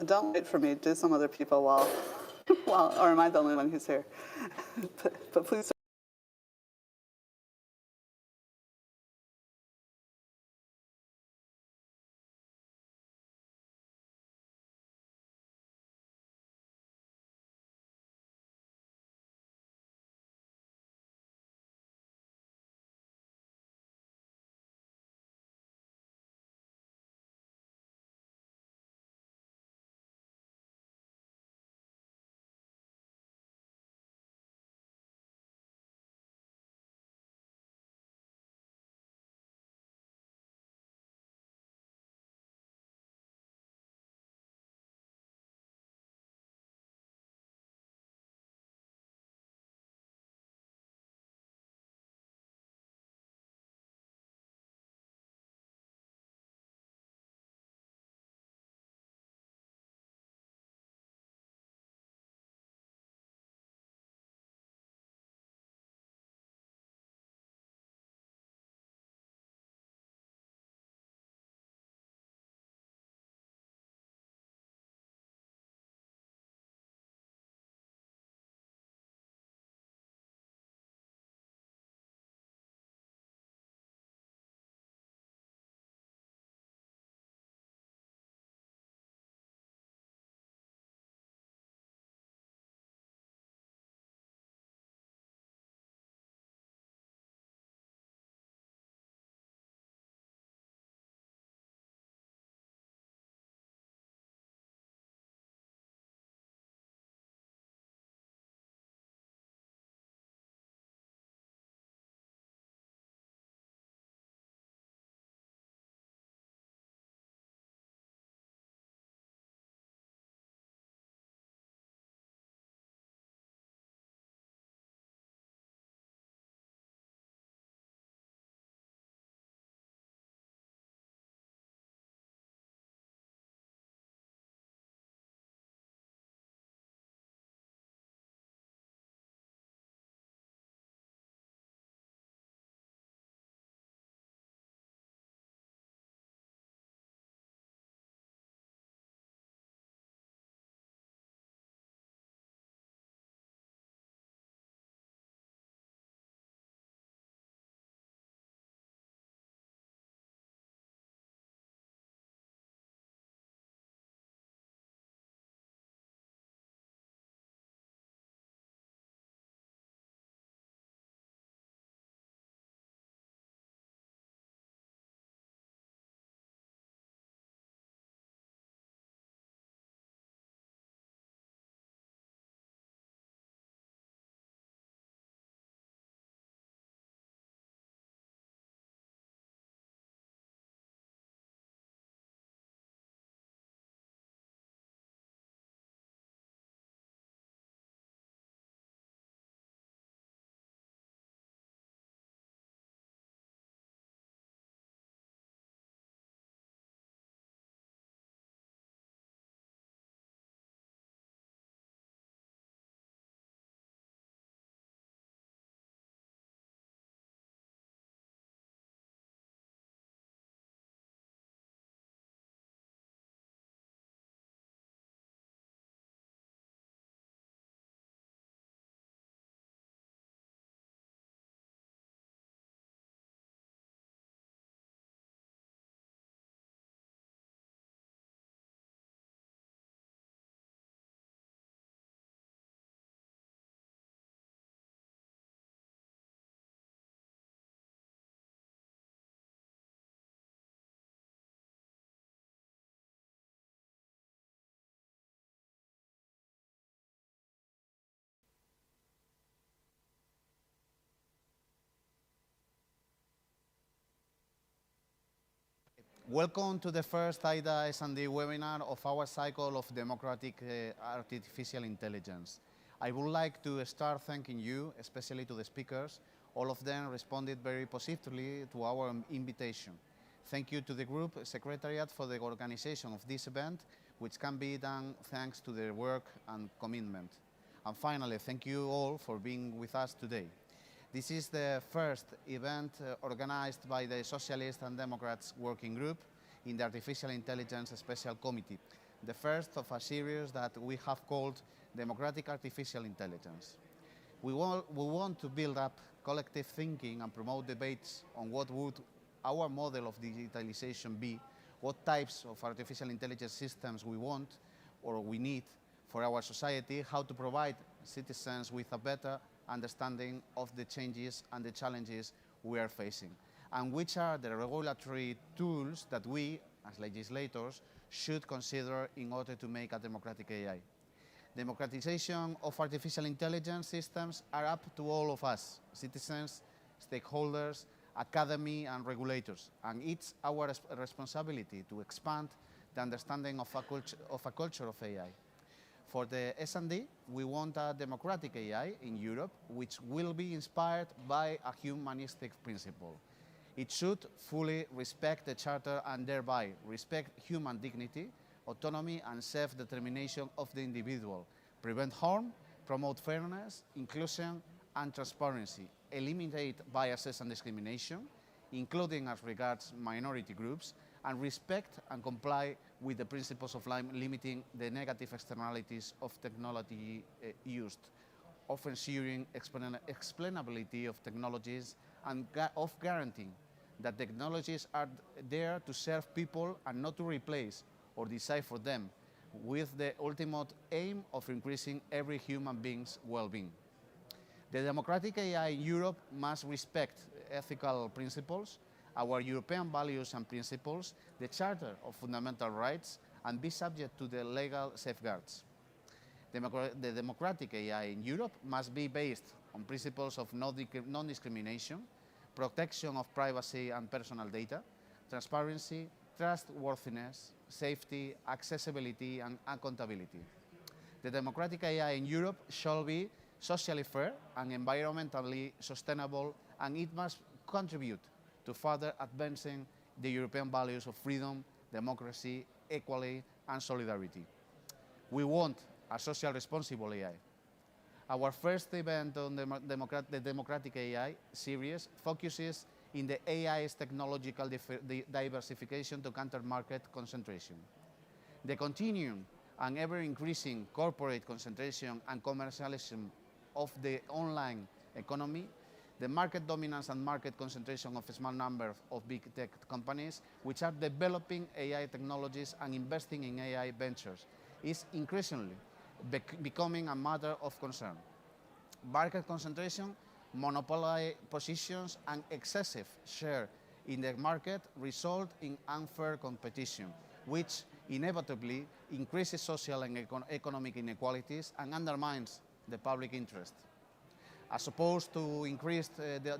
Don't wait for me. Do some other people while, or am I the only one who's here? but please. Welcome to the first AIDA S&D webinar of our cycle of democratic artificial intelligence. I would like to start thanking you, especially to the speakers. All of them responded very positively to our invitation. Thank you to the group secretariat for the organization of this event, which can be done thanks to their work and commitment. And finally, thank you all for being with us today. This is the first event organized by the Socialists and Democrats Working Group in the Artificial Intelligence Special Committee. the first of a series that we have called Democratic Artificial Intelligence. We want to build up collective thinking and promote debates on what would our model of digitalization be, what types of artificial intelligence systems we want or we need for our society, how to provide citizens with a better understanding of the changes and the challenges we are facing, and which are the regulatory tools that we, as legislators, should consider in order to make a democratic AI. Democratization of artificial intelligence systems are up to all of us, citizens, stakeholders, academy, and regulators, and it's our responsibility to expand the understanding of a culture of AI. For the S&D, we want a democratic AI in Europe, which will be inspired by a humanistic principle. It should fully respect the Charter and thereby respect human dignity, autonomy, and self-determination of the individual, prevent harm, promote fairness, inclusion, and transparency, eliminate biases and discrimination, including as regards minority groups, and respect and comply with the principles of limiting the negative externalities of technology used, of ensuring explainability of technologies, and of guaranteeing that technologies are there to serve people and not to replace or decide for them, with the ultimate aim of increasing every human being's well-being. The democratic AI in Europe must respect ethical principles, our European values and principles, the Charter of Fundamental Rights, and be subject to the legal safeguards. The democratic AI in Europe must be based on principles of non-discrimination, protection of privacy and personal data, transparency, trustworthiness, safety, accessibility, and accountability. The democratic AI in Europe shall be socially fair and environmentally sustainable, and it must contribute to further advancing the European values of freedom, democracy, equality, and solidarity. We want a social responsible AI. Our first event on the Democratic AI series focuses in the AI's technological diversification to counter market concentration. The continuing and ever-increasing corporate concentration and commercialism of the online economy, the market dominance and market concentration of a small number of big tech companies which are developing AI technologies and investing in AI ventures is increasingly becoming a matter of concern. Market concentration, monopoly positions, and excessive share in the market result in unfair competition, which inevitably increases social and economic inequalities and undermines the public interest, as opposed to increased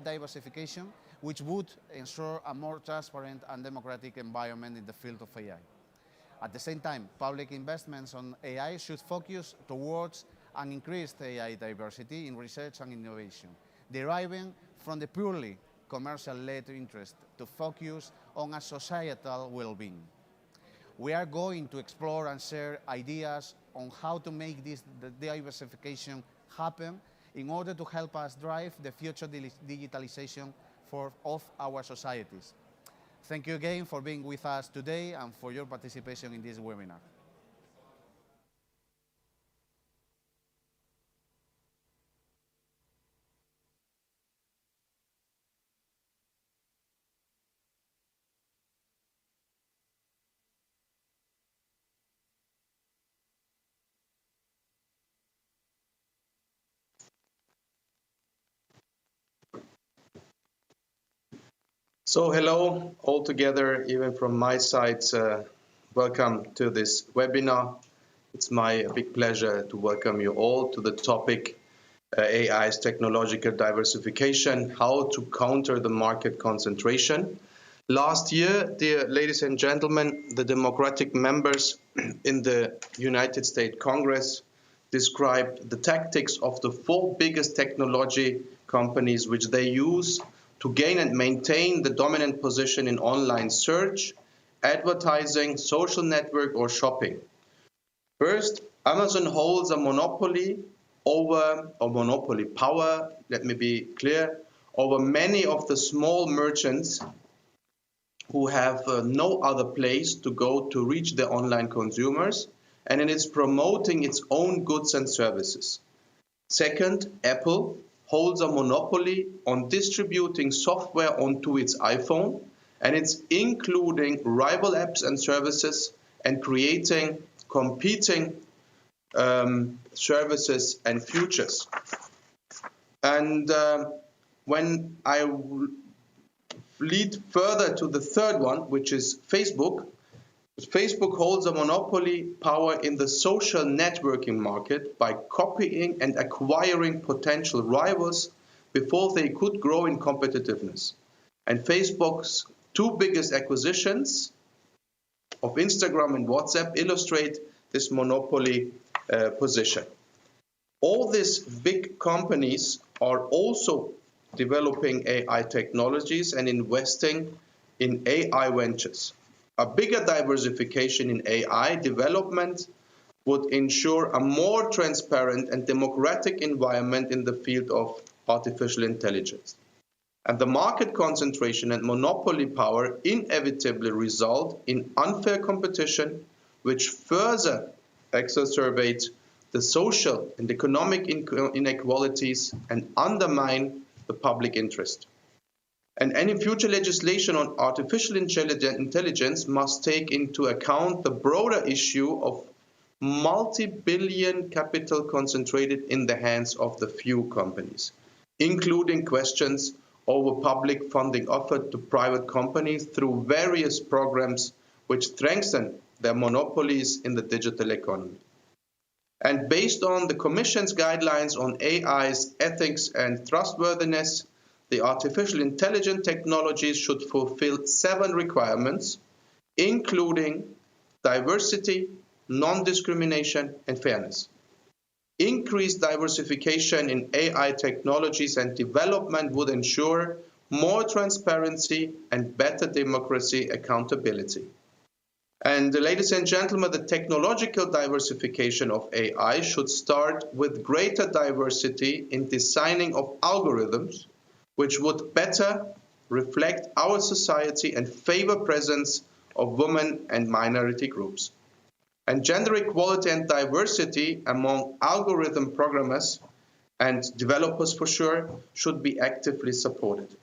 diversification, which would ensure a more transparent and democratic environment in the field of AI. At the same time, public investments on AI should focus towards an increased AI diversity in research and innovation, deriving from the purely commercial-led interest to focus on a societal well-being. We are going to explore and share ideas on how to make this diversification happen in order to help us drive the future digitalization of our societies. Thank you again for being with us today and for your participation in this webinar. So hello all together, even from my side, welcome to this webinar. It's my big pleasure to welcome you all to the topic AI's technological diversification, how to counter the market concentration. Last year, dear ladies and gentlemen, the Democratic members in the United States Congress described the tactics of the 4 biggest technology companies which they use to gain and maintain the dominant position in online search, advertising, social network, or shopping. First, Amazon holds a monopoly over, or monopoly power, let me be clear, over many of the small merchants who have no other place to go to reach their online consumers, and it is promoting its own goods and services. Second, Apple holds a monopoly on distributing software onto its iPhone, and it's including rival apps and services and creating competing services and futures. And when I lead further to the third one, which is Facebook, Facebook holds a monopoly power in the social networking market by copying and acquiring potential rivals before they could grow in competitiveness. And Facebook's two biggest acquisitions of Instagram and WhatsApp illustrate this monopoly position. All these big companies are also developing AI technologies and investing in AI ventures. A bigger diversification in AI development would ensure a more transparent and democratic environment in the field of artificial intelligence. And the market concentration and monopoly power inevitably result in unfair competition, which further exacerbates the social and economic inequalities and undermine the public interest. And any future legislation on artificial intelligence must take into account the broader issue of multi-billion capital concentrated in the hands of the few companies, including questions over public funding offered to private companies through various programs which strengthen their monopolies in the digital economy. And based on the Commission's guidelines on AI's ethics and trustworthiness, the artificial intelligence technologies should fulfill 7 requirements, including diversity, non-discrimination, and fairness. Increased diversification in AI technologies and development would ensure more transparency and better democracy accountability. And ladies and gentlemen, the technological diversification of AI should start with greater diversity in designing of algorithms, which would better reflect our society and favor presence of women and minority groups. And gender equality and diversity among algorithm programmers and developers for sure should be actively supported.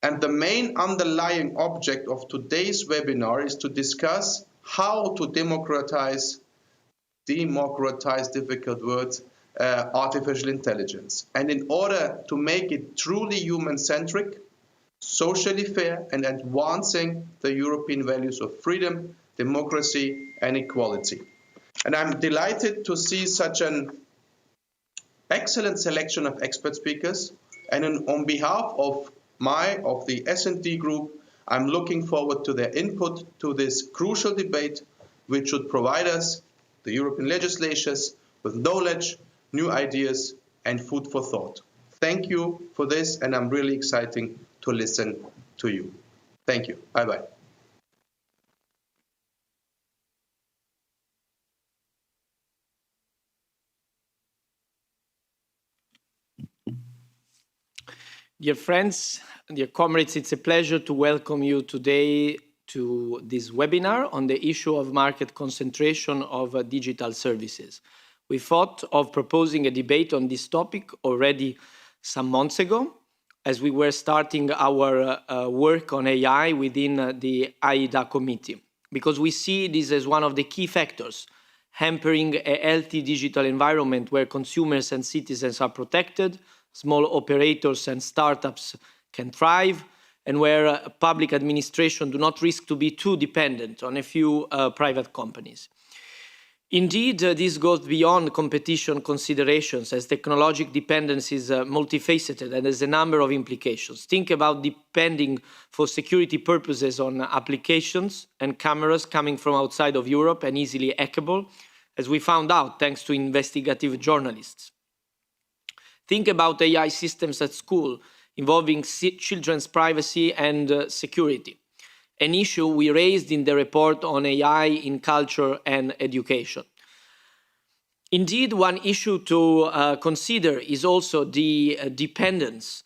And the main underlying object of today's webinar is to discuss how to democratize, difficult words, artificial intelligence. And in order to make it truly human-centric, socially fair, and advancing the European values of freedom, democracy, and equality. And I'm delighted to see such an excellent selection of expert speakers. And on behalf of the S&D group, I'm looking forward to their input to this crucial debate, which should provide us, the European legislators, with knowledge, new ideas, and food for thought. Thank you for this, and I'm really excited to listen to you. Thank you. Bye-bye. Dear friends, dear comrades, it's a pleasure to welcome you today to this webinar on the issue of market concentration of digital services. We thought of proposing a debate on this topic already some months ago, as we were starting our work on AI within the AIDA committee, because we see this as one of the key factors hampering a healthy digital environment where consumers and citizens are protected, small operators and startups can thrive, and where public administration do not risk to be too dependent on a few private companies. Indeed, this goes beyond competition considerations, as technological dependence is multifaceted and has a number of implications. Think about depending for security purposes on applications and cameras coming from outside of Europe and easily hackable, as we found out thanks to investigative journalists. Think about AI systems at school involving children's privacy and security, an issue we raised in the report on AI in culture and education. Indeed, one issue to consider is also the dependence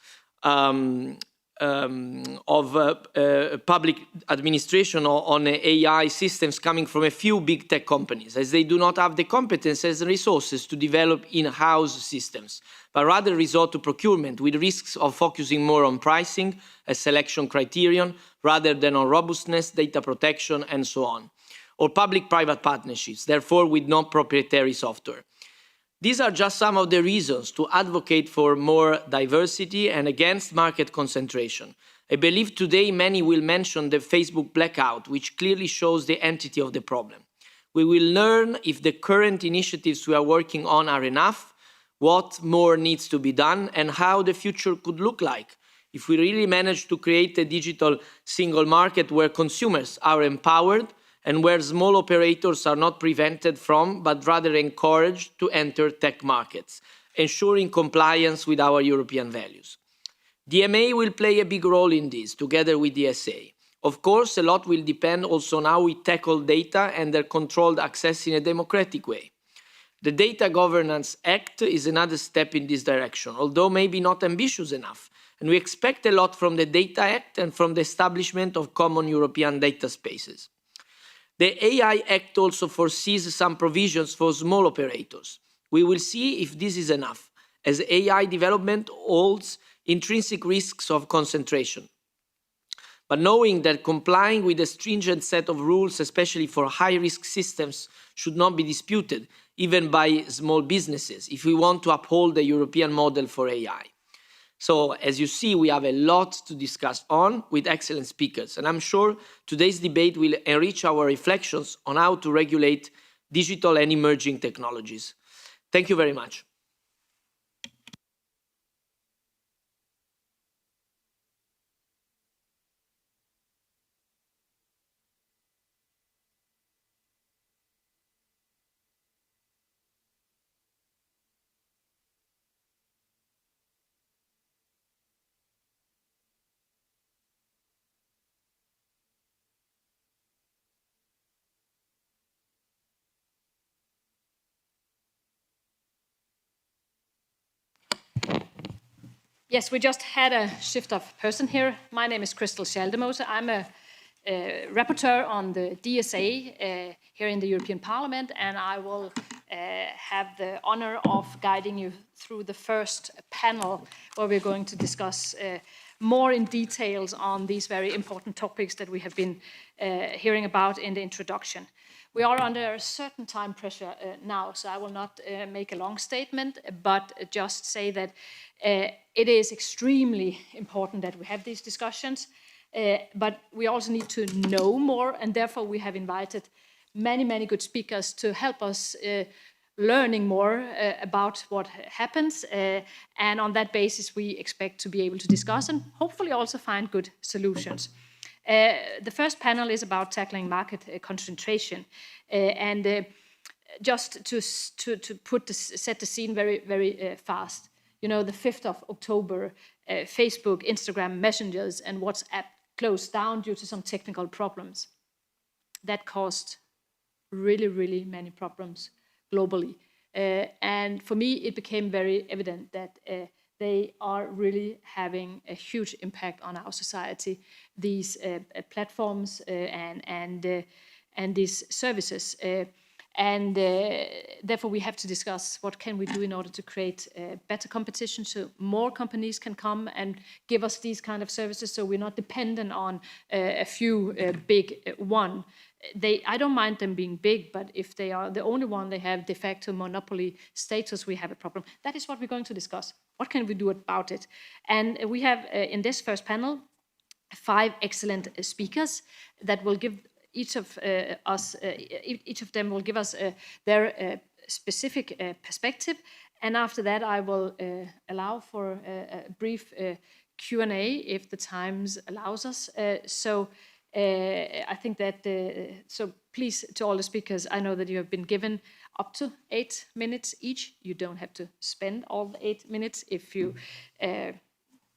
public administration on AI systems coming from a few big tech companies, as they do not have the competences and resources to develop in-house systems, but rather resort to procurement with risks of focusing more on pricing as selection criterion rather than on robustness, data protection, and so on, or public-private partnerships, therefore with non-proprietary software. These are just some of the reasons to advocate for more diversity and against market concentration. I believe today many will mention the Facebook blackout, which clearly shows the entity of the problem. We will learn if the current initiatives we are working on are enough, what more needs to be done, and how the future could look like if we really manage to create a digital single market where consumers are empowered and where small operators are not prevented from, but rather encouraged to enter tech markets, ensuring compliance with our European values. DMA will play a big role in this, together with the SA. Of course, a lot will depend also on how we tackle data and their controlled access in a democratic way. The Data Governance Act is another step in this direction, although maybe not ambitious enough, and we expect a lot from the Data Act and from the establishment of common European data spaces. The AI Act also foresees some provisions for small operators. We will see if this is enough, as AI development holds intrinsic risks of concentration. But knowing that complying with a stringent set of rules, especially for high-risk systems, should not be disputed, even by small businesses, if we want to uphold the European model for AI. So, as you see, we have a lot to discuss on with excellent speakers, and I'm sure today's debate will enrich our reflections on how to regulate digital and emerging technologies. Thank you very much. Yes, we just had a shift of person here. My name is Crystal Schaldemose. I'm a rapporteur on the DSA here in the European Parliament, and I will have the honor of guiding you through the first panel where we're going to discuss more in details on these very important topics that we have been hearing about in the introduction. We are under a certain time pressure now, so I will not make a long statement, but just say that it is extremely important that we have these discussions, but we also need to know more, and therefore we have invited many, many good speakers to help us learning more about what happens, and on that basis we expect to be able to discuss and hopefully also find good solutions. The first panel is about tackling market concentration, and just to set the scene very, very fast. You know, the 5th of October, Facebook, Instagram, Messengers, and WhatsApp closed down due to some technical problems. That caused really, really many problems globally. And for me, it became very evident that they are really having a huge impact on our society, these platforms and these services. Therefore, we have to discuss what can we do in order to create better competition so more companies can come and give us these kind of services so we're not dependent on a few big one. I don't mind them being big, but if they are the only one, they have de facto monopoly status, we have a problem. That is what we're going to discuss. What can we do about it? And we have in this first panel 5 excellent speakers that will give each of them will give us their specific perspective, and after that I will allow for a brief Q&A if the times allows us. I think that, so please, to all the speakers, I know that you have been given up to 8 minutes each. You don't have to spend all the 8 minutes if you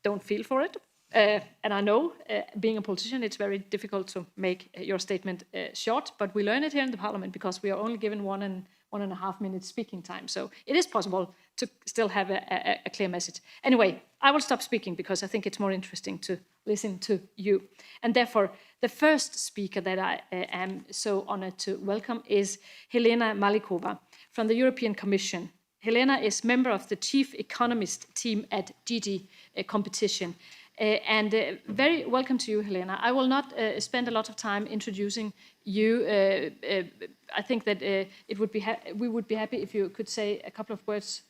don't feel for it. And I know, being a politician, it's very difficult to make your statement short, but we learn it here in the Parliament because we are only given 1 1.5 minutes speaking time. So it is possible to still have a clear message. Anyway, I will stop speaking because I think it's more interesting to listen to you. And therefore, the first speaker that I am so honored to welcome is Helena Malikova from the European Commission. Helena is member of the chief economist team at DG Competition. Very welcome to you, Helena. I will not spend a lot of time introducing you. I think that we would be happy if you could say a couple of words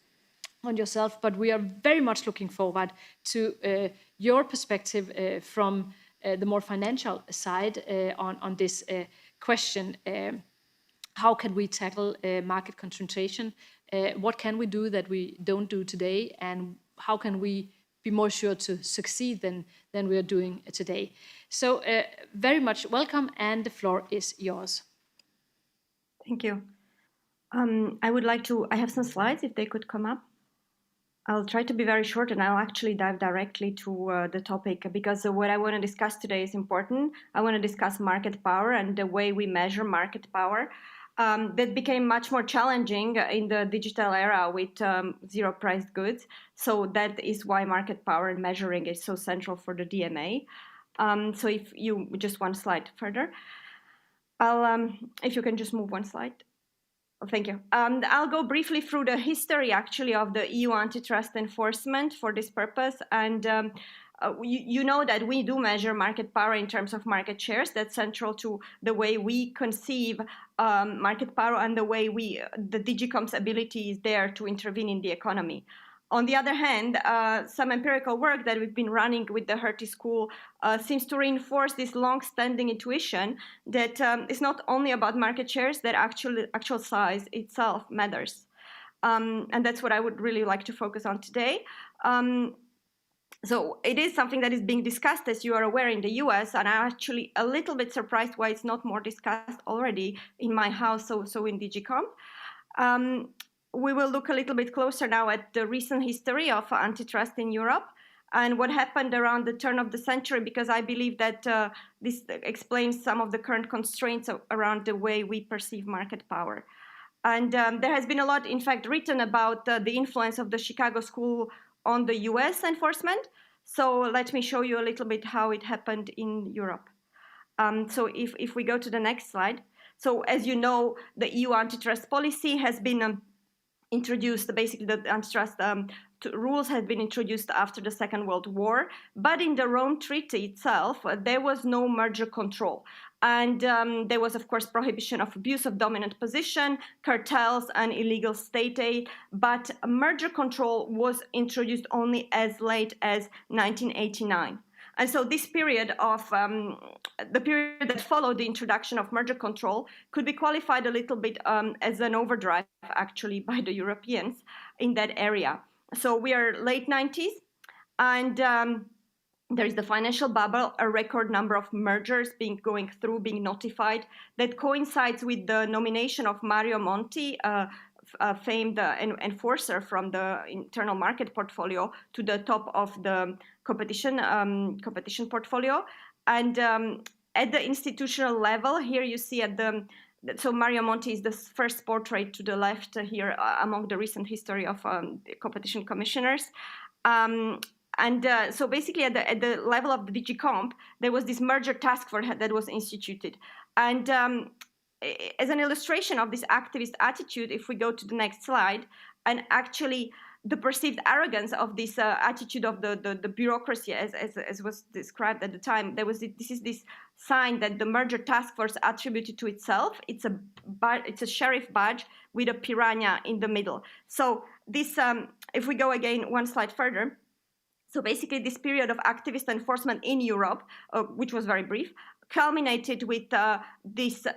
on yourself, but we are very much looking forward to your perspective from the more financial side on this question. How can we tackle market concentration? What can we do that we don't do today? And how can we be more sure to succeed than we are doing today? So very much welcome, and the floor is yours. Thank you. I have some slides if they could come up. I'll try to be very short, and I'll actually dive directly to the topic, because what I want to discuss today is important. I want to discuss market power and the way we measure market power. That became much more challenging in the digital era with zero-priced goods. So that is why market power and measuring is so central for the DMA. So if you just one slide further, if you can just move one slide. Oh, thank you. I'll go briefly through the history, actually, of the EU antitrust enforcement for this purpose. And you know that we do measure market power in terms of market shares. That's central to the way we conceive market power and the way the DigiComp's ability is there to intervene in the economy. On the other hand, some empirical work that we've been running with the Hertie School seems to reinforce this long-standing intuition that it's not only about market shares, that actual size itself matters. And that's what I would really like to focus on today. So it is something that is being discussed, as you are aware, in the US, and I'm actually a little bit surprised why it's not more discussed already in my house, so in DigiComp. We will look a little bit closer now at the recent history of antitrust in Europe and what happened around the turn of the century, because I believe that this explains some of the current constraints around the way we perceive market power. And there has been a lot, in fact, written about the influence of the Chicago School on the US enforcement. So let me show you a little bit how it happened in Europe. So if we go to the next slide. So as you know, the EU antitrust policy has been introduced, basically the antitrust rules had been introduced after the Second World War, but in the Rome Treaty itself, there was no merger control. And there was, of course, prohibition of abuse of dominant position, cartels, and illegal state aid, but merger control was introduced only as late as 1989. And so this period of, the period that followed the introduction of merger control could be qualified a little bit as an overdrive, actually, by the Europeans in that area. So we are late 90s, and there is the financial bubble, a record number of mergers being notified, that coincides with the nomination of Mario Monti, famed enforcer from the internal market portfolio, to the top of the competition portfolio. And at the institutional level, here you see so Mario Monti is the first portrait to the left here among the recent history of competition commissioners. So basically at the level of the DigiComp, there was this merger task force that was instituted. And as an illustration of this activist attitude, if we go to the next slide, and actually the perceived arrogance of this attitude of the bureaucracy, as was described at the time, this is this sign that the merger task force attributed to itself. It's a sheriff badge with a piranha in the middle. So this, if we go again one slide further, so basically this period of activist enforcement in Europe, which was very brief, culminated with this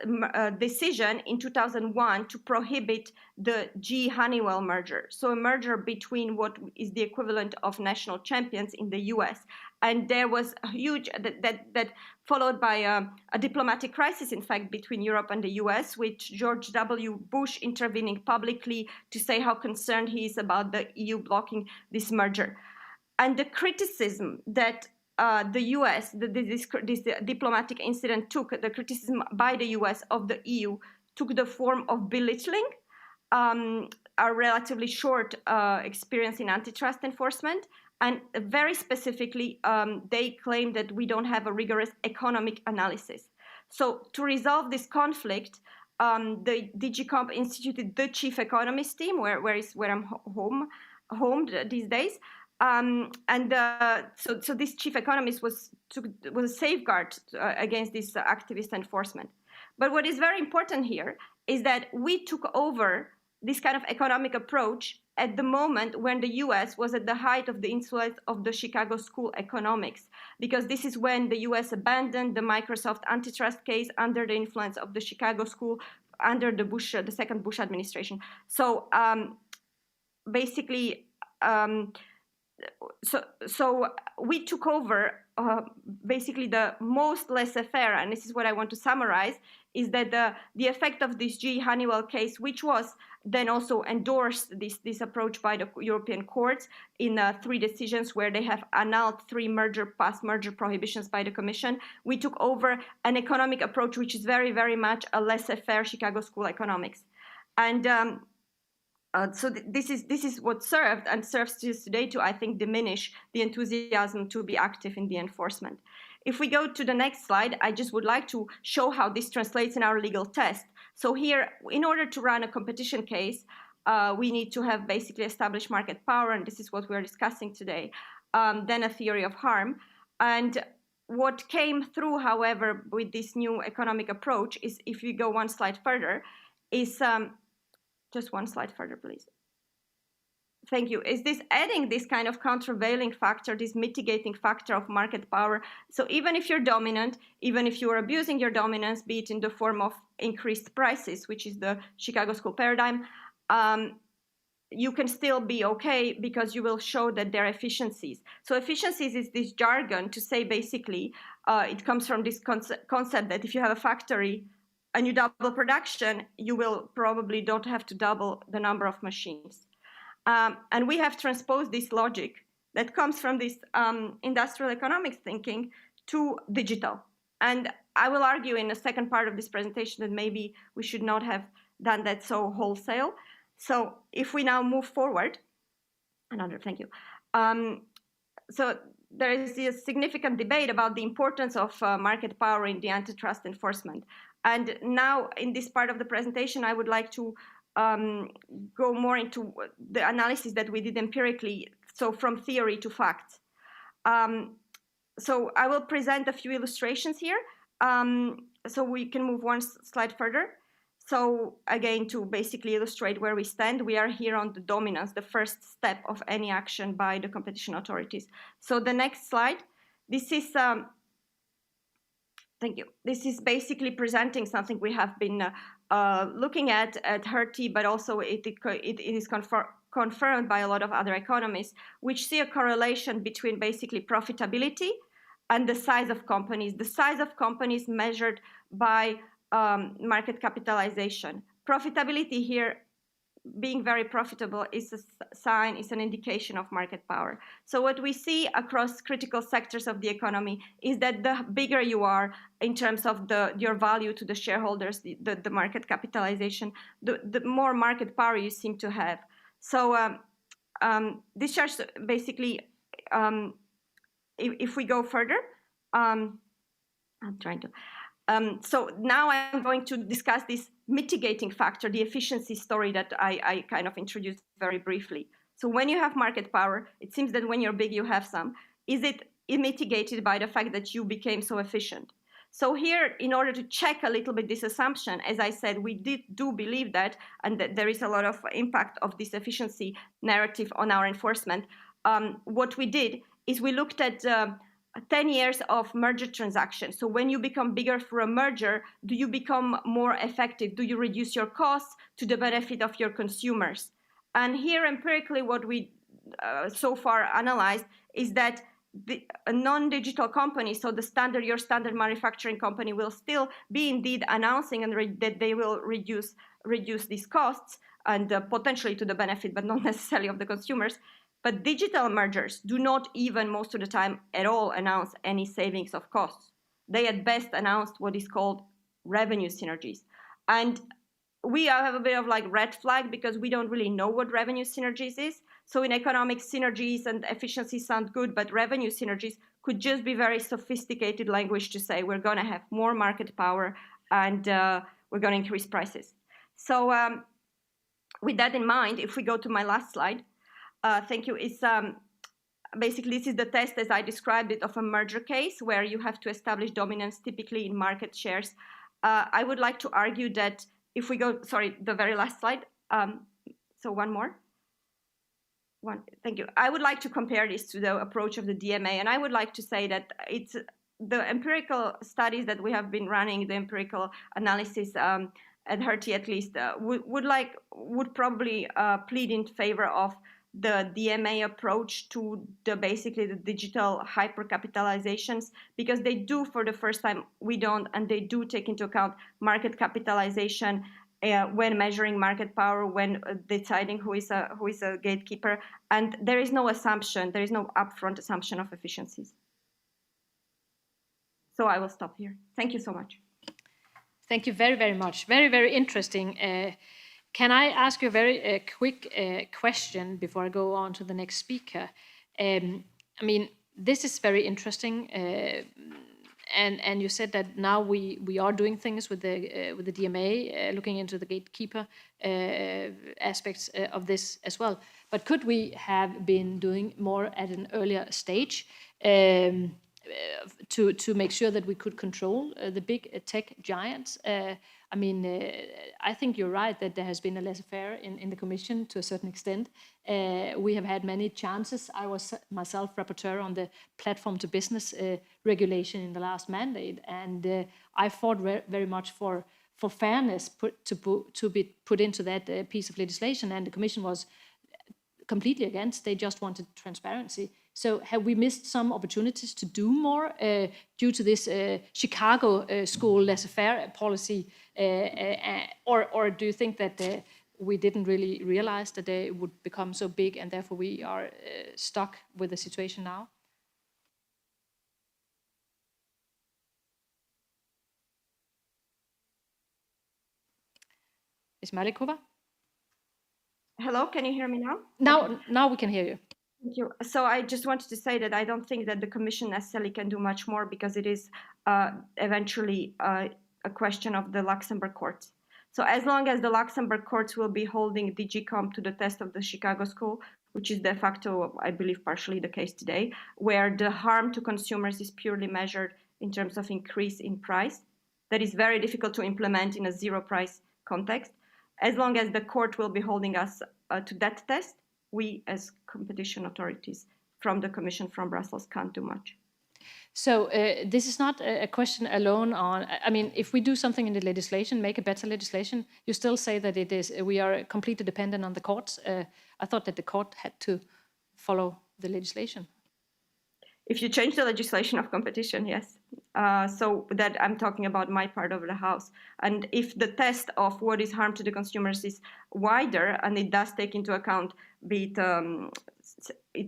decision in 2001 to prohibit the GE Honeywell merger. So a merger between what is the equivalent of national champions in the US. And there was a huge, that followed by a diplomatic crisis, in fact, between Europe and the US, with George W. Bush intervening publicly to say how concerned he is about the EU blocking this merger. And the criticism that the US, this diplomatic incident took, the criticism by the US of the EU took the form of belittling are relatively short experience in antitrust enforcement. And very specifically, they claim that we don't have a rigorous economic analysis. So to resolve this conflict, the DG Comp instituted the chief economist team, where I'm homed these days. So this chief economist was a safeguard against this activist enforcement. But what is very important here is that we took over this kind of economic approach at the moment when the US was at the height of the influence of the Chicago School economics, because this is when the US abandoned the Microsoft antitrust case under the influence of the Chicago School under the second Bush administration. So basically, so we took over basically the most laissez-faire, and this is what I want to summarize, is that the effect of this GE Honeywell case, which was then also endorsed this approach by the European courts in 3 decisions where they have annulled 3 past merger prohibitions by the Commission. We took over an economic approach which is very, very much a laissez-faire Chicago School economics. And so this is what served and serves today to, I think, diminish the enthusiasm to be active in the enforcement. If we go to the next slide, I just would like to show how this translates in our legal test. So here, in order to run a competition case, we need to have basically established market power, and this is what we're discussing today, then a theory of harm. And what came through, however, with this new economic approach is, if you go one slide further, is just one slide further, please. Thank you. Is this adding this kind of countervailing factor, this mitigating factor of market power? So even if you're dominant, even if you are abusing your dominance, be it in the form of increased prices, which is the Chicago School paradigm, you can still be okay because you will show that there are efficiencies. So efficiencies is this jargon to say basically, it comes from this concept that if you have a factory and you double production, you will probably don't have to double the number of machines. And we have transposed this logic that comes from this industrial economics thinking to digital. And I will argue in the second part of this presentation that maybe we should not have done that so wholesale. So if we now move forward, thank you. So there is a significant debate about the importance of market power in the antitrust enforcement. And now in this part of the presentation, I would like to go more into the analysis that we did empirically, so from theory to facts. So I will present a few illustrations here. So we can move one slide further. So again, to basically illustrate where we stand, we are here on the dominance, the first step of any action by the competition authorities. So the next slide, this is, thank you. This is basically presenting something we have been looking at HERT, but also it is confirmed by a lot of other economists, which see a correlation between basically profitability and the size of companies. The size of companies measured by market capitalization. Profitability here, being very profitable, is a sign, is an indication of market power. So what we see across critical sectors of the economy is that the bigger you are in terms of your value to the shareholders, the market capitalization, the more market power you seem to have. So this chart basically, if we go further, I'm trying to. So now I'm going to discuss this mitigating factor, the efficiency story that I kind of introduced very briefly. So when you have market power, it seems that when you're big, you have some. Is it mitigated by the fact that you became so efficient? So here, in order to check a little bit this assumption, as I said, we do believe that, and that there is a lot of impact of this efficiency narrative on our enforcement. What we did is we looked at 10 years of merger transactions. So when you become bigger through a merger, do you become more effective? Do you reduce your costs to the benefit of your consumers? And here empirically what we so far analyzed is that a non-digital company, so your standard manufacturing company, will still be indeed announcing that they will reduce these costs and potentially to the benefit, but not necessarily of the consumers. But digital mergers do not even most of the time at all announce any savings of costs. They at best announced what is called revenue synergies. And we have a bit of like red flag because we don't really know what revenue synergies is. So in economics, synergies and efficiency sound good, but revenue synergies could just be very sophisticated language to say we're going to have more market power and we're going to increase prices. So with that in mind, if we go to my last slide, thank you, it's basically this is the test as I described it of a merger case where you have to establish dominance typically in market shares. I would like to argue that if we go, sorry, the very last slide. So one more. Thank you. I would like to compare this to the approach of the DMA, and I would like to say that it's the empirical studies that we have been running, the empirical analysis at Hertie at least, would probably plead in favor of the DMA approach to basically the digital hypercapitalizations, because they do, for the first time, we don't, and they do take into account market capitalization when measuring market power, when deciding who is a gatekeeper, and there is no assumption, there is no upfront assumption of efficiencies. So I will stop here. Thank you so much. Thank you very, very much. Very, very interesting. Can I ask you a very quick question before I go on to the next speaker? I mean, this is very interesting. And you said that now we are doing things with the DMA, looking into the gatekeeper aspects of this as well. But could we have been doing more at an earlier stage to make sure that we could control the big tech giants? I mean, I think you're right that there has been a laissez-faire in the Commission to a certain extent. We have had many chances. I was myself rapporteur on the platform to business regulation in the last mandate, and I fought very much for fairness to be put into that piece of legislation, and the Commission was completely against. They just wanted transparency. So have we missed some opportunities to do more due to this Chicago school laissez-faire policy? Or do you think that we didn't really realize that they would become so big and therefore we are stuck with the situation now? Is Malikova? Hello, can you hear me now? Now we can hear you. Thank you. So I just wanted to say that I don't think that the Commission necessarily can do much more because it is eventually a question of the Luxembourg courts. So as long as the Luxembourg courts will be holding DG to the test of the Chicago school, which is de facto, I believe, partially the case today, where the harm to consumers is purely measured in terms of increase in price, that is very difficult to implement in a zero price context. As long as the court will be holding us to that test, we as competition authorities from the Commission from Brussels can't do much. So this is not a question alone on, I mean, if we do something in the legislation, make a better legislation, you still say that it is, we are completely dependent on the courts. I thought that the court had to follow the legislation. If you change the legislation of competition, yes. So that I'm talking about my part of the house. And if the test of what is harm to the consumers is wider, and it does take into account, it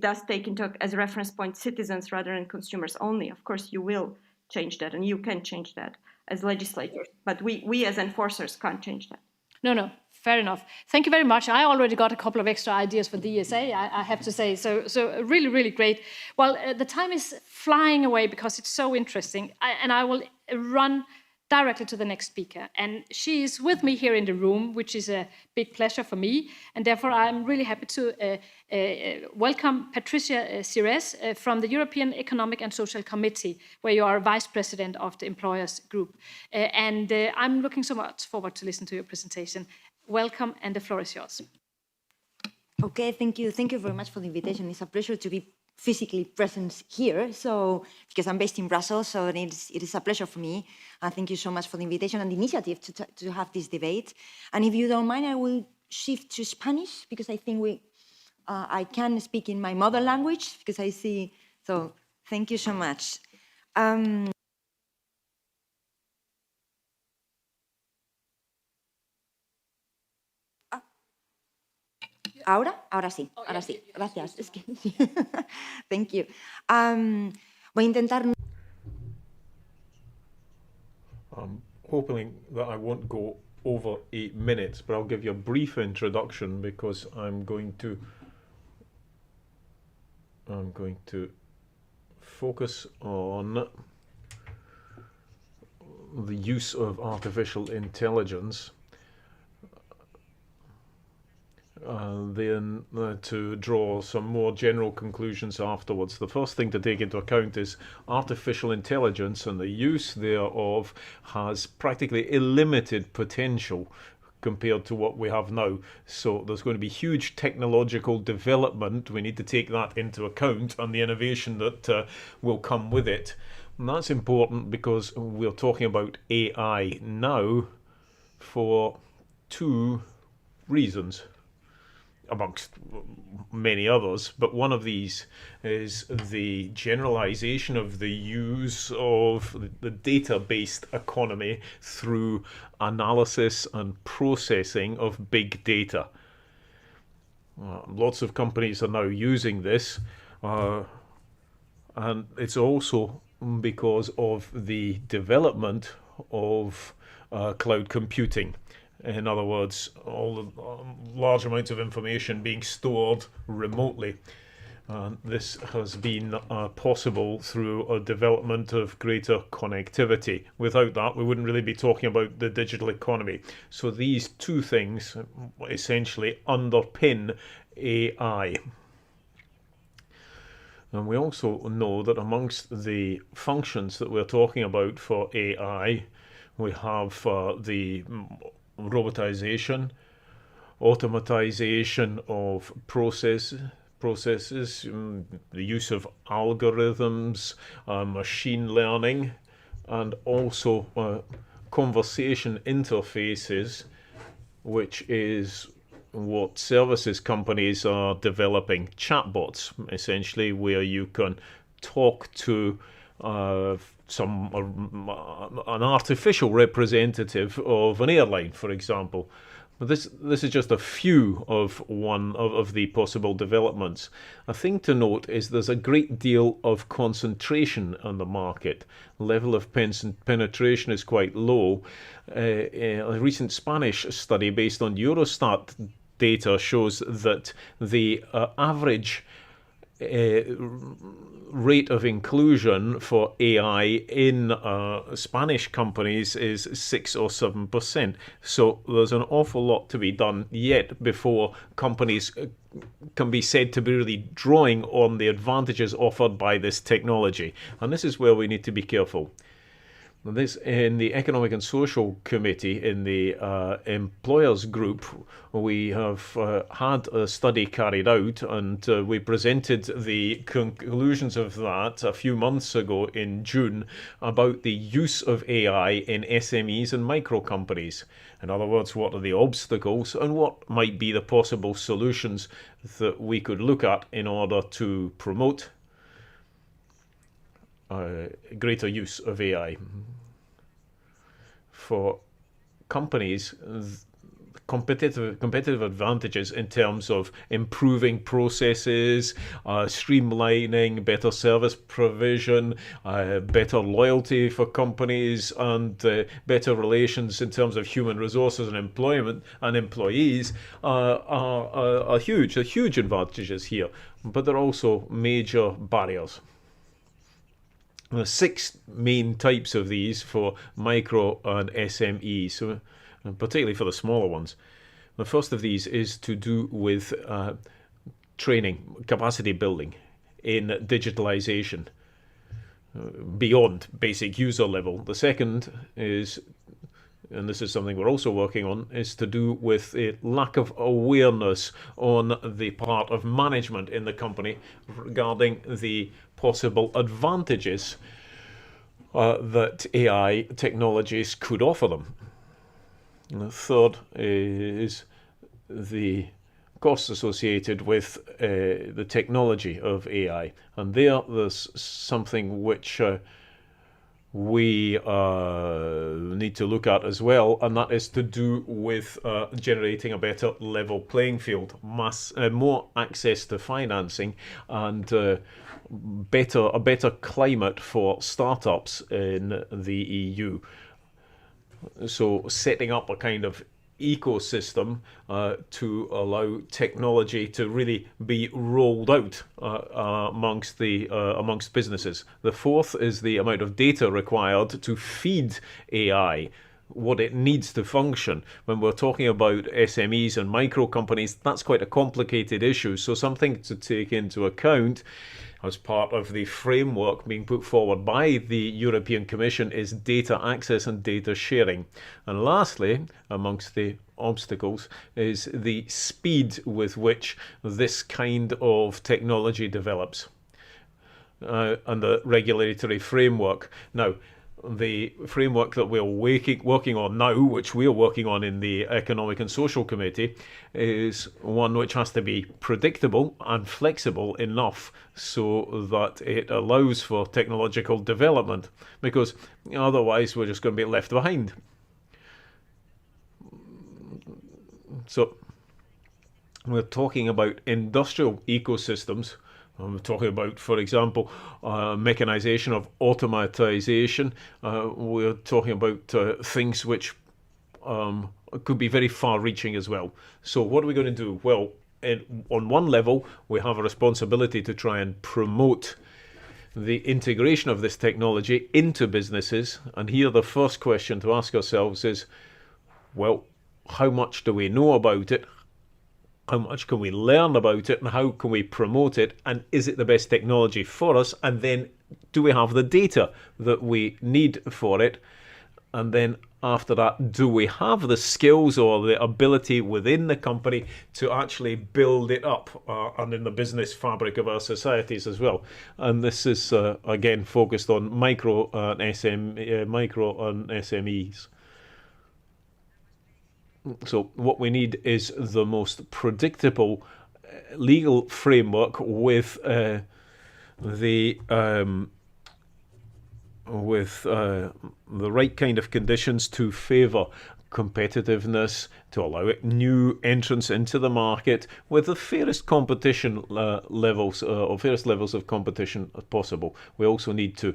does take into as a reference point citizens rather than consumers only, of course you will change that, and you can change that as legislators. But we as enforcers can't change that. No, fair enough. Thank you very much. I already got a couple of extra ideas for DSA, I have to say. So really, really great. Well, the time is flying away because it's so interesting. And I will run directly to the next speaker. And she is with me here in the room, which is a big pleasure for me. And therefore, I'm really happy to welcome Patricia Cires from the European Economic and Social Committee, where you are Vice President of the Employers Group. And I'm looking so much forward to listen to your presentation. Welcome, and the floor is yours. Okay, thank you. Thank you very much for the invitation. It's a pleasure to be physically present here. So, because I'm based in Brussels, so it is a pleasure for me. And thank you so much for the invitation and the initiative to have this debate. And if you don't mind, I will shift to Spanish because I think I can speak in my mother language because I see. So, thank you so much. Ahora sí, ahora sí. Gracias. Es que, thank you. Voy a intentar. Hoping that I won't go over 8 minutes, but I'll give you a brief introduction because I'm going to focus on the use of artificial intelligence, then to draw some more general conclusions afterwards. The first thing to take into account is artificial intelligence and the use thereof has practically illimited potential compared to what we have now. So there's going to be huge technological development. We need to take that into account and the innovation that will come with it. And that's important because we're talking about AI now for two reasons, amongst many others, but one of these is the generalization of the use of the data-based economy through analysis and processing of big data. Lots of companies are now using this, and it's also because of the development of cloud computing. In other words, all the large amounts of information being stored remotely. This has been possible through a development of greater connectivity. Without that, we wouldn't really be talking about the digital economy. So these two things essentially underpin AI. And we also know that amongst the functions that we're talking about for AI, we have the robotization, automatization of processes, the use of algorithms, machine learning, and also conversation interfaces, which is what services companies are developing. Chatbots, essentially, where you can talk to an artificial representative of an airline, for example. But this is just a few of one of the possible developments. A thing to note is there's a great deal of concentration on the market. Level of penetration is quite low. A recent Spanish study based on Eurostat data shows that the average rate of inclusion for AI in Spanish companies is 6 or 7%. So there's an awful lot to be done yet before companies can be said to be really drawing on the advantages offered by this technology. And this is where we need to be careful. This, in the Economic and Social Committee, in the employers group, we have had a study carried out, and we presented the conclusions of that a few months ago in June about the use of AI in SMEs and micro companies. In other words, what are the obstacles and what might be the possible solutions that we could look at in order to promote greater use of AI. For companies, competitive advantages in terms of improving processes, streamlining, better service provision, better loyalty for companies, and better relations in terms of human resources and employment and employees are huge. They're huge advantages here, but there are also major barriers. There are 6 main types of these for micro and SME, so particularly for the smaller ones. The first of these is to do with training, capacity building in digitalization beyond basic user level. The second is, and this is something we're also working on, is to do with a lack of awareness on the part of management in the company regarding the possible advantages that AI technologies could offer them. And the third is the costs associated with the technology of AI. And there's something which we need to look at as well, and that is to do with generating a better level playing field, more access to financing, and a better climate for startups in the EU. So setting up a kind of ecosystem to allow technology to really be rolled out amongst businesses. The fourth is the amount of data required to feed AI, what it needs to function. When we're talking about SMEs and micro companies, that's quite a complicated issue. So something to take into account as part of the framework being put forward by the European Commission is data access and data sharing. And lastly, amongst the obstacles, is the speed with which this kind of technology develops and the regulatory framework. Now, the framework that we're working on now, which we're working on in the Economic and Social Committee, is one which has to be predictable and flexible enough so that it allows for technological development, because otherwise we're just going to be left behind. So we're talking about industrial ecosystems. We're talking about, for example, mechanization of automatization. We're talking about things which could be very far-reaching as well. So what are we going to do? Well, on one level, we have a responsibility to try and promote the integration of this technology into businesses. And here the first question to ask ourselves is, well, how much do we know about it? How much can we learn about it, and how can we promote it, and is it the best technology for us? And then do we have the data that we need for it? And then after that, do we have the skills or the ability within the company to actually build it up and in the business fabric of our societies as well? And this is again focused on micro and SMEs. So what we need is the most predictable legal framework with the right kind of conditions to favour competitiveness, to allow new entrants into the market with the fairest competition levels or fairest levels of competition as possible. We also need to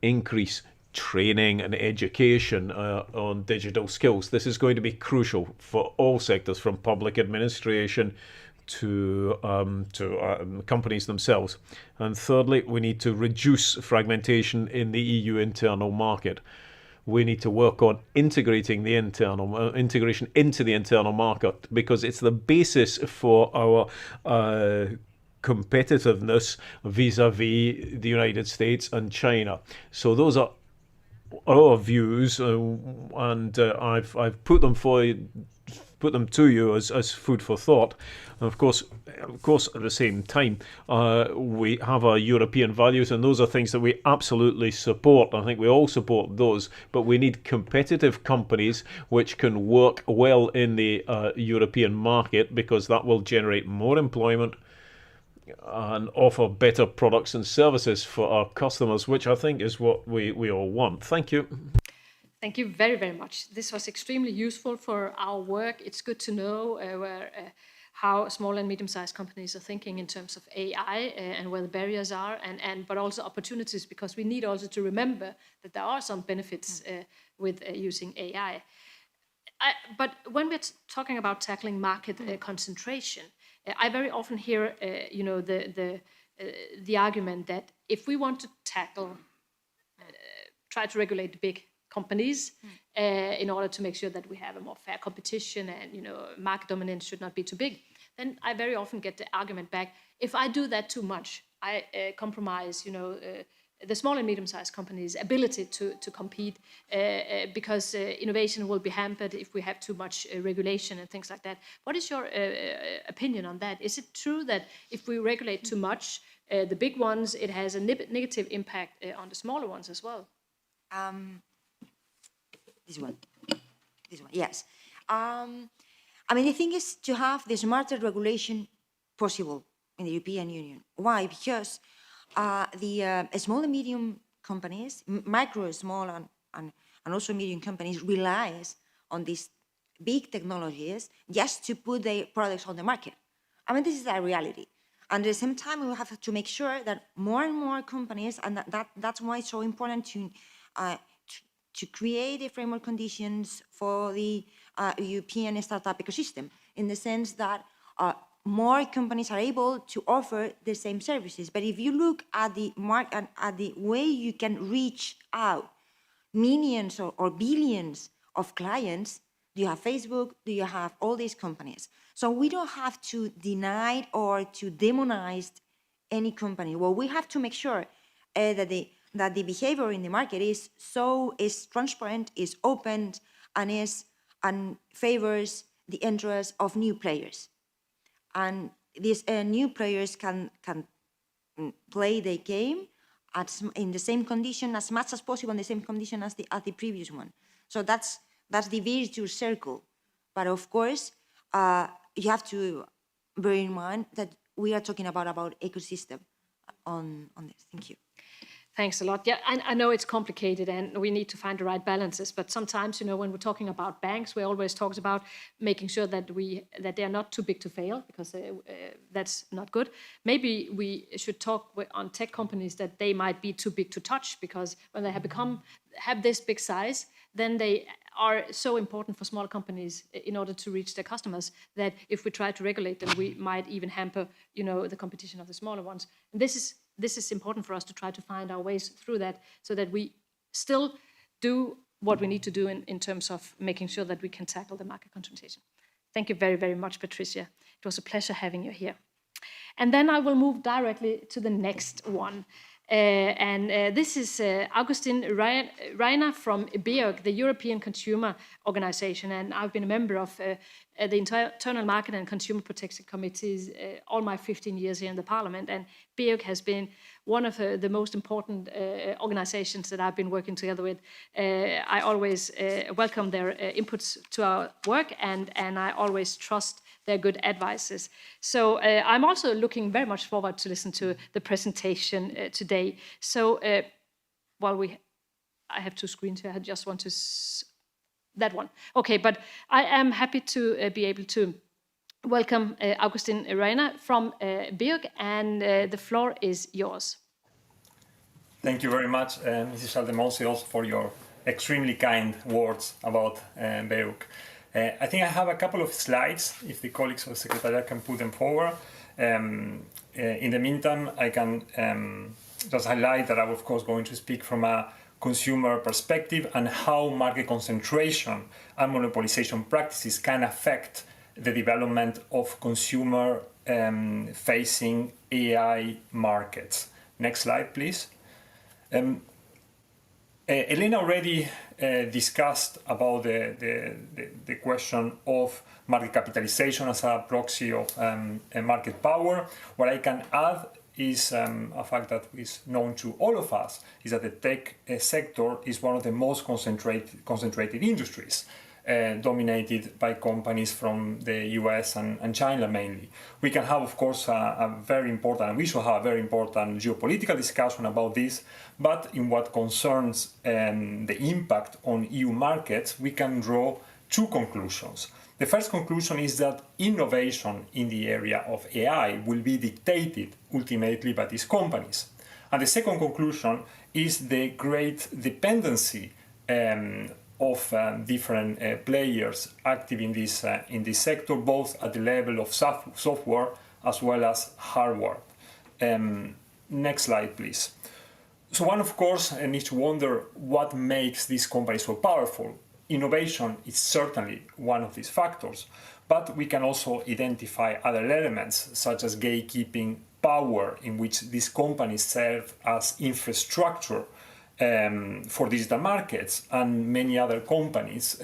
increase training and education on digital skills. This is going to be crucial for all sectors, from public administration to companies themselves. And thirdly, we need to reduce fragmentation in the EU internal market. We need to work on integrating the integration into the internal market, because it's the basis for our competitiveness vis-a-vis the United States and China. So those are our views, and I've put them to you as food for thought. And of course, at the same time, we have our European values, and those are things that we absolutely support. I think we all support those, but we need competitive companies which can work well in the European market, because that will generate more employment and offer better products and services for our customers, which I think is what we all want. Thank you. Thank you very, very much. This was extremely useful for our work. It's good to know how small and medium-sized companies are thinking in terms of AI and where the barriers are, but also opportunities, because we need also to remember that there are some benefits with using AI. But when we're talking about tackling market concentration, I very often hear, the argument that if we want to try to regulate the big companies in order to make sure that we have a more fair competition and, market dominance should not be too big, then I very often get the argument back, if I do that too much, I compromise, the small and medium-sized companies' ability to compete, because innovation will be hampered if we have too much regulation and things like that. What is your opinion on that? Is it true that if we regulate too much, the big ones, it has a negative impact on the smaller ones as well? This one, yes. The thing is to have the smarter regulation possible in the European Union. Why? Because the small and medium companies, micro, small, and also medium companies relies on these big technologies just to put their products on the market. This is a reality. And at the same time, we have to make sure that more and more companies, and that's why it's so important to create the framework conditions for the European startup ecosystem, in the sense that more companies are able to offer the same services. But if you look at the market, at the way you can reach out millions or billions of clients, do you have Facebook? Do you have all these companies? So we don't have to deny or to demonize any company. Well, we have to make sure that the behavior in the market is transparent, is open, and favors the interests of new players. And these new players can play the game in the same condition, as much as possible, in the same condition as the previous one. So that's the virtuous circle. But of course, you have to bear in mind that we are talking about ecosystem on this. Thank you. Thanks a lot. Yeah, I know it's complicated and we need to find the right balances, but sometimes, you know, when we're talking about banks, we always talk about making sure that they are not too big to fail, because that's not good. Maybe we should talk on tech companies that they might be too big to touch, because when they have this big size, then they are so important for smaller companies in order to reach their customers, that if we try to regulate them, we might even hamper, you know, the competition of the smaller ones. And this is important for us to try to find our ways through that, so that we still do what we need to do in terms of making sure that we can tackle the market concentration. Thank you very, very much, Patricia. It was a pleasure having you here. And then I will move directly to the next one. This is Augustin Reiner from BEOC, the European Consumer Organization, and I've been a member of the Internal Market and Consumer Protection Committees all my 15 years here in the Parliament, and BEOC has been one of the most important organizations that I've been working together with. I always welcome their inputs to our work, and I always trust their good advices. So I'm also looking very much forward to listen to the presentation today. So while I have two screens here, I just want to, that one. Okay, but I am happy to be able to welcome Augustin Reiner from BEOC, and the floor is yours. Thank you very much, Mrs. Schaldemose, also for your extremely kind words about BEOC. I think I have a couple of slides, if the colleagues of the Secretariat can put them forward. In the meantime, I can just highlight that I'm, of course, going to speak from a consumer perspective and how market concentration and monopolization practices can affect the development of consumer-facing AI markets. Next slide, please. Helena already discussed about the question of market capitalization as a proxy of market power. What I can add is a fact that is known to all of us, is that the tech sector is one of the most concentrated industries, dominated by companies from the US and China mainly. We can have, of course, a very important, and we should have a very important geopolitical discussion about this, but in what concerns the impact on EU markets, we can draw two conclusions. The first conclusion is that innovation in the area of AI will be dictated ultimately by these companies. And the second conclusion is the great dependency of different players active in this sector, both at the level of software as well as hardware. Next slide, please. So one, of course, needs to wonder what makes these companies so powerful. Innovation is certainly one of these factors, but we can also identify other elements, such as gatekeeping power, in which these companies serve as infrastructure for digital markets, and many other companies,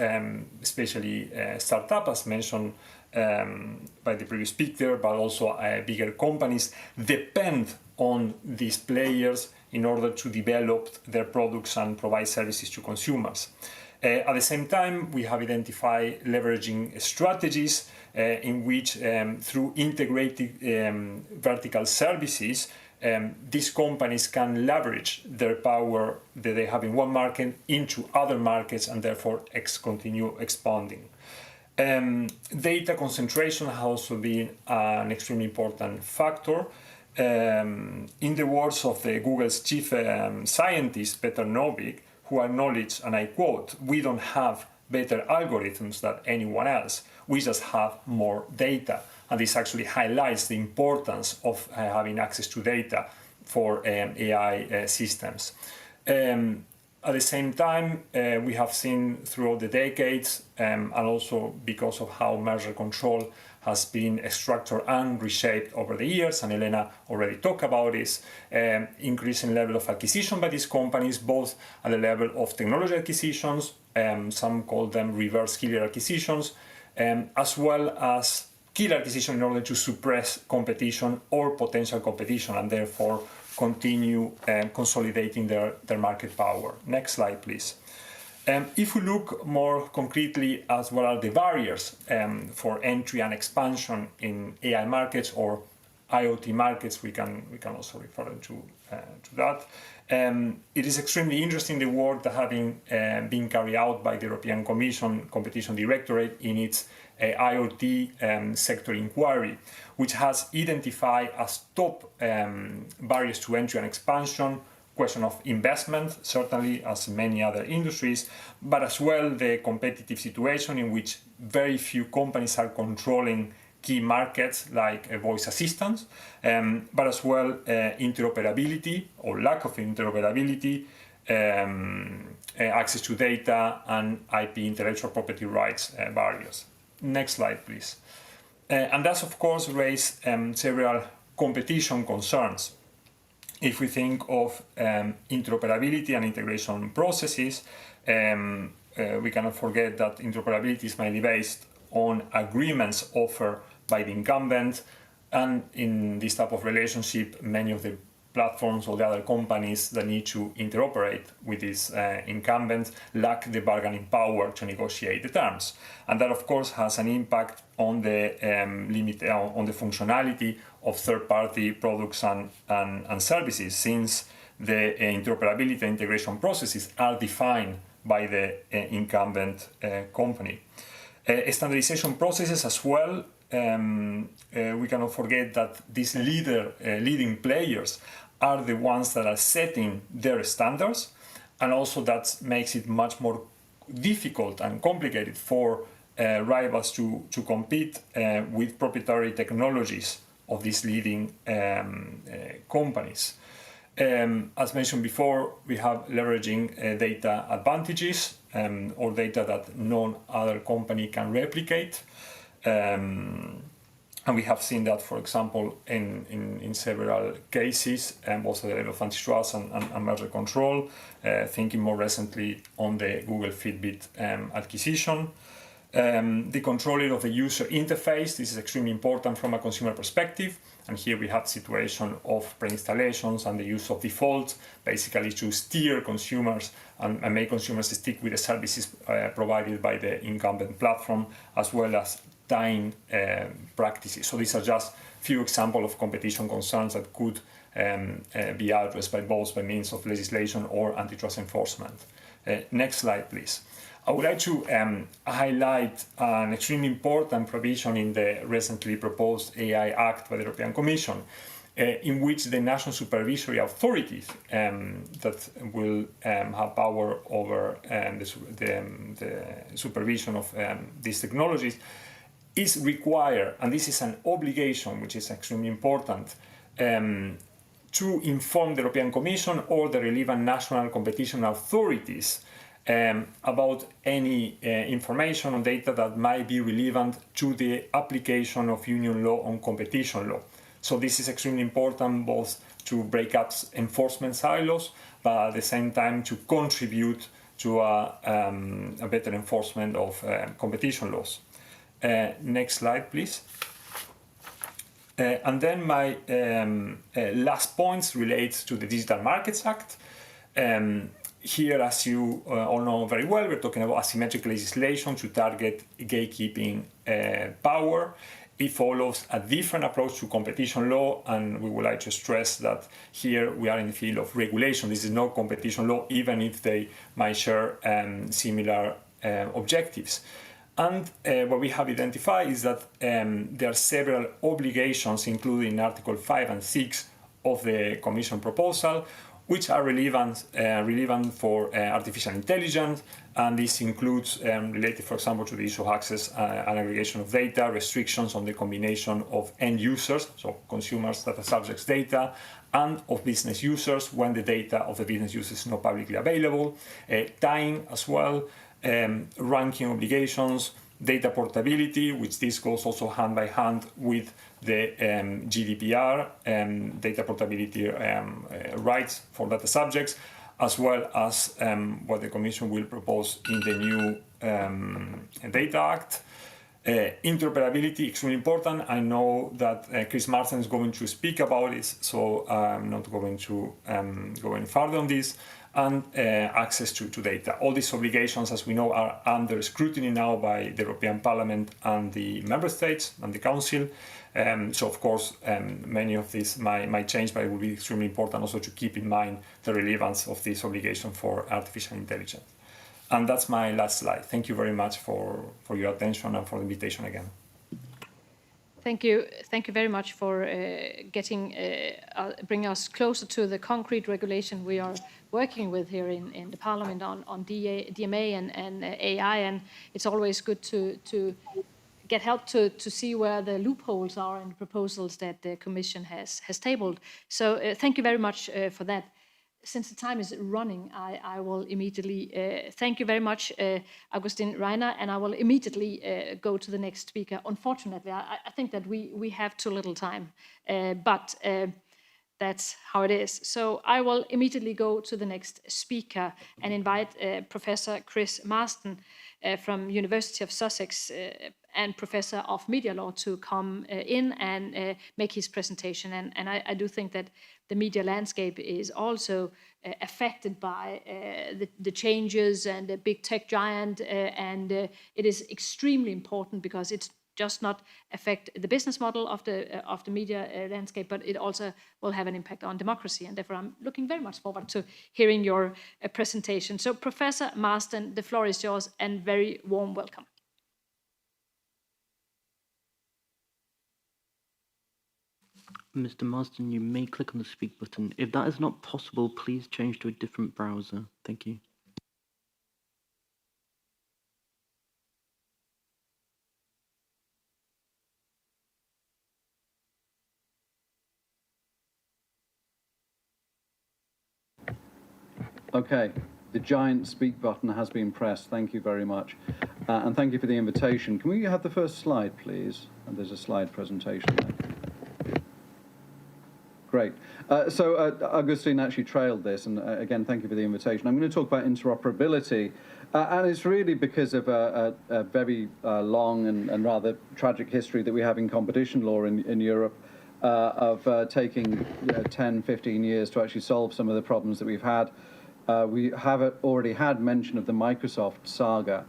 especially startups, as mentioned by the previous speaker, but also bigger companies, depend on these players in order to develop their products and provide services to consumers. At the same time, we have identified leveraging strategies in which, through integrated vertical services, these companies can leverage their power that they have in one market into other markets and therefore continue expanding. Data concentration has also been an extremely important factor. In the words of Google's chief scientist, Peter Novick, who acknowledge, and I quote, "We don't have better algorithms than anyone else. We just have more data." And this actually highlights the importance of having access to data for AI systems. At the same time, we have seen throughout the decades, and also because of how merger control has been structured and reshaped over the years, and Helena already talked about this, increasing level of acquisition by these companies, both at the level of technology acquisitions, some call them reverse killer acquisitions, as well as killer acquisition in order to suppress competition or potential competition, and therefore continue consolidating their market power. Next slide, please. If we look more concretely at what are the barriers for entry and expansion in AI markets or IoT markets, we can also refer to that. It is extremely interesting the work that having been carried out by the European Commission Competition Directorate in its IoT sector inquiry, which has identified as top barriers to entry and expansion, question of investment, certainly as many other industries, but as well the competitive situation in which very few companies are controlling key markets like voice assistants, but as well interoperability or lack of interoperability, access to data, and IP intellectual property rights barriers. Next slide, please. And that's, of course, raised several competition concerns. If we think of interoperability and integration processes, we cannot forget that interoperability is mainly based on agreements offered by the incumbent, and in this type of relationship, many of the platforms or the other companies that need to interoperate with this incumbent lack the bargaining power to negotiate the terms, and that of course has an impact on the on the functionality of third-party products and services, since the interoperability and integration processes are defined by the incumbent company. Standardization processes as well. We cannot forget that these leading players are the ones that are setting their standards, and also that makes it much more difficult and complicated for rivals to compete with proprietary technologies of these leading companies. As mentioned before, we have leveraging data advantages or data that no other company can replicate. And we have seen that, for example, in several cases, both at the level of antitrust and merger control, thinking more recently on the Google Fitbit acquisition. The controlling of the user interface, this is extremely important from a consumer perspective. And here we have situation of pre-installations and the use of defaults, basically to steer consumers and make consumers stick with the services provided by the incumbent platform, as well as tying practices. So these are just few examples of competition concerns that could be addressed by both by means of legislation or antitrust enforcement. Next slide, please. I would like to highlight an extremely important provision in the recently proposed AI Act by the European Commission, in which the national supervisory authorities that will have power over the supervision of these technologies is required, and this is an obligation which is extremely important, to inform the European Commission or the relevant national competition authorities about any information or data that might be relevant to the application of union law on competition law. So this is extremely important both to break up enforcement silos, but at the same time to contribute to a better enforcement of competition laws. Next slide, please. And then my last points relates to the Digital Markets Act. Here, as you all know very well, we're talking about asymmetric legislation to target gatekeeping power. It follows a different approach to competition law, and we would like to stress that here we are in the field of regulation. This is not competition law, even if they might share similar objectives. And what we have identified is that there are several obligations, including Article 5 and 6 of the Commission proposal, which are relevant for artificial intelligence, and this includes related, for example, to the issue of access and aggregation of data, restrictions on the combination of end users, so consumers, data subjects, data, and of business users when the data of the business users is not publicly available, time as well, ranking obligations, data portability, which this goes also hand by hand with the GDPR, data portability rights for data subjects, as well as what the Commission will propose in the new Data Act. Interoperability, extremely important. I know that Chris Marsden is going to speak about it, so I'm not going to go any further on this. And access to data. All these obligations, as we know, are under scrutiny now by the European Parliament and the Member States and the Council. So, of course, many of these might change, but it will be extremely important also to keep in mind the relevance of this obligation for artificial intelligence. And that's my last slide. Thank you very much for your attention and for the invitation again. Thank you very much for bringing us closer to the concrete regulation we are working with here in the Parliament on DMA and AI, and it's always good to get help to see where the loopholes are in the proposals that the Commission has tabled. So thank you very much for that. Since the time is running, I will immediately thank you very much, Agustin Reiner, and I will immediately go to the next speaker. Unfortunately, I think that we have too little time, but that's how it is. So I will immediately go to the next speaker and invite Professor Chris Marsden from University of Sussex and Professor of Media Law to come in and make his presentation. And I do think that the media landscape is also affected by the changes and the big tech giant, and it is extremely important because it's just not affect the business model of the media landscape, but it also will have an impact on democracy. And therefore, I'm looking very much forward to hearing your presentation. So, Professor Marsden, the floor is yours, and very warm welcome. Mr. Marsden, you may click on the speak button. If that is not possible, please change to a different browser. Thank you. Okay, the giant speak button has been pressed. Thank you very much. And thank you for the invitation. Can we have the first slide, please? And there's a slide presentation there. Great. So Agustin actually trailed this, and again, thank you for the invitation. I'm going to talk about interoperability, and it's really because of a very long and rather tragic history that we have in competition law in Europe of taking 10, 15 years to actually solve some of the problems that we've had. We have already had mention of the Microsoft saga,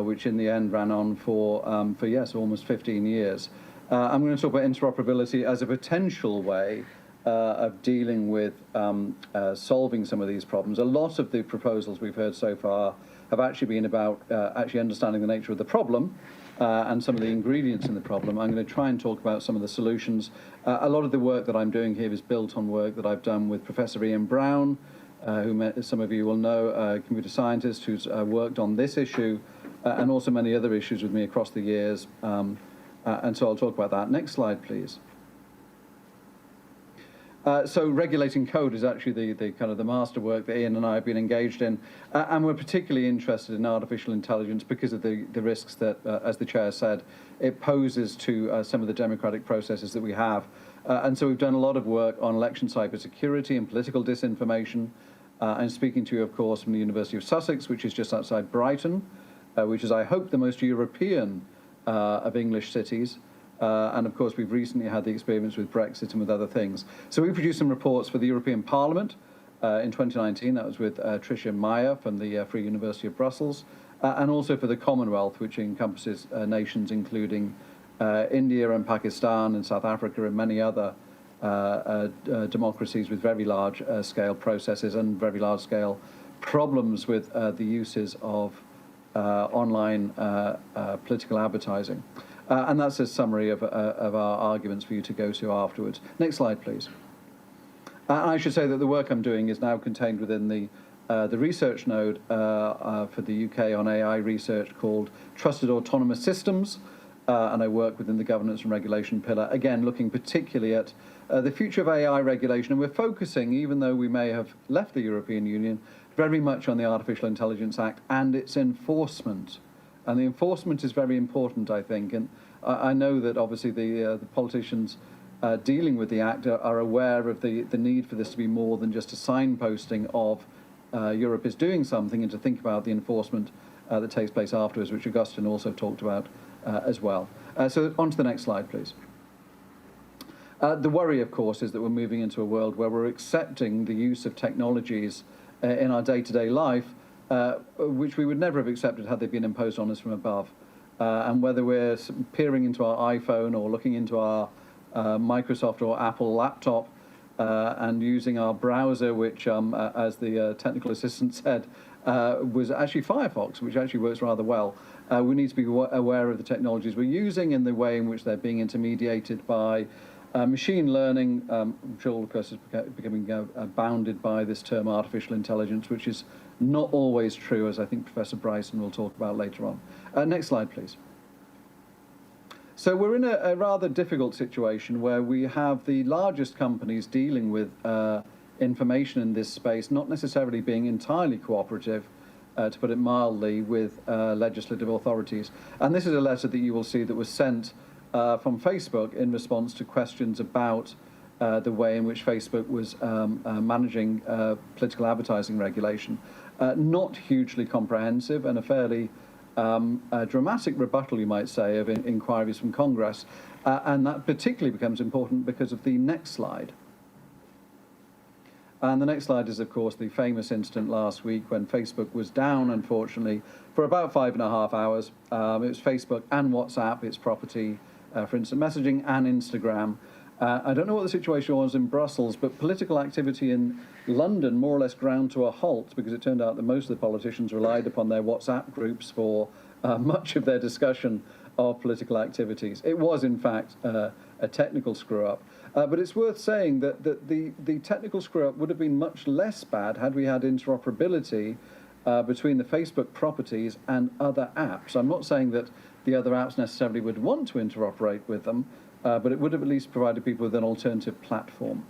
which in the end ran on for yes, almost 15 years. I'm going to talk about interoperability as a potential way of dealing with solving some of these problems. A lot of the proposals we've heard so far have actually been about actually understanding the nature of the problem and some of the ingredients in the problem. I'm going to try and talk about some of the solutions. A lot of the work that I'm doing here is built on work that I've done with Professor Ian Brown, who some of you will know, a computer scientist who's worked on this issue and also many other issues with me across the years. And so I'll talk about that. Next slide, please. So regulating code is actually the kind of the masterwork that Ian and I have been engaged in, and we're particularly interested in artificial intelligence because of the risks that, as the chair said, it poses to some of the democratic processes that we have. And so we've done a lot of work on election cybersecurity and political disinformation. I'm speaking to you, of course, from the University of Sussex, which is just outside Brighton, which is, I hope, the most European of English cities. And of course, we've recently had the experience with Brexit and with other things. So we produced some reports for the European Parliament in 2019. That was with Tricia Meyer from the Free University of Brussels, and also for the Commonwealth, which encompasses nations including India and Pakistan and South Africa and many other democracies with very large scale processes and very large scale problems with the uses of online political advertising. And that's a summary of our arguments for you to go to afterwards. Next slide, please. I should say that the work I'm doing is now contained within the research node for the UK on AI research called Trusted Autonomous Systems, and I work within the governance and regulation pillar, again looking particularly at the future of AI regulation, and we're focusing, even though we may have left the European Union, very much on the Artificial Intelligence Act and its enforcement. And the enforcement is very important, I think, and I know that obviously the politicians dealing with the Act are aware of the need for this to be more than just a signposting of Europe is doing something, and to think about the enforcement that takes place afterwards, which Augustine also talked about as well. So on to the next slide, please. The worry, of course, is that we're moving into a world where we're accepting the use of technologies in our day-to-day life, which we would never have accepted had they been imposed on us from above. And whether we're peering into our iPhone or looking into our Microsoft or Apple laptop and using our browser, which, as the technical assistant said, was actually Firefox, which actually works rather well. We need to be aware of the technologies we're using and the way in which they're being intermediated by machine learning, which all, of course, is becoming bounded by this term artificial intelligence, which is not always true, as I think Professor Bryson will talk about later on. Next slide, please. So we're in a rather difficult situation where we have the largest companies dealing with information in this space not necessarily being entirely cooperative, to put it mildly, with legislative authorities. And this is a letter that you will see that was sent from Facebook in response to questions about the way in which Facebook was managing political advertising regulation. Not hugely comprehensive, and a fairly dramatic rebuttal, you might say, of inquiries from Congress. And that particularly becomes important because of the next slide. And the next slide is, of course, the famous incident last week when Facebook was down, unfortunately, for about 5.5 hours. It was Facebook and WhatsApp, its property, for instant messaging, and Instagram. I don't know what the situation was in Brussels, but political activity in London more or less ground to a halt, because it turned out that most of the politicians relied upon their WhatsApp groups for much of their discussion of political activities. It was, in fact, a technical screw-up. But it's worth saying that the technical screw-up would have been much less bad had we had interoperability between the Facebook properties and other apps. I'm not saying that the other apps necessarily would want to interoperate with them, but it would have at least provided people with an alternative platform.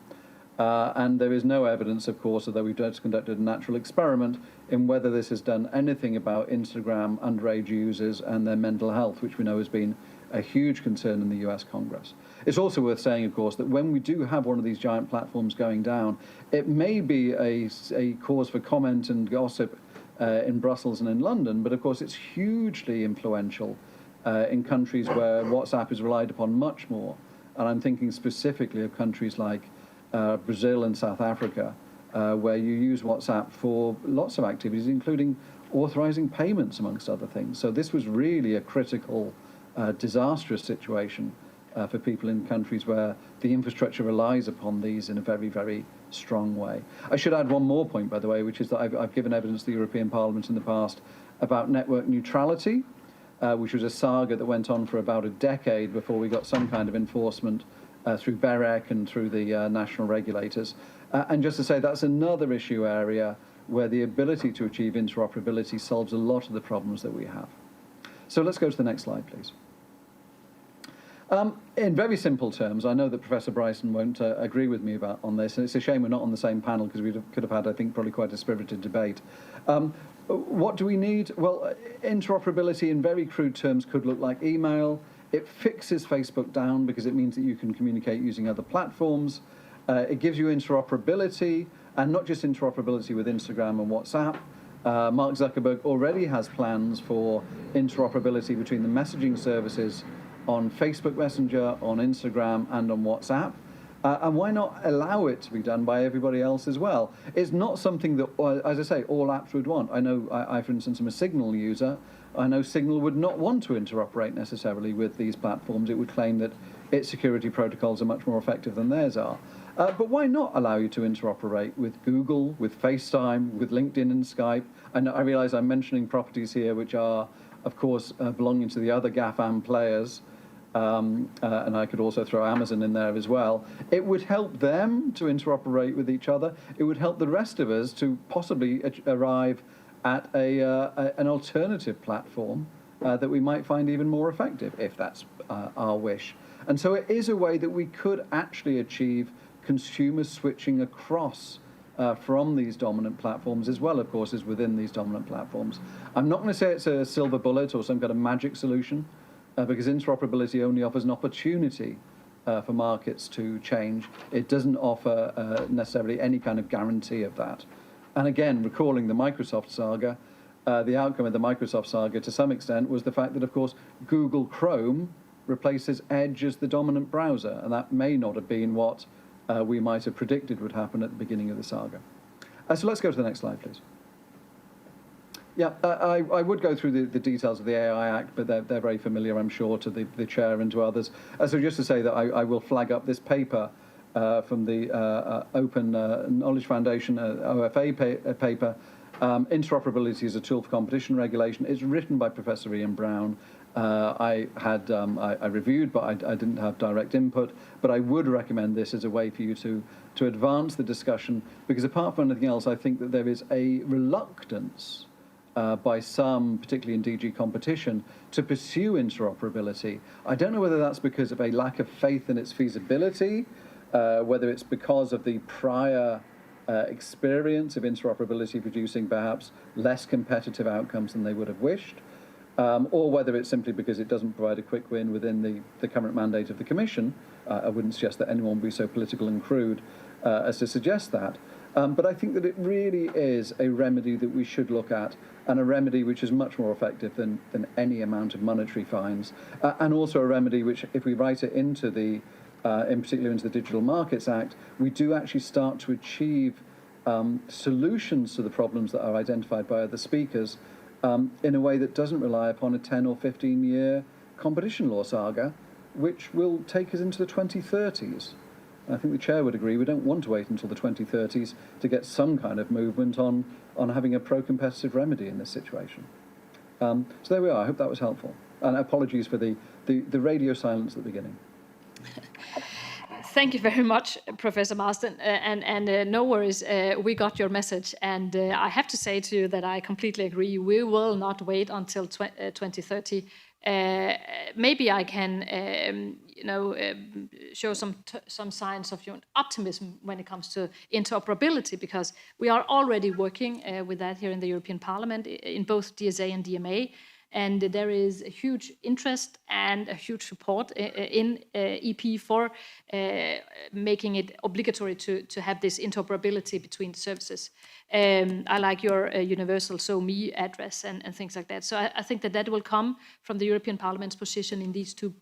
And there is no evidence, of course, although we've just conducted a natural experiment, in whether this has done anything about Instagram underage users and their mental health, which we know has been a huge concern in the US Congress. It's also worth saying, of course, that when we do have one of these giant platforms going down, it may be a cause for comment and gossip in Brussels and in London, but of course it's hugely influential in countries where WhatsApp is relied upon much more. And I'm thinking specifically of countries like Brazil and South Africa, where you use WhatsApp for lots of activities, including authorizing payments, amongst other things. So this was really a critical, disastrous situation for people in countries where the infrastructure relies upon these in a very, very strong way. I should add one more point, by the way, which is that I've given evidence to the European Parliament in the past about network neutrality, which was a saga that went on for about a decade before we got some kind of enforcement through BEREC and through the national regulators. And just to say, that's another issue area where the ability to achieve interoperability solves a lot of the problems that we have. So let's go to the next slide, please. In very simple terms, I know that Professor Bryson won't agree with me on this, and it's a shame we're not on the same panel, because we could have had, I think, probably quite a spirited debate. What do we need? Well, interoperability in very crude terms could look like email. It fixes Facebook down because it means that you can communicate using other platforms. It gives you interoperability, and not just interoperability with Instagram and WhatsApp. Mark Zuckerberg already has plans for interoperability between the messaging services on Facebook Messenger, on Instagram, and on WhatsApp. And why not allow it to be done by everybody else as well? It's not something that, as I say, all apps would want. I know, I for instance, am a Signal user. I know Signal would not want to interoperate necessarily with these platforms. It would claim that its security protocols are much more effective than theirs are. But why not allow you to interoperate with Google, with FaceTime, with LinkedIn and Skype? And I realize I'm mentioning properties here which are, of course, belonging to the other GAFAM players. and I could also throw Amazon in there as well. It would help them to interoperate with each other. It would help the rest of us to possibly arrive at an alternative platform that we might find even more effective, if that's our wish. And so it is a way that we could actually achieve consumers switching across from these dominant platforms, as well, of course, as within these dominant platforms. I'm not going to say it's a silver bullet or some kind of magic solution, because interoperability only offers an opportunity for markets to change. It doesn't offer necessarily any kind of guarantee of that. And again, recalling the Microsoft saga, the outcome of the Microsoft saga to some extent was the fact that, of course, Google Chrome replaces Edge as the dominant browser, and that may not have been what we might have predicted would happen at the beginning of the saga. So let's go to the next slide, please. Yeah, I would go through the details of the AI Act, but they're very familiar, I'm sure, to the chair and to others. So just to say that I will flag up this paper from the Open Knowledge Foundation, OFA paper, Interoperability as a Tool for Competition Regulation. It's written by Professor Ian Brown. I reviewed, but I didn't have direct input. But I would recommend this as a way for you to advance the discussion, because apart from anything else, I think that there is a reluctance by some, particularly in DG competition, to pursue interoperability. I don't know whether that's because of a lack of faith in its feasibility, whether it's because of the prior experience of interoperability producing perhaps less competitive outcomes than they would have wished, or whether it's simply because it doesn't provide a quick win within the current mandate of the Commission. I wouldn't suggest that anyone would be so political and crude as to suggest that. But I think that it really is a remedy that we should look at, and a remedy which is much more effective than any amount of monetary fines, and also a remedy which, if we write it into in particular into the Digital Markets Act, we do actually start to achieve solutions to the problems that are identified by other speakers in a way that doesn't rely upon a 10 or 15-year competition law saga, which will take us into the 2030s. I think the chair would agree we don't want to wait until the 2030s to get some kind of movement on having a pro-competitive remedy in this situation. So there we are. I hope that was helpful. And apologies for the radio silence at the beginning. Thank you very much, Professor Marsden, and no worries, we got your message, and I have to say to you that I completely agree. We will not wait until 2030. Maybe I can, show some signs of optimism when it comes to interoperability, because we are already working with that here in the European Parliament in both DSA and DMA. And there is a huge interest and a huge support in EP for making it obligatory to have this interoperability between the services. I like your universal SOME address and things like that. So I think that will come from the European Parliament's position in these two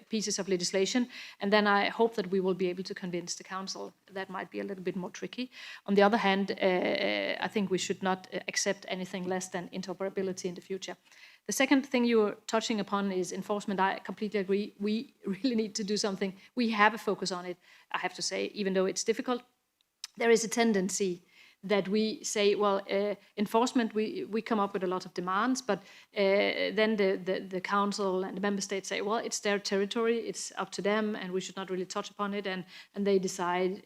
pieces of legislation. And then I hope that we will be able to convince the Council. That might be a little bit more tricky. On the other hand, I think we should not accept anything less than interoperability in the future. The second thing you're touching upon is enforcement. I completely agree. We really need to do something. We have a focus on it, I have to say, even though it's difficult. There is a tendency that we say, well, enforcement, we come up with a lot of demands, but then the Council and the Member States say, well, it's their territory, it's up to them, and we should not really touch upon it, and they decide,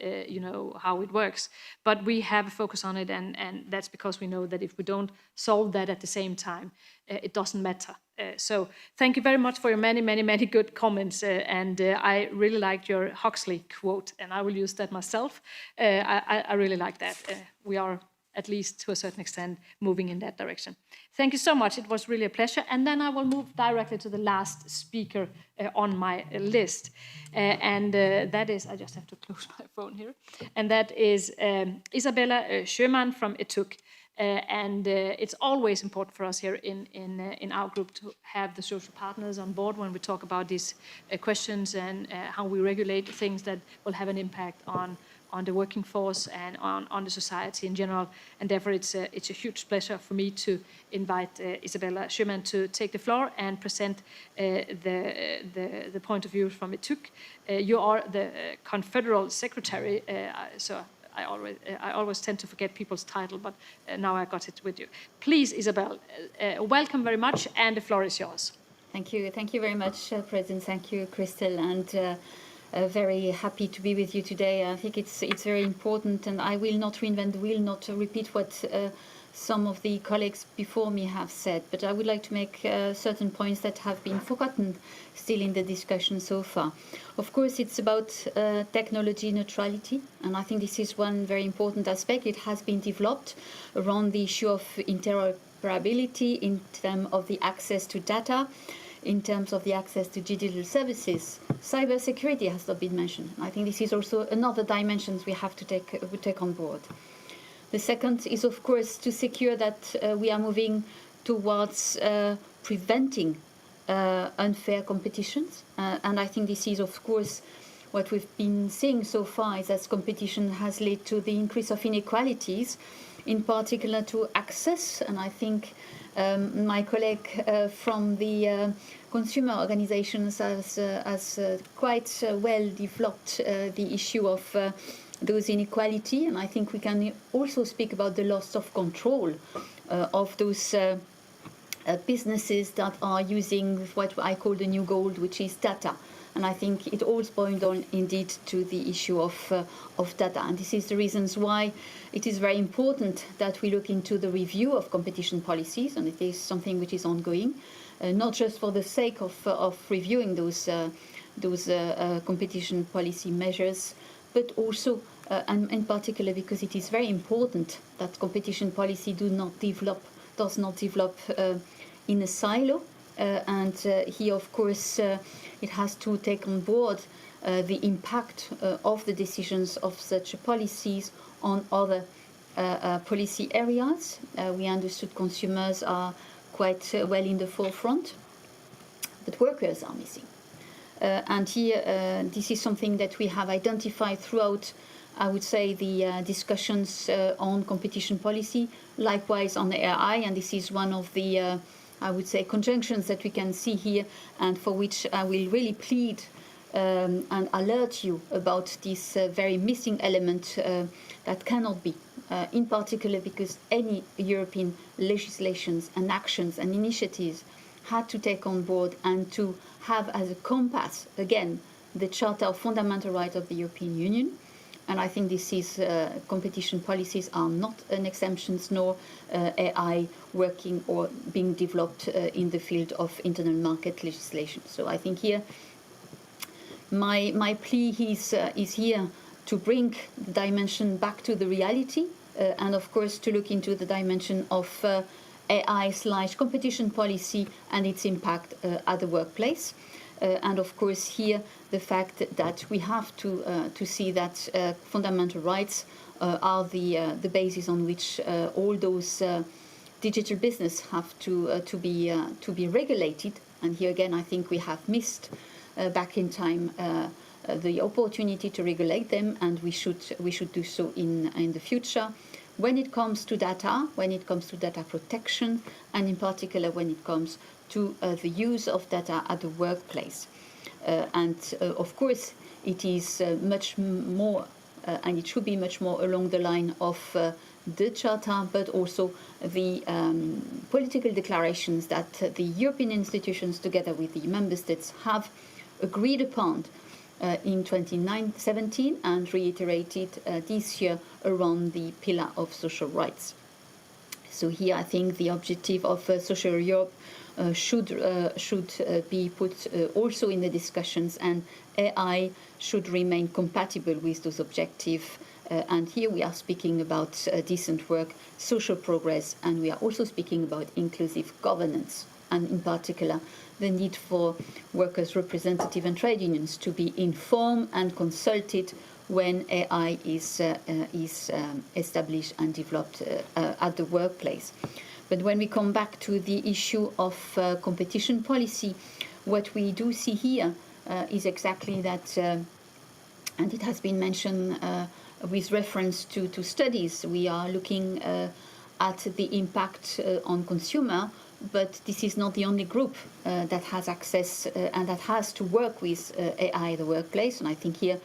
how it works. But we have a focus on it, and that's because we know that if we don't solve that at the same time, it doesn't matter. So thank you very much for your many, many, many good comments. And I really liked your Huxley quote, and I will use that myself. I really like that. We are, at least to a certain extent, moving in that direction. Thank you so much. It was really a pleasure. And then I will move directly to the last speaker on my list. That is, I just have to close my phone here. And that is Isabella Sherman from ETUC. It's always important for us here in our group to have the social partners on board when we talk about these questions and how we regulate things that will have an impact on the working force and on the society in general. And therefore, it's a huge pleasure for me to invite Isabella Sherman to take the floor and present the point of view from ETUC. You are the Confederal Secretary, so I always tend to forget people's title, but now I got it with you. Please, Isabel, welcome very much, and the floor is yours. Thank you very much, President. Thank you, Crystal, and very happy to be with you today. I think it's very important, and I will not reinvent the wheel, not repeat what some of the colleagues before me have said, but I would like to make certain points that have been forgotten still in the discussion so far. Of course, it's about technology neutrality, and I think this is one very important aspect. It has been developed around the issue of interoperability in terms of the access to data, in terms of the access to digital services. Cybersecurity has not been mentioned. I think this is also another dimension we have to take on board. The second is, of course, to secure that we are moving towards preventing unfair competitions. And I think this is, of course, what we've been seeing so far is that competition has led to the increase of inequalities, in particular to access. And I think my colleague from the consumer organizations has quite well developed the issue of those inequality, and I think we can also speak about the loss of control of those businesses that are using what I call the new gold, which is data. And I think it all boils down indeed to the issue of data. And this is the reasons why it is very important that we look into the review of competition policies, and it is something which is ongoing, not just for the sake of reviewing those competition policy measures, but also, and in particular, because it is very important that competition policy does not develop in a silo. And here, of course, it has to take on board the impact of the decisions of such policies on other policy areas. We understood consumers are quite well in the forefront, but workers are missing. And here, this is something that we have identified throughout, I would say, the discussions on competition policy, likewise on the AI, and this is one of the, I would say, conjunctions that we can see here, and for which I will really plead and alert you about this very missing element that cannot be, in particular because any European legislations and actions and initiatives had to take on board and to have as a compass, again, the Charter of Fundamental Rights of the European Union. And I think this is, competition policies are not an exemption, nor AI working or being developed in the field of internal market legislation. So I think here, my plea is here to bring the dimension back to the reality, and of course to look into the dimension of AI/competition policy and its impact at the workplace. And of course here the fact that we have to see that fundamental rights are the basis on which all those digital business have to be regulated. And here again I think we have missed back in time the opportunity to regulate them, and we should do so in the future. When it comes to data, when it comes to data protection, and in particular when it comes to the use of data at the workplace. Of course, it is much more, and it should be much more along the line of the Charter, but also the political declarations that the European institutions, together with the member states, have agreed upon in 2017 and reiterated this year around the pillar of social rights. So here I think the objective of Social Europe should be put also in the discussions, and AI should remain compatible with those objectives. And here we are speaking about decent work, social progress, and we are also speaking about inclusive governance, and in particular the need for workers' representative and trade unions to be informed and consulted when AI is established and developed at the workplace. But when we come back to the issue of competition policy, what we do see here is exactly that, and it has been mentioned with reference to studies, we are looking at the impact on consumer, but this is not the only group that has access and that has to work with AI in the workplace. And I think here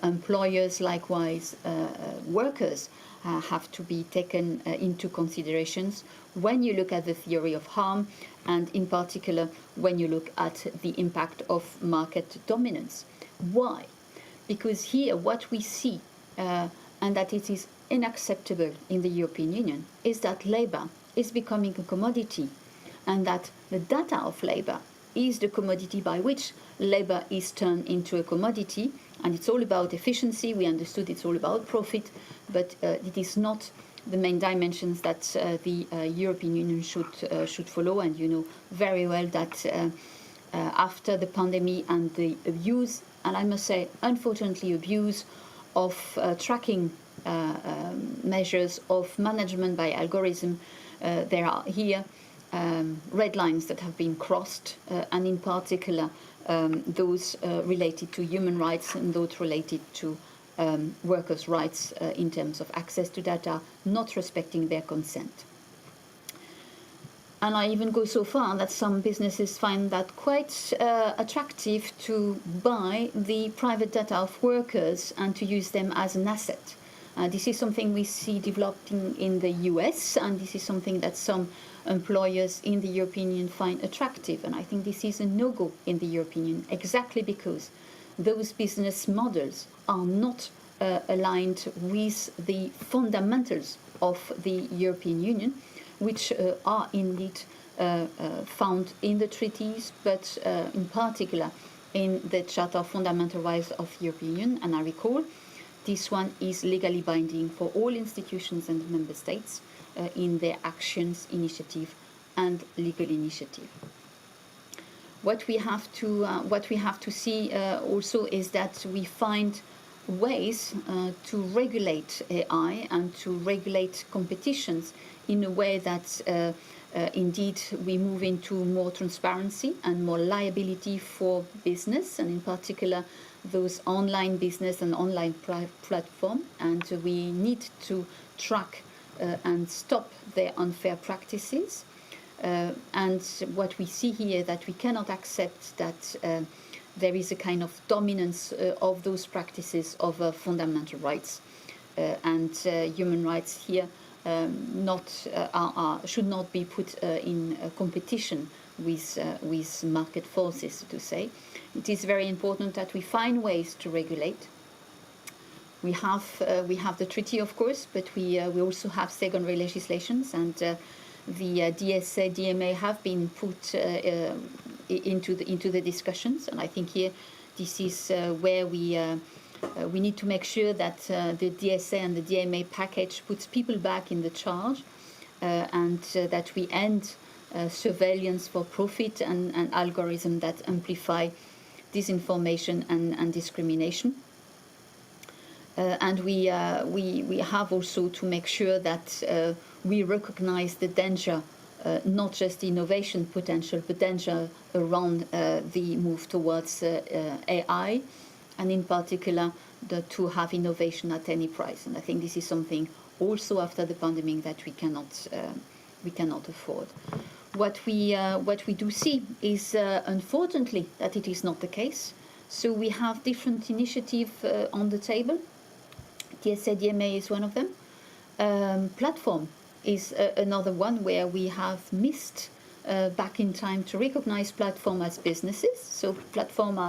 employers, likewise workers, have to be taken into considerations when you look at the theory of harm, and in particular when you look at the impact of market dominance. Why? Because here what we see, and that it is unacceptable in the European Union, is that labor is becoming a commodity, and that the data of labor is the commodity by which labor is turned into a commodity. And it's all about efficiency. We understood it's all about profit, but it is not the main dimensions that the European Union should follow. And you know very well that after the pandemic and the abuse, and I must say, unfortunately, abuse of tracking measures of management by algorithm, there are here red lines that have been crossed, and in particular those related to human rights and those related to workers' rights in terms of access to data, not respecting their consent. And I even go so far that some businesses find that quite attractive to buy the private data of workers and to use them as an asset. This is something we see developing in the US, and this is something that some employers in the European Union find attractive. And I think this is a no-go in the European Union, exactly because those business models are not aligned with the fundamentals of the European Union, which are indeed found in the treaties, but in particular in the Charter of Fundamental Rights of the European Union. And I recall this one is legally binding for all institutions and member states in their actions, initiative, and legal initiative. What we have to see also is that we find ways to regulate AI and to regulate competitions in a way that indeed we move into more transparency and more liability for business, and in particular those online business and online platform. And we need to track and stop their unfair practices. And what we see here, that we cannot accept that there is a kind of dominance of those practices over fundamental rights, and human rights here should not be put in competition with market forces, so to say. It is very important that we find ways to regulate. We have the treaty, of course, but we also have secondary legislations, and the DSA, DMA have been put into the discussions. And I think here this is where we need to make sure that the DSA and the DMA package puts people back in the charge, and that we end surveillance for profit and algorithms that amplify disinformation and discrimination. And we have also to make sure that we recognize the danger, not just the innovation potential, but danger around the move towards AI, and in particular to have innovation at any price. And I think this is something also after the pandemic that we cannot afford. What we do see is unfortunately that it is not the case. So we have different initiatives on the table. DSA DMA is one of them. Platform is another one where we have missed back in time to recognize platform as businesses. So platform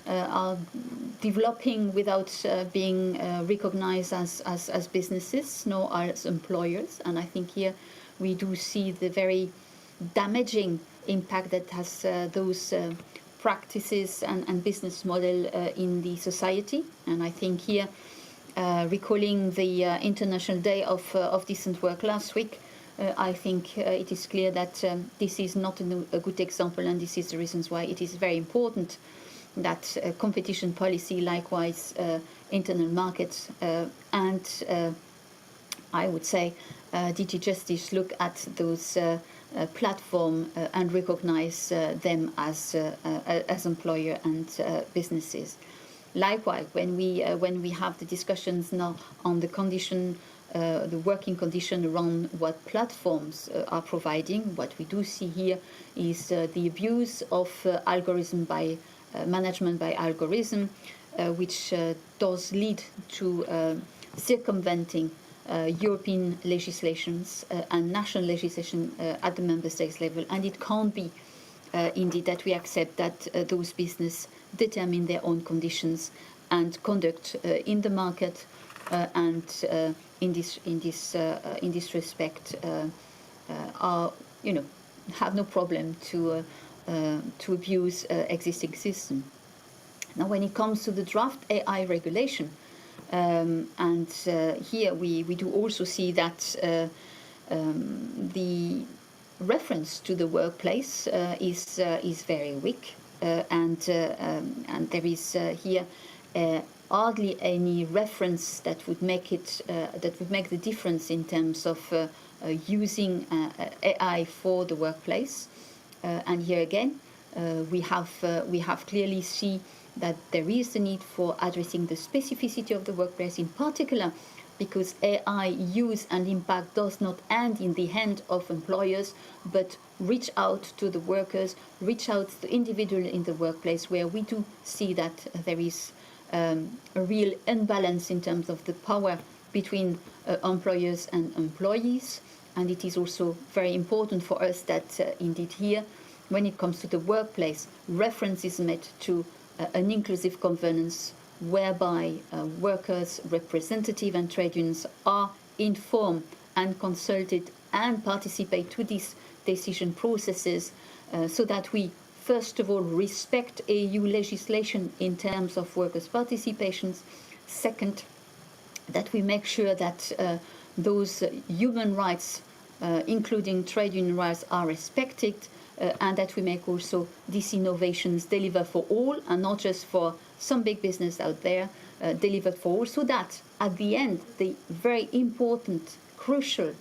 are developing without being recognized as businesses, nor as employers. And I think here we do see the very damaging impact that has those practices and business model in the society. And I think here, recalling the International Day of Decent Work last week, I think it is clear that this is not a good example, and this is the reasons why it is very important that competition policy, likewise internal markets, and I would say DG Justice look at those platform and recognize them as employer and businesses. Likewise, when we have the discussions now on the condition, the working condition around what platforms are providing, what we do see here is the abuse of algorithm by management by algorithm, which does lead to circumventing European legislations and national legislation at the member states level, and it can't be indeed that we accept that those business determine their own conditions and conduct in the market, and in this respect are, have no problem to abuse existing system. Now, when it comes to the draft AI regulation, and here we do also see that the reference to the workplace is very weak, and there is here hardly any reference that would make it that would make the difference in terms of using AI for the workplace. And here again, we have clearly seen that there is the need for addressing the specificity of the workplace, in particular because AI use and impact does not end in the hand of employers, but reach out to the workers, reach out to the individual in the workplace, where we do see that there is a real imbalance in terms of the power between employers and employees. And it is also very important for us that indeed here, when it comes to the workplace, reference is made to an inclusive governance whereby workers, representative and trade unions are informed and consulted and participate to these decision processes, so that we first of all respect EU legislation in terms of workers' participations. Second, that we make sure that those human rights, including trade union rights, are respected, and that we make also these innovations deliver for all and not just for some big business out there, delivered for all, so that at the end the very important, crucial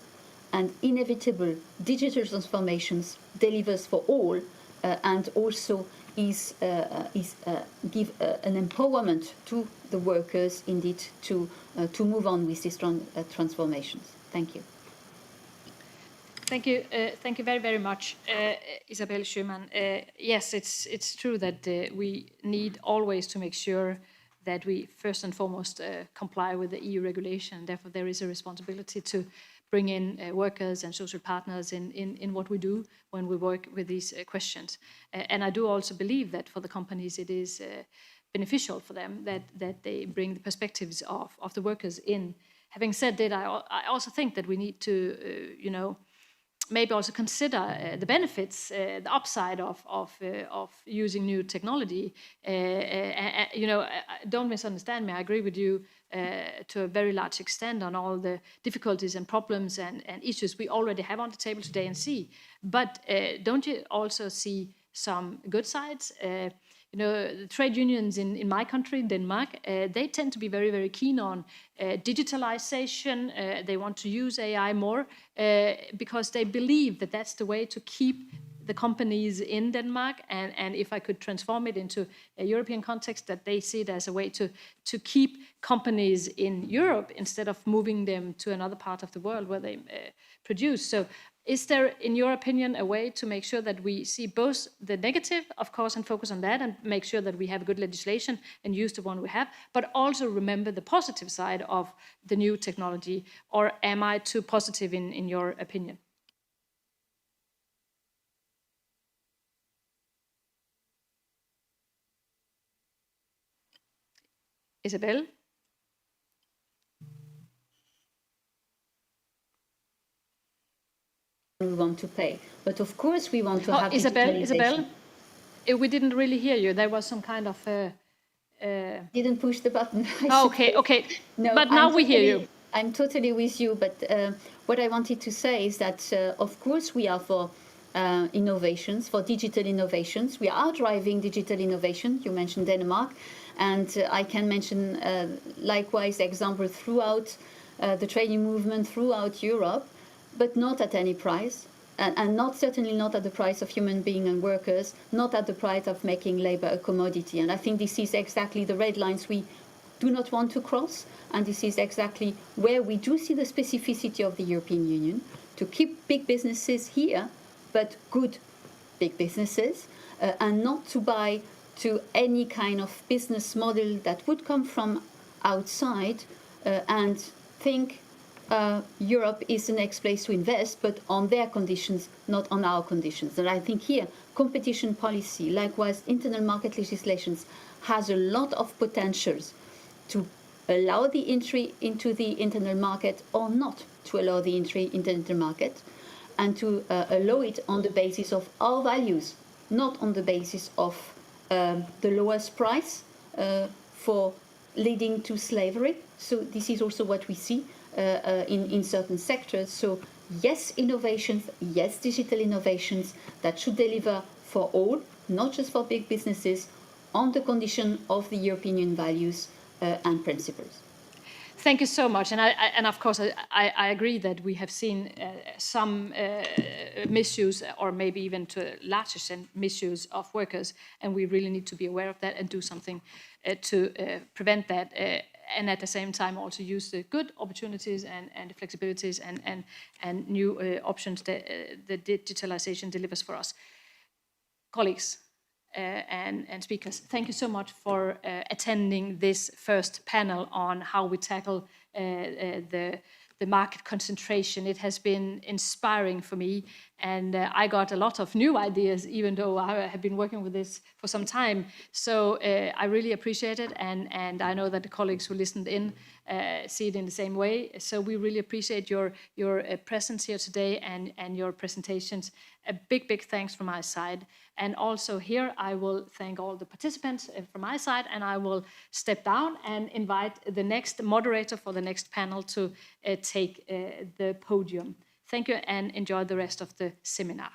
and inevitable digital transformations delivers for all, and also is give an empowerment to the workers indeed to move on with these transformations. Thank you. Thank you very, very much, Isabella Sherman. Yes, it's true that we need always to make sure that we first and foremost comply with the EU regulation. Therefore, there is a responsibility to bring in workers and social partners in what we do when we work with these questions. And I do also believe that for the companies it is beneficial for them that they bring the perspectives of the workers in. Having said that, I also think that we need to, maybe also consider the benefits, the upside of using new technology. Don't misunderstand me. I agree with you to a very large extent on all the difficulties and problems and issues we already have on the table today and see. But don't you also see some good sides? The trade unions in my country, Denmark, they tend to be very, very keen on digitalization. They want to use AI more because they believe that that's the way to keep the companies in Denmark. And if I could transform it into a European context, that they see it as a way to keep companies in Europe instead of moving them to another part of the world where they produce. So is there, in your opinion, a way to make sure that we see both the negative, of course, and focus on that and make sure that we have good legislation and use the one we have, but also remember the positive side of the new technology? Or am I too positive in your opinion? Isabel? We want to pay, but of course we want to have Isabel, we didn't really hear you. There was some kind of didn't push the button. Okay. No, but now we hear you. I'm totally with you, but what I wanted to say is that of course we are for innovations, for digital innovations. We are driving digital innovation. You mentioned Denmark, and I can mention likewise example throughout the training movement throughout Europe, but not at any price, and certainly not at the price of human beings and workers, not at the price of making labor a commodity. And I think this is exactly the red lines we do not want to cross, and this is exactly where we do see the specificity of the European Union, to keep big businesses here, but good big businesses, and not to buy to any kind of business model that would come from outside and think Europe is the next place to invest, but on their conditions, not on our conditions. And I think here, competition policy, likewise internal market legislations, has a lot of potentials to allow the entry into the internal market or not to allow the entry into the internal market, and to allow it on the basis of our values, not on the basis of the lowest price for leading to slavery. So this is also what we see in certain sectors. So yes, innovations, yes, digital innovations that should deliver for all, not just for big businesses, on the condition of the European Union values and principles. Thank you so much. And of course, I agree that we have seen some misuse, or maybe even to a large extent misuse of workers, and we really need to be aware of that and do something to prevent that. And at the same time, also use the good opportunities and the flexibilities and new options that the digitalization delivers for us. Colleagues and speakers, thank you so much for attending this first panel on how we tackle the market concentration. It has been inspiring for me, and I got a lot of new ideas, even though I have been working with this for some time. So I really appreciate it, and I know that the colleagues who listened in see it in the same way. So we really appreciate your presence here today and your presentations. A big thanks from my side. And also here, I will thank all the participants from my side, and I will step down and invite the next moderator for the next panel to take the podium. Thank you, and enjoy the rest of the seminar.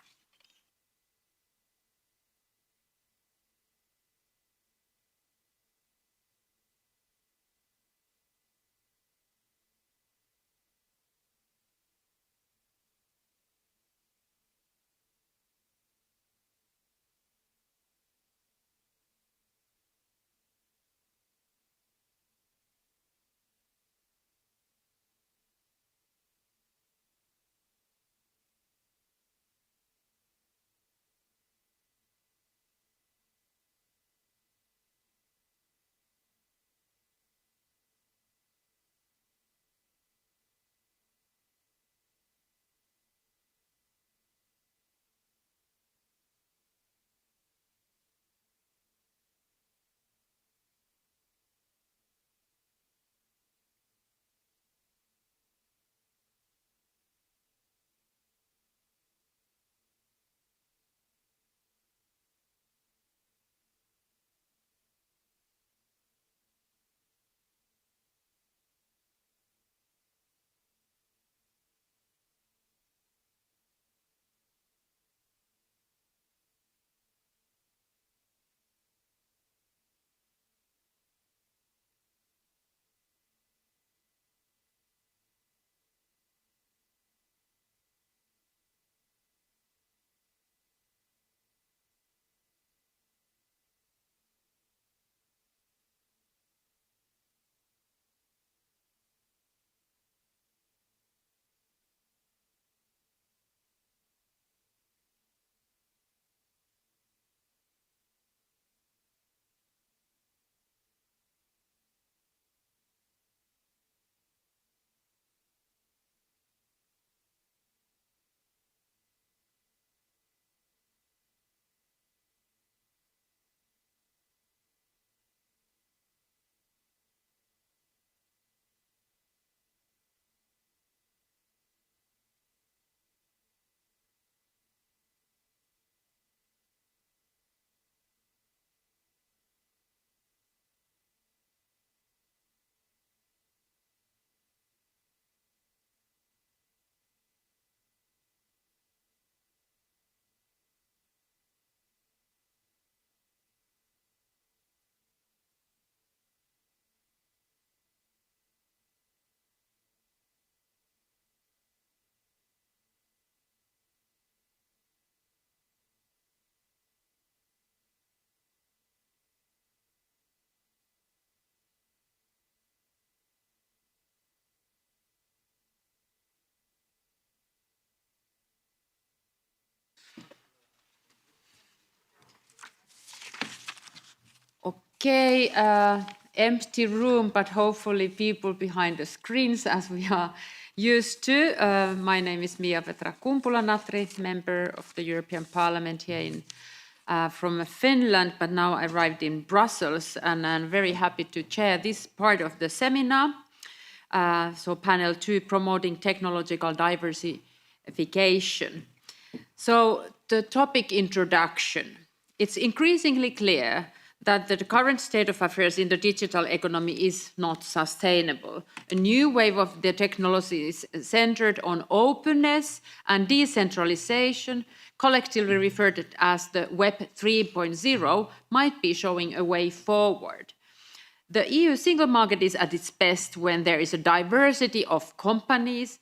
Okay, empty room, but hopefully people behind the screens as we are used to. My name is Mia-Petra Kumpula-Natri, member of the European Parliament here from Finland, but now I arrived in Brussels, and I'm very happy to chair this part of the seminar. So panel 2, promoting technological diversification. So the topic introduction. It's increasingly clear that the current state of affairs in the digital economy is not sustainable. A new wave of the technology is centered on openness and decentralization, collectively referred to as the Web 3.0, might be showing a way forward. The EU single market is at its best when there is a diversity of companies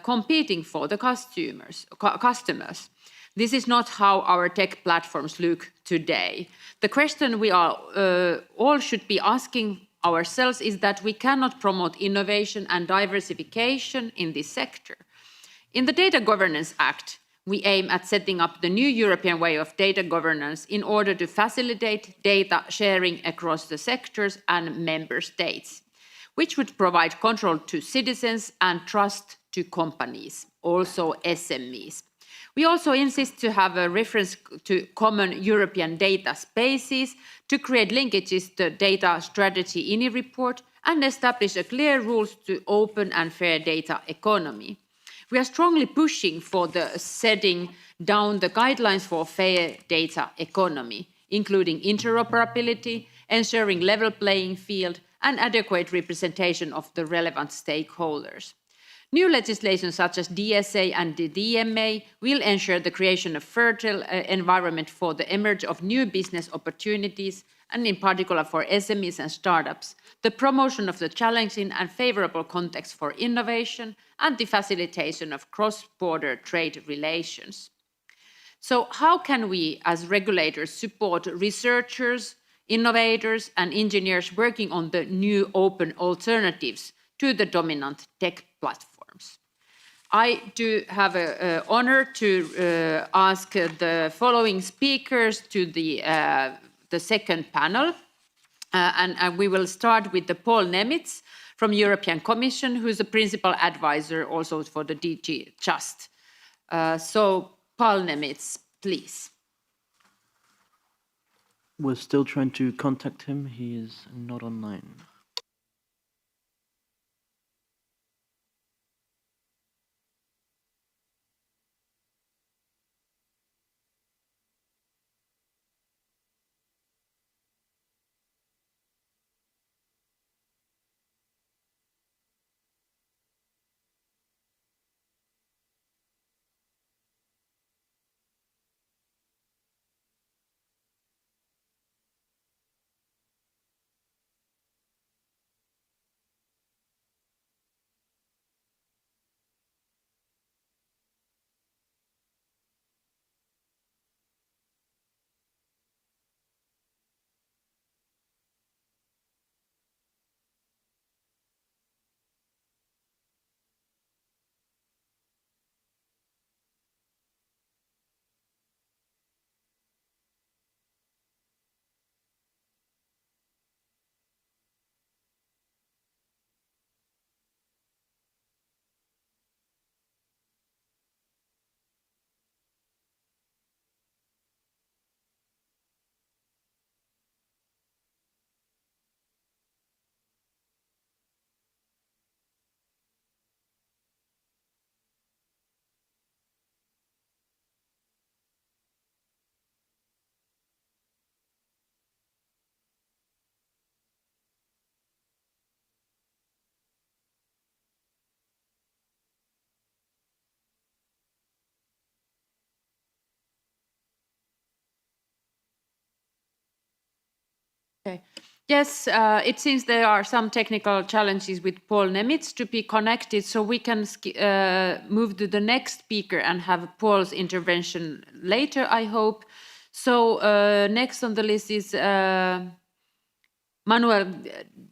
competing for the customers. This is not how our tech platforms look today. The question we all should be asking ourselves is that we cannot promote innovation and diversification in this sector. In the Data Governance Act, we aim at setting up the new European way of data governance in order to facilitate data sharing across the sectors and member states, which would provide control to citizens and trust to companies, also SMEs. We also insist to have a reference to common European data spaces to create linkages to data strategy in a report and establish a clear rules to open and fair data economy. We are strongly pushing for the setting down the guidelines for fair data economy, including interoperability, ensuring level playing field, and adequate representation of the relevant stakeholders. New legislation such as DSA and the DMA will ensure the creation of fertile environment for the emergence of new business opportunities, and in particular for SMEs and startups, the promotion of the challenging and favorable context for innovation, and the facilitation of cross-border trade relations. So how can we as regulators support researchers, innovators, and engineers working on the new open alternatives to the dominant tech platforms? I do have an honor to ask the following speakers to the second panel. And we will start with Paul Nemitz from European Commission, who is a principal advisor also for the DG Just. So Paul Nemitz, please. We're still trying to contact him. He is not online. Okay. Yes, it seems there are some technical challenges with Paul Nemitz to be connected, so we can move to the next speaker and have Paul's intervention later, I hope. So next on the list is Manuel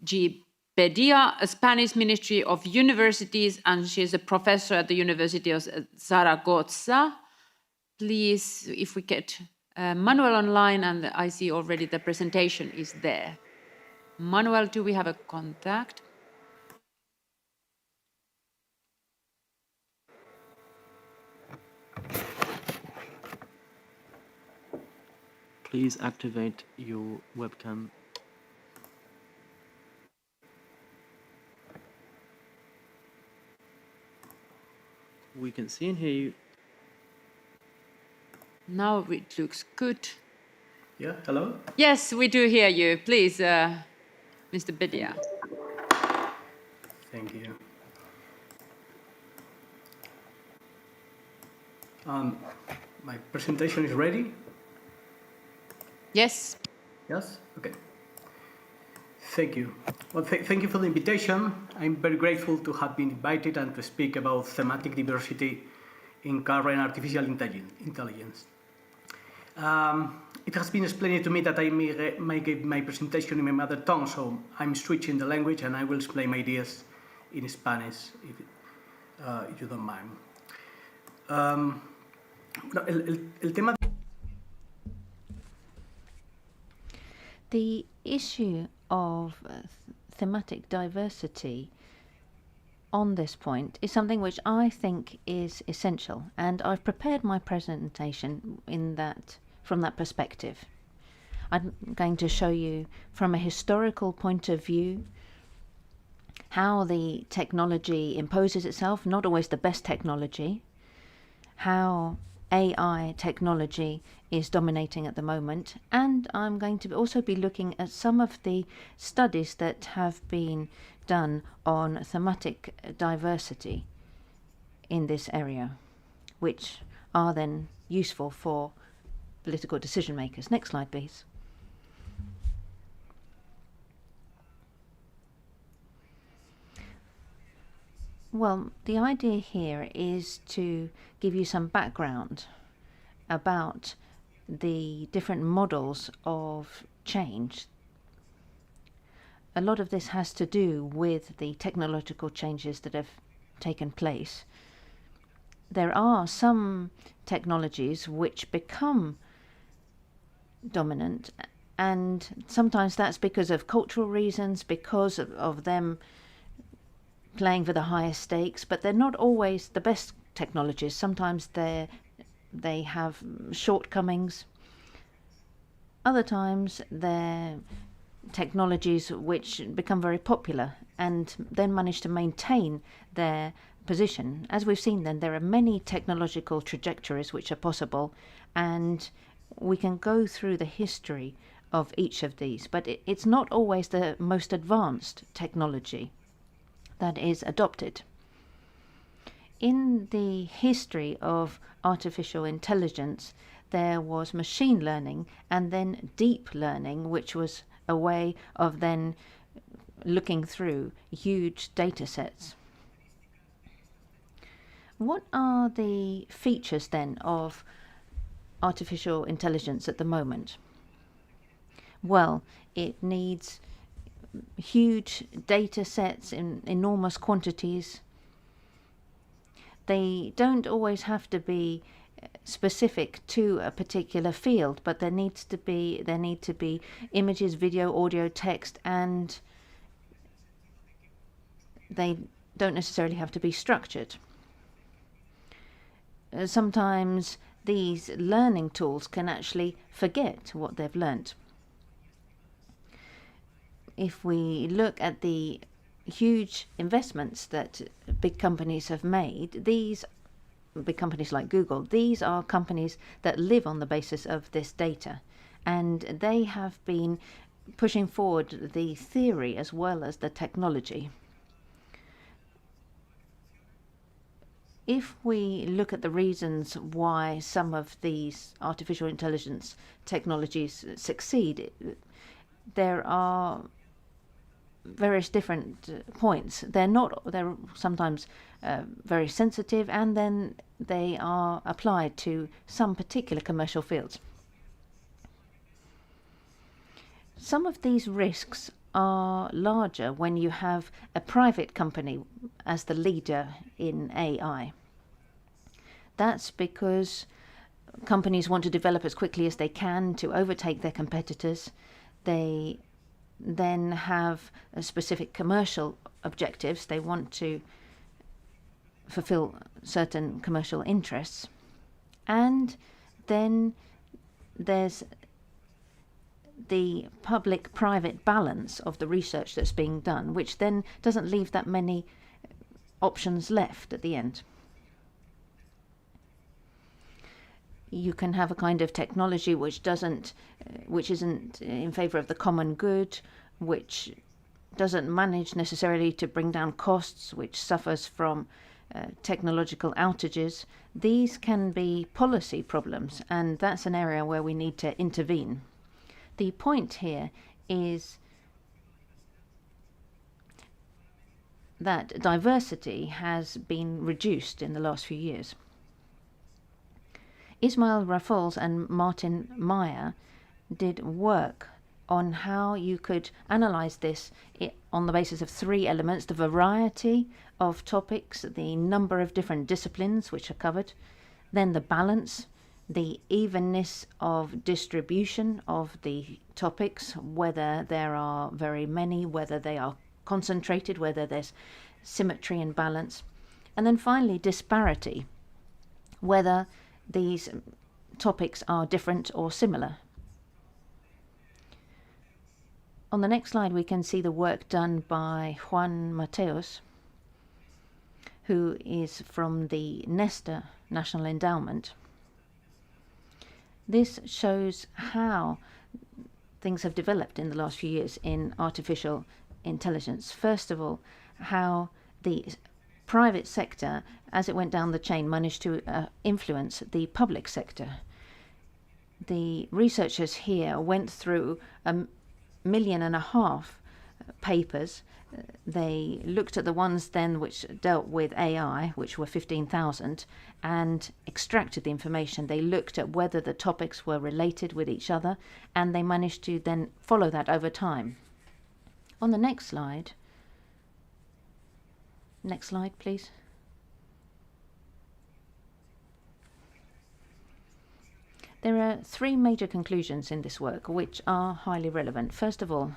G. Pedia, a Spanish Ministry of Universities, and she's a professor at the University of Zaragoza. Please, if we get Manuel online, and I see already the presentation is there. Manuel, do we have a contact? please activate your webcam. We can see and hear you. Now it looks good. Yeah, hello? Yes, we do hear you. Please, Mr. Bedia. Thank you. My presentation is ready? Yes. Yes? Okay. Thank you. Well, thank you for the invitation. I'm very grateful to have been invited and to speak about thematic diversity in current artificial intelligence. It has been explained to me that I may give my presentation in my mother tongue, so I'm switching the language and I will explain my ideas in Spanish, if you don't mind. El tema. The issue of thematic diversity on this point is something which I think is essential, and I've prepared my presentation from that perspective. I'm going to show you from a historical point of view how the technology imposes itself, not always the best technology, how AI technology is dominating at the moment, and I'm going to also be looking at some of the studies that have been done on thematic diversity in this area, which are then useful for political decision makers. Next slide, please. Well, the idea here is to give you some background about the different models of change. A lot of this has to do with the technological changes that have taken place. There are some technologies which become dominant, and sometimes that's because of cultural reasons, because of them playing for the highest stakes, but they're not always the best technologies. Sometimes they have shortcomings. Other times they're technologies which become very popular and then manage to maintain their position. As we've seen then, there are many technological trajectories which are possible, and we can go through the history of each of these, but it's not always the most advanced technology that is adopted. In the history of artificial intelligence, there was machine learning and then deep learning, which was a way of then looking through huge data sets. What are the features then of artificial intelligence at the moment? Well, it needs huge data sets in enormous quantities. They don't always have to be specific to a particular field, but there need to be images, video, audio, text, and they don't necessarily have to be structured. Sometimes these learning tools can actually forget what they've learnt. If we look at the huge investments that big companies have made, these big companies like Google, these are companies that live on the basis of this data, and they have been pushing forward the theory as well as the technology. If we look at the reasons why some of these artificial intelligence technologies succeed, there are various different points. They're sometimes very sensitive, and then they are applied to some particular commercial fields. Some of these risks are larger when you have a private company as the leader in AI. That's because companies want to develop as quickly as they can to overtake their competitors. They then have specific commercial objectives. They want to fulfill certain commercial interests. And then there's the public-private balance of the research that's being done, which then doesn't leave that many options left at the end. You can have a kind of technology which isn't in favor of the common good, which doesn't manage necessarily to bring down costs, which suffers from technological outages. These can be policy problems, and that's an area where we need to intervene. The point here is that diversity has been reduced in the last few years. Ismail Rafols and Martin Meyer did work on how you could analyze this on the basis of three elements: the variety of topics, the number of different disciplines which are covered, then the balance, the evenness of distribution of the topics, whether there are very many, whether they are concentrated, whether there's symmetry and balance, and then finally disparity, whether these topics are different or similar. On the next slide, we can see the work done by Juan Mateos, who is from the Nesta National Endowment. This shows how things have developed in the last few years in artificial intelligence. First of all, how the private sector, as it went down the chain, managed to influence the public sector. The researchers here went through 1.5 million papers. They looked at the ones then which dealt with AI, which were 15,000, and extracted the information. They looked at whether the topics were related with each other, and they managed to then follow that over time. On the next slide, please. There are three major conclusions in this work which are highly relevant. First of all,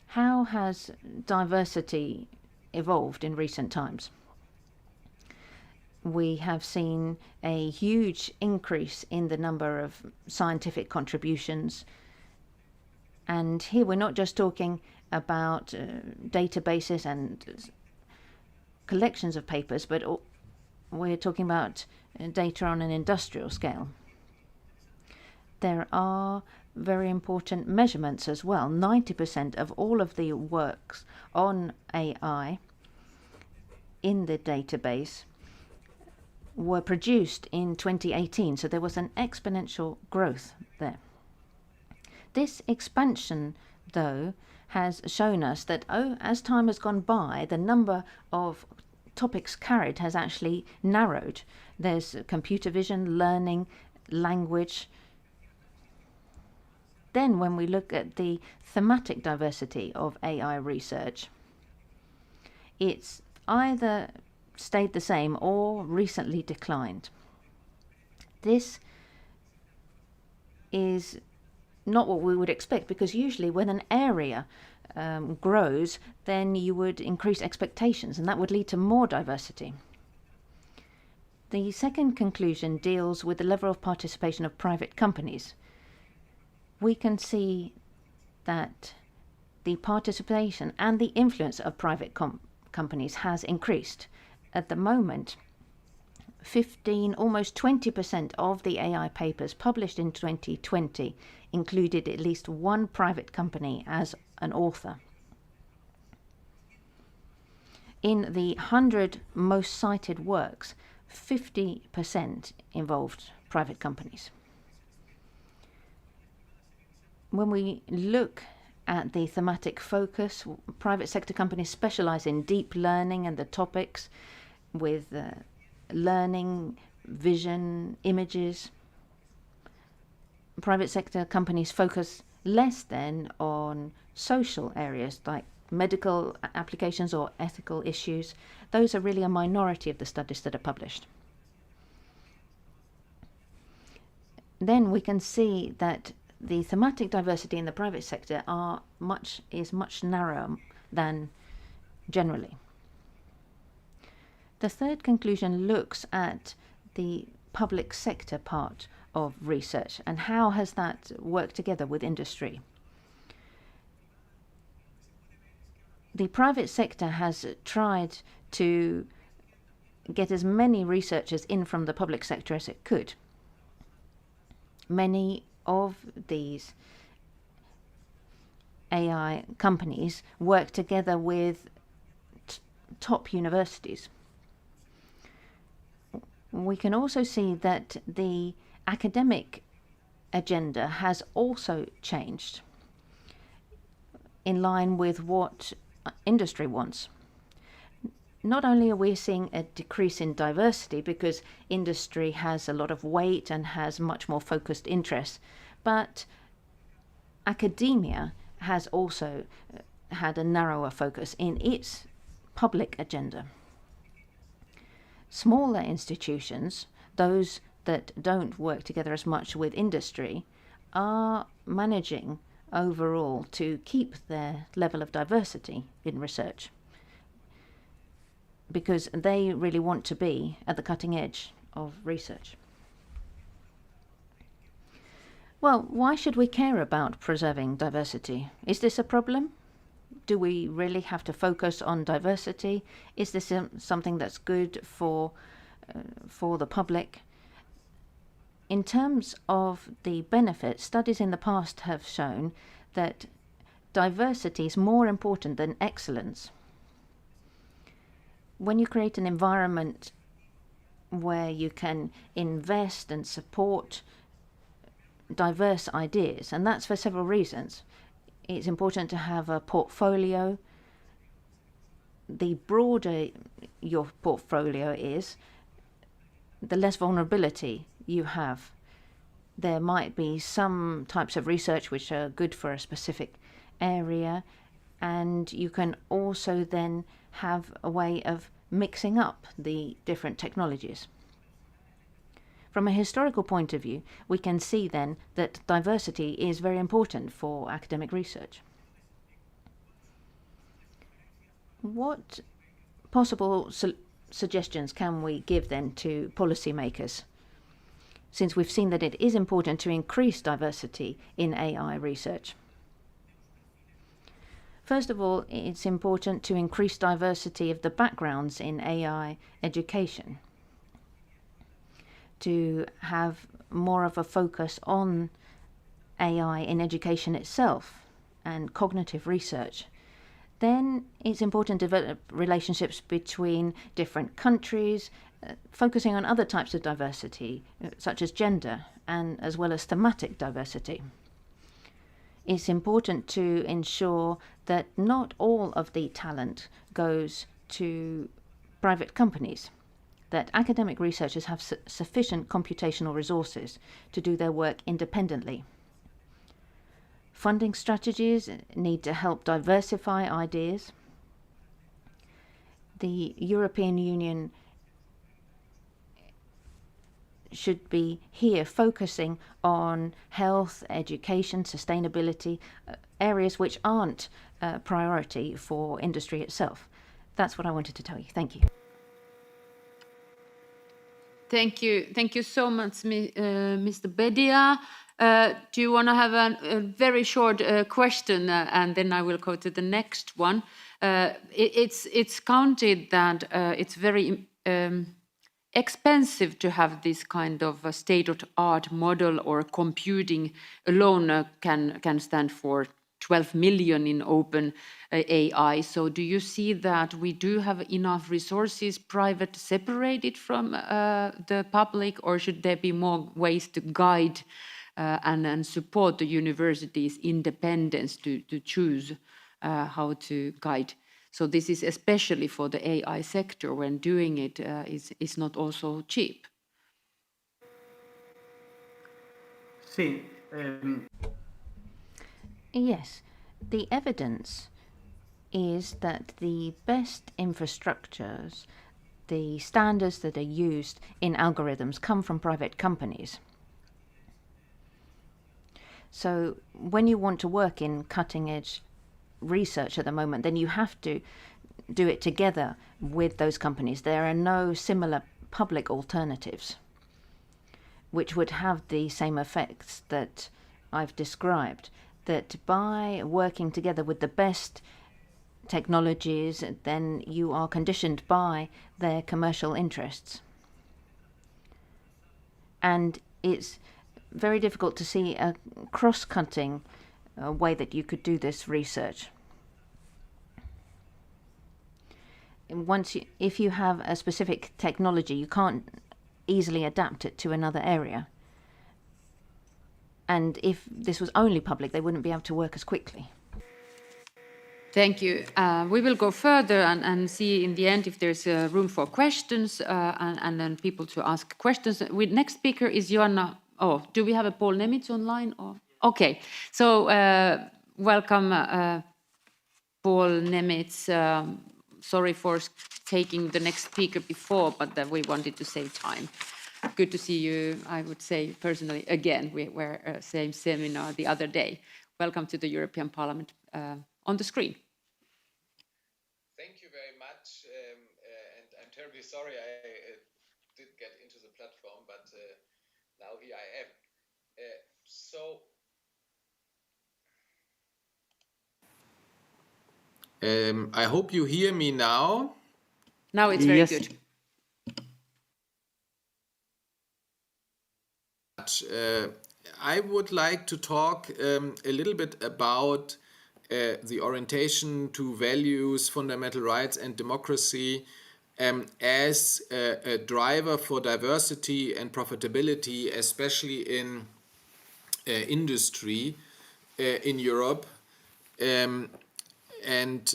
how has diversity evolved in recent times? We have seen a huge increase in the number of scientific contributions. And here we're not just talking about databases and collections of papers, but we're talking about data on an industrial scale. There are very important measurements as well. 90% of all of the works on AI in the database were produced in 2018, so there was an exponential growth there. This expansion, though, has shown us that as time has gone by, the number of topics carried has actually narrowed. There's computer vision, learning, language. Then when we look at the thematic diversity of AI research, it's either stayed the same or recently declined. This is not what we would expect, because usually when an area grows, then you would increase expectations, and that would lead to more diversity. The second conclusion deals with the level of participation of private companies. We can see that the participation and the influence of private companies has increased. At the moment, 15, almost 20% of the AI papers published in 2020 included at least one private company as an author. In the 100 most cited works, 50% involved private companies. When we look at the thematic focus, private sector companies specialize in deep learning and the topics with learning, vision, images. Private sector companies focus less then on social areas like medical applications or ethical issues. Those are really a minority of the studies that are published. Then we can see that the thematic diversity in the private sector is much narrower than generally. The third conclusion looks at the public sector part of research, and how has that worked together with industry? The private sector has tried to get as many researchers in from the public sector as it could. Many of these AI companies work together with top universities. We can also see that the academic agenda has also changed in line with what industry wants. Not only are we seeing a decrease in diversity because industry has a lot of weight and has much more focused interests, but academia has also had a narrower focus in its public agenda. Smaller institutions, those that don't work together as much with industry, are managing overall to keep their level of diversity in research because they really want to be at the cutting edge of research. Well, why should we care about preserving diversity? Is this a problem? Do we really have to focus on diversity? Is this something that's good for the public? In terms of the benefits, studies in the past have shown that diversity is more important than excellence. When you create an environment where you can invest and support diverse ideas, and that's for several reasons. It's important to have a portfolio. The broader your portfolio is, the less vulnerability you have. There might be some types of research which are good for a specific area, and you can also then have a way of mixing up the different technologies. From a historical point of view, we can see then that diversity is very important for academic research. What possible suggestions can we give then to policymakers, since we've seen that it is important to increase diversity in AI research? First of all, it's important to increase diversity of the backgrounds in AI education, to have more of a focus on AI in education itself and cognitive research. Then it's important to develop relationships between different countries, focusing on other types of diversity, such as gender, and as well as thematic diversity. It's important to ensure that not all of the talent goes to private companies, that academic researchers have sufficient computational resources to do their work independently. Funding strategies need to help diversify ideas. The European Union should be here focusing on health, education, sustainability, areas which aren't a priority for industry itself. That's what I wanted to tell you. Thank you. Thank you so much, Mr. Bedia. Do you want to have a very short question, and then I will go to the next one? It's counted that it's very expensive to have this kind of a state-of-the-art model, or computing alone can stand for 12 million in open AI. So do you see that we do have enough resources, private, separated from the public, or should there be more ways to guide and support the universities' independence to choose how to guide? So this is especially for the AI sector, when doing it is not also cheap. Sí. Yes, the evidence is that the best infrastructures, the standards that are used in algorithms, come from private companies. So when you want to work in cutting-edge research at the moment, then you have to do it together with those companies. There are no similar public alternatives. which would have the same effects that I've described, that by working together with the best technologies, then you are conditioned by their commercial interests. And it's very difficult to see a cross-cutting way that you could do this research. If you have a specific technology, you can't easily adapt it to another area. And if this was only public, they wouldn't be able to work as quickly. Thank you. We will go further and see in the end if there's room for questions and then people to ask questions. Next speaker is Joanna. Oh, do we have a Paul Nemitz online? Or? Okay, so welcome Paul Nemitz. Sorry for taking the next speaker before, but we wanted to save time. Good to see you, I would say personally, again. We were same seminar the other day. Welcome to the European Parliament. On the screen. Thank you very much, and I'm terribly sorry I did get into the platform, but now here I am. I hope you hear me now. Now it's very good. I would like to talk a little bit about the orientation to values, fundamental rights and democracy as a driver for diversity and profitability, especially in industry in Europe. And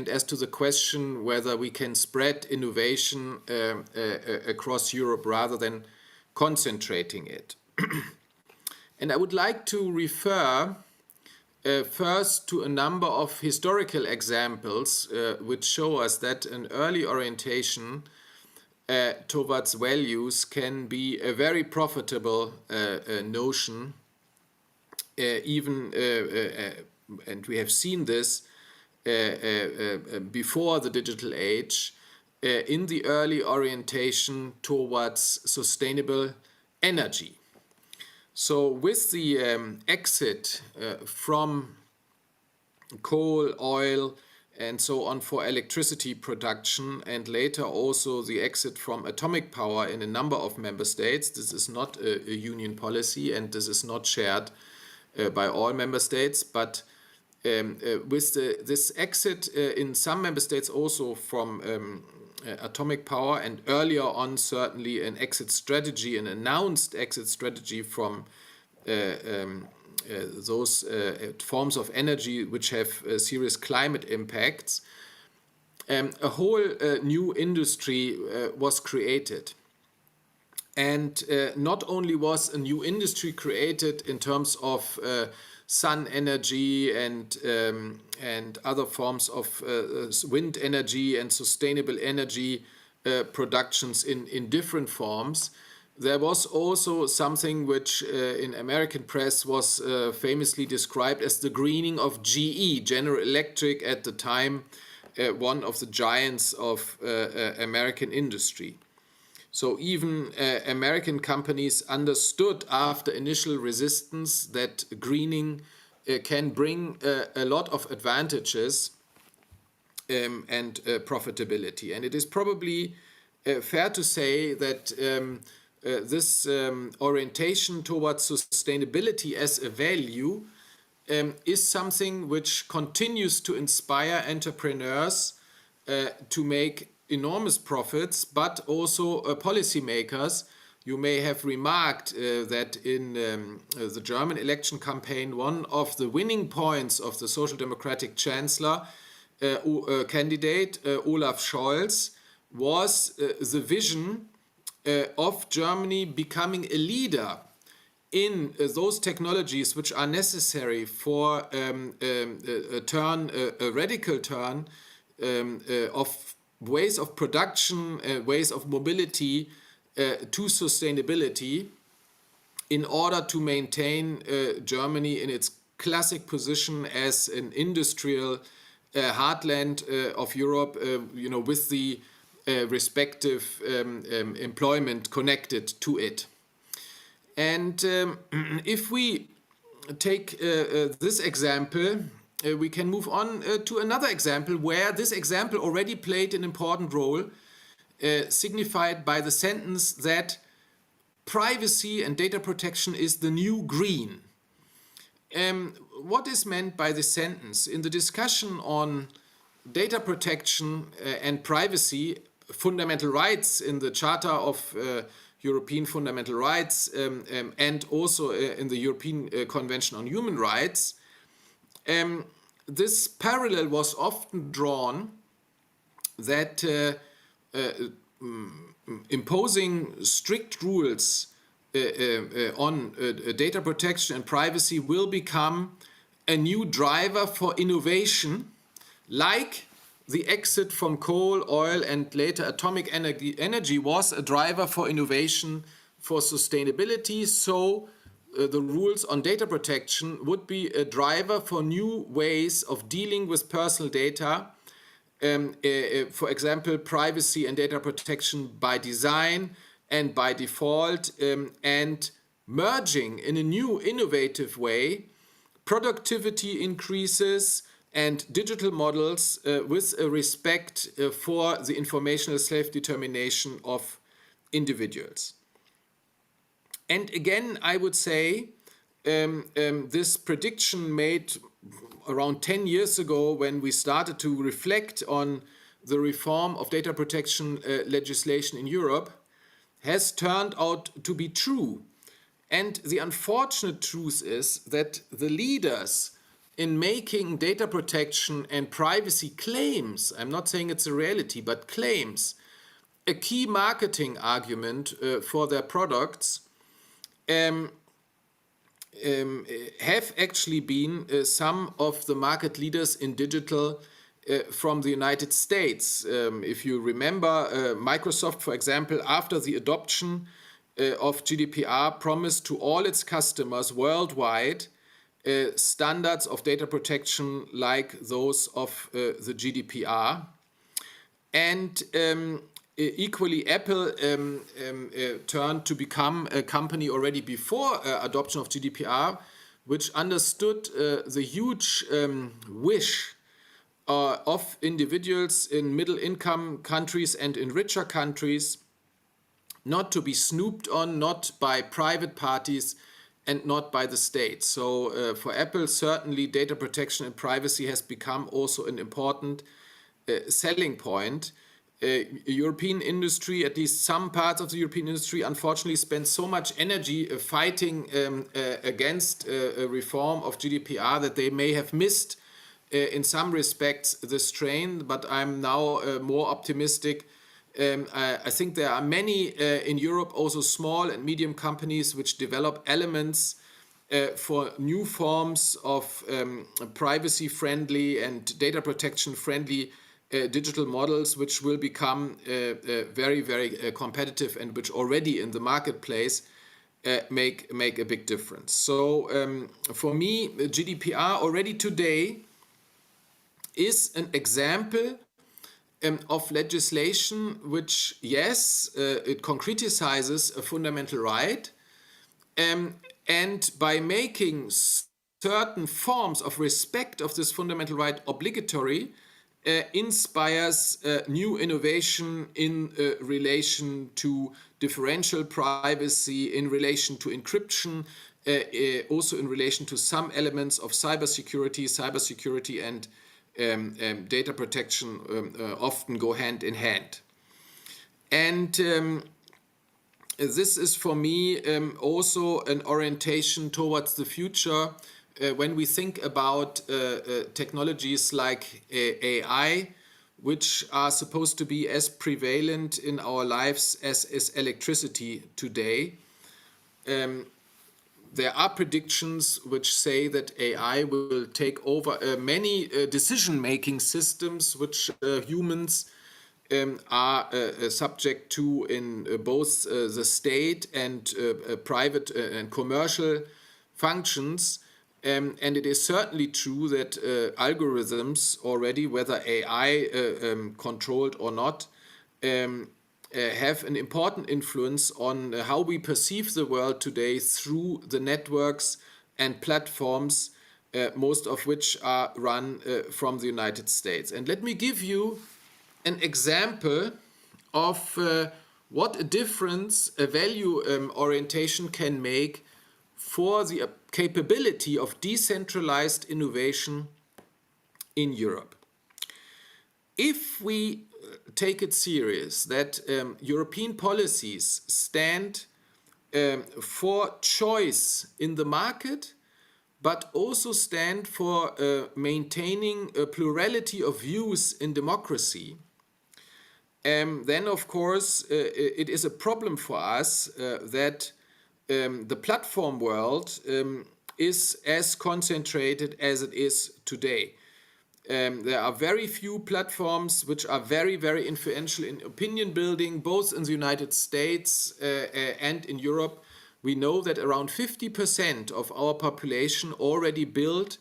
as to the question whether we can spread innovation across Europe rather than concentrating it. And I would like to refer first to a number of historical examples which show us that an early orientation towards values can be a very profitable notion, even, and we have seen this before the digital age, in the early orientation towards sustainable energy. So with the exit from coal, oil, and so on for electricity production, and later also the exit from atomic power in a number of member states, this is not a union policy and this is not shared by all member states, but with this exit in some member states also from atomic power, and earlier on certainly an exit strategy, an announced exit strategy from those forms of energy which have serious climate impacts, a whole new industry was created. And not only was a new industry created in terms of sun energy and other forms of wind energy and sustainable energy productions in different forms. There was also something which in American press was famously described as the greening of GE, General Electric, at the time one of the giants of American industry. So even American companies understood after initial resistance that greening can bring a lot of advantages and profitability. And it is probably fair to say that this orientation towards sustainability as a value is something which continues to inspire entrepreneurs to make enormous profits, but also policymakers. You may have remarked that in the German election campaign, one of the winning points of the Social Democratic Chancellor candidate, Olaf Scholz, was the vision of Germany becoming a leader in those technologies which are necessary for a radical turn of ways of production, ways of mobility to sustainability in order to maintain Germany in its classic position as an industrial heartland of Europe, with the respective employment connected to it. And if we take this example, we can move on to another example where this example already played an important role, signified by the sentence that privacy and data protection is the new green. What is meant by this sentence? In the discussion on data protection and privacy, fundamental rights in the Charter of European Fundamental Rights and also in the European Convention on Human Rights, this parallel was often drawn that imposing strict rules on data protection and privacy will become a new driver for innovation, like the exit from coal, oil, and later atomic energy was a driver for innovation for sustainability. So the rules on data protection would be a driver for new ways of dealing with personal data. For example, privacy and data protection by design and by default, and merging in a new innovative way productivity increases and digital models with a respect for the informational self-determination of individuals. And again, I would say this prediction made around 10 years ago when we started to reflect on the reform of data protection legislation in Europe has turned out to be true. And the unfortunate truth is that the leaders in making data protection and privacy claims, I'm not saying it's a reality, but claims, a key marketing argument for their products, have actually been some of the market leaders in digital from the United States. If you remember, Microsoft, for example, after the adoption of GDPR, promised to all its customers worldwide standards of data protection like those of the GDPR. And equally, Apple turned to become a company already before adoption of GDPR, which understood the huge wish of individuals in middle-income countries and in richer countries not to be snooped on, not by private parties and not by the state. So for Apple, certainly data protection and privacy has become also an important selling point. European industry, at least some parts of the European industry, unfortunately spend so much energy fighting against a reform of GDPR that they may have missed in some respects this train, but I'm now more optimistic. I think there are many in Europe, also small and medium companies, which develop elements for new forms of privacy-friendly and data protection-friendly digital models, which will become very, very competitive and which already in the marketplace make a big difference. So for me, GDPR already today is an example of legislation which, yes, it concretizes a fundamental right, and by making certain forms of respect of this fundamental right obligatory, inspires new innovation in relation to differential privacy, in relation to encryption, also in relation to some elements of cybersecurity and data protection often go hand in hand. And this is for me also an orientation towards the future when we think about technologies like AI, which are supposed to be as prevalent in our lives as is electricity today. There are predictions which say that AI will take over many decision-making systems which humans are subject to in both the state and private and commercial functions. And it is certainly true that algorithms already, whether AI controlled or not, have an important influence on how we perceive the world today through the networks and platforms, most of which are run from the United States. And let me give you an example of what a difference a value orientation can make for the capability of decentralized innovation in Europe. If we take it serious that European policies stand for choice in the market, but also stand for maintaining a plurality of views in democracy, then of course it is a problem for us that the platform world is as concentrated as it is today. There are very few platforms which are very, very influential in opinion building, both in the United States and in Europe. We know that around 50% of our population already build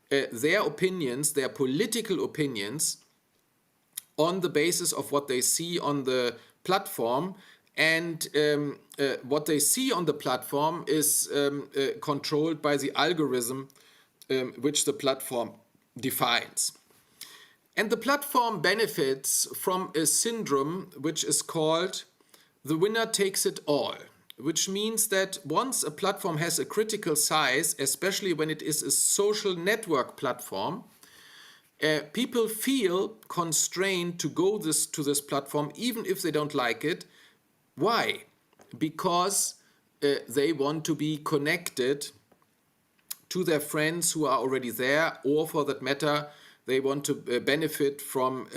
their opinions, their political opinions, on the basis of what they see on the platform. And what they see on the platform is controlled by the algorithm which the platform defines. And the platform benefits from a syndrome which is called the winner takes it all, which means that once a platform has a critical size, especially when it is a social network platform, people feel constrained to go to this platform even if they don't like it. Why? Because they want to be connected to their friends who are already there, or for that matter, they want to benefit from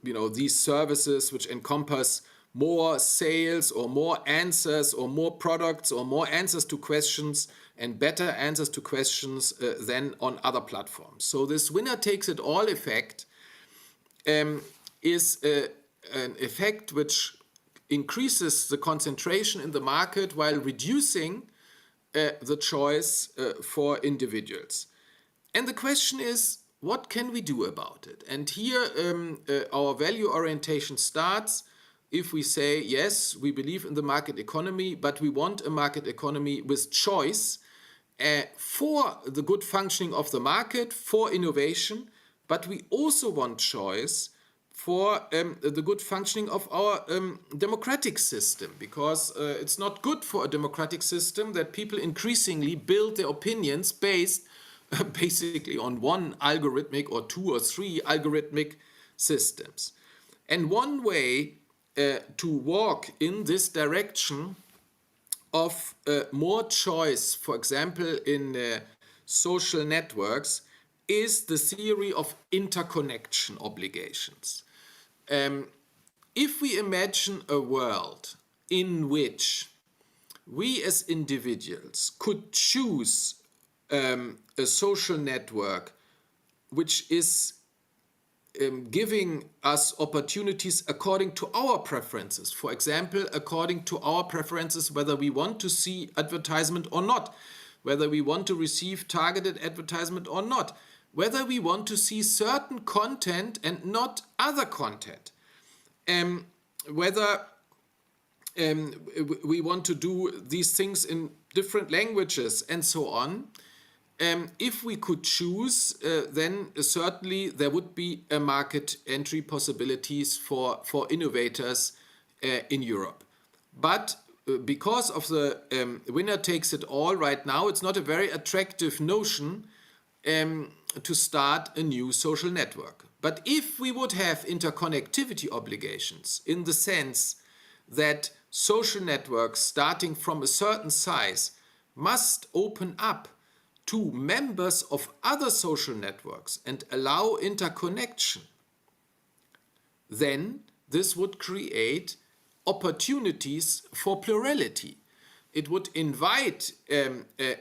these services which encompass more sales or more answers or more products or more answers to questions and better answers to questions than on other platforms. So this winner takes it all effect is an effect which increases the concentration in the market while reducing the choice for individuals. And the question is, what can we do about it? And here our value orientation starts if we say, yes, we believe in the market economy, but we want a market economy with choice for the good functioning of the market, for innovation, but we also want choice for the good functioning of our democratic system, because it's not good for a democratic system that people increasingly build their opinions based basically on one algorithmic or two or three algorithmic systems. And one way to walk in this direction of more choice, for example, in social networks, is the theory of interconnection obligations. If we imagine a world in which we as individuals could choose a social network which is giving us opportunities according to our preferences, for example, according to our preferences, whether we want to see advertisement or not, whether we want to receive targeted advertisement or not, whether we want to see certain content and not other content, whether we want to do these things in different languages and so on. If we could choose, then certainly there would be a market entry possibilities for innovators in Europe. But because of the winner takes it all right now, it's not a very attractive notion to start a new social network. But if we would have interconnectivity obligations in the sense that social networks starting from a certain size must open up to members of other social networks and allow interconnection, then this would create opportunities for plurality. It would invite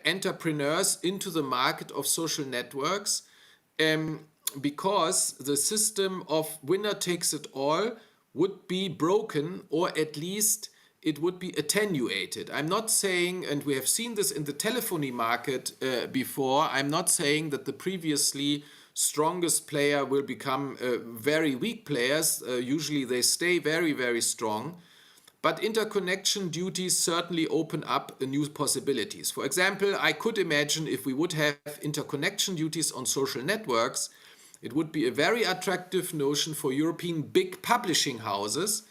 entrepreneurs into the market of social networks because the system of winner takes it all would be broken, or at least it would be attenuated. I'm not saying, and we have seen this in the telephony market before, I'm not saying that the previously strongest player will become very weak players. Usually they stay very, very strong. but interconnection duties certainly open up new possibilities. For example, I could imagine if we would have interconnection duties on social networks, it would be a very attractive notion for European big publishing houses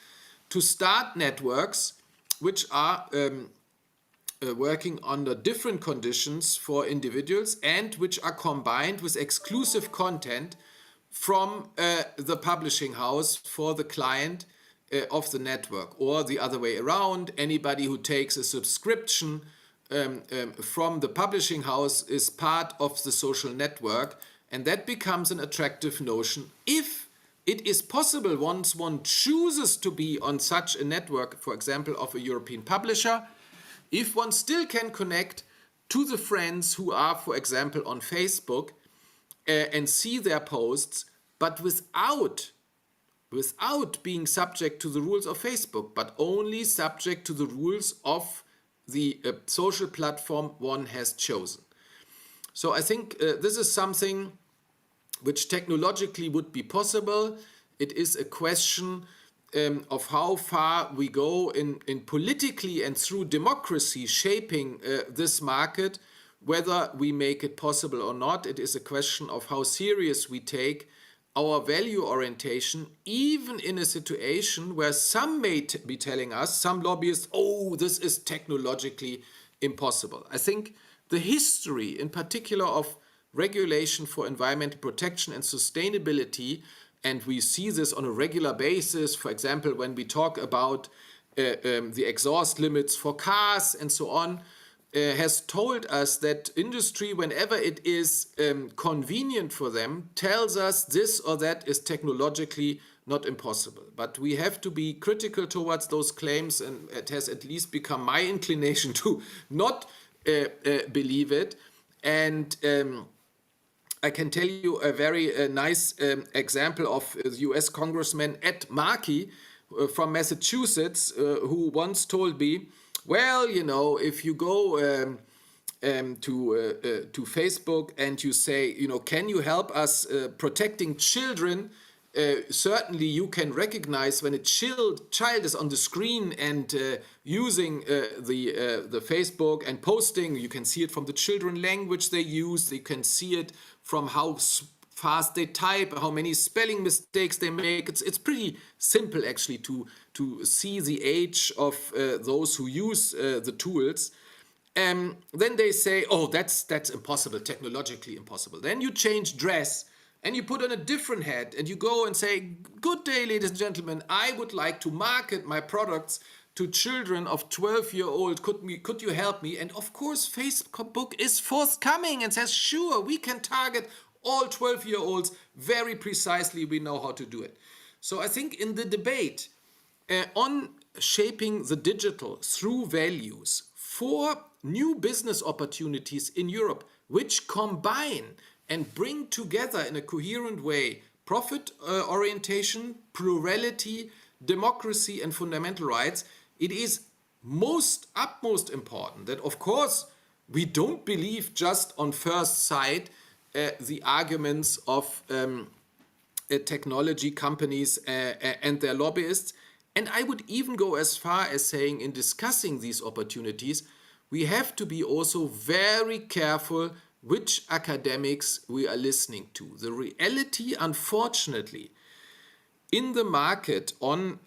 to start networks which are working under different conditions for individuals and which are combined with exclusive content from the publishing house for the client of the network, or the other way around. Anybody who takes a subscription from the publishing house is part of the social network, and that becomes an attractive notion if it is possible once one chooses to be on such a network, for example, of a European publisher, if one still can connect to the friends who are, for example, on Facebook and see their posts, but without being subject to the rules of Facebook, but only subject to the rules of the social platform one has chosen. So I think this is something which technologically would be possible. It is a question of how far we go in politically and through democracy shaping this market, whether we make it possible or not. It is a question of how serious we take our value orientation, even in a situation where some may be telling us, some lobbyists, oh, this is technologically impossible. I think the history, in particular, of regulation for environmental protection and sustainability, and we see this on a regular basis, for example, when we talk about the exhaust limits for cars and so on, has told us that industry, whenever it is convenient for them, tells us this or that is technologically not impossible. But we have to be critical towards those claims, and it has at least become my inclination to not believe it. And I can tell you a very nice example of the US Congressman Ed Markey from Massachusetts, who once told me, well, you know, if you go to Facebook and you say, you know, can you help us protecting children? Certainly you can recognize when a child is on the screen and using the Facebook and posting. You can see it from the children language they use. You can see it from how fast they type, how many spelling mistakes they make. It's pretty simple actually to see the age of those who use the tools. Then they say, oh, that's impossible, technologically impossible. Then you change dress and you put on a different hat and you go and say, good day, ladies and gentlemen, I would like to market my products to children of 12-year-old. Could you help me? And of course, Facebook is forthcoming and says, sure, we can target all 12-year-olds very precisely. We know how to do it. So I think in the debate on shaping the digital through values for new business opportunities in Europe, which combine and bring together in a coherent way profit orientation, plurality, democracy, and fundamental rights, it is utmost important that, of course, we don't believe just on first sight the arguments of technology companies and their lobbyists. And I would even go as far as saying, in discussing these opportunities, we have to be also very careful which academics we are listening to. The reality, unfortunately, in the market on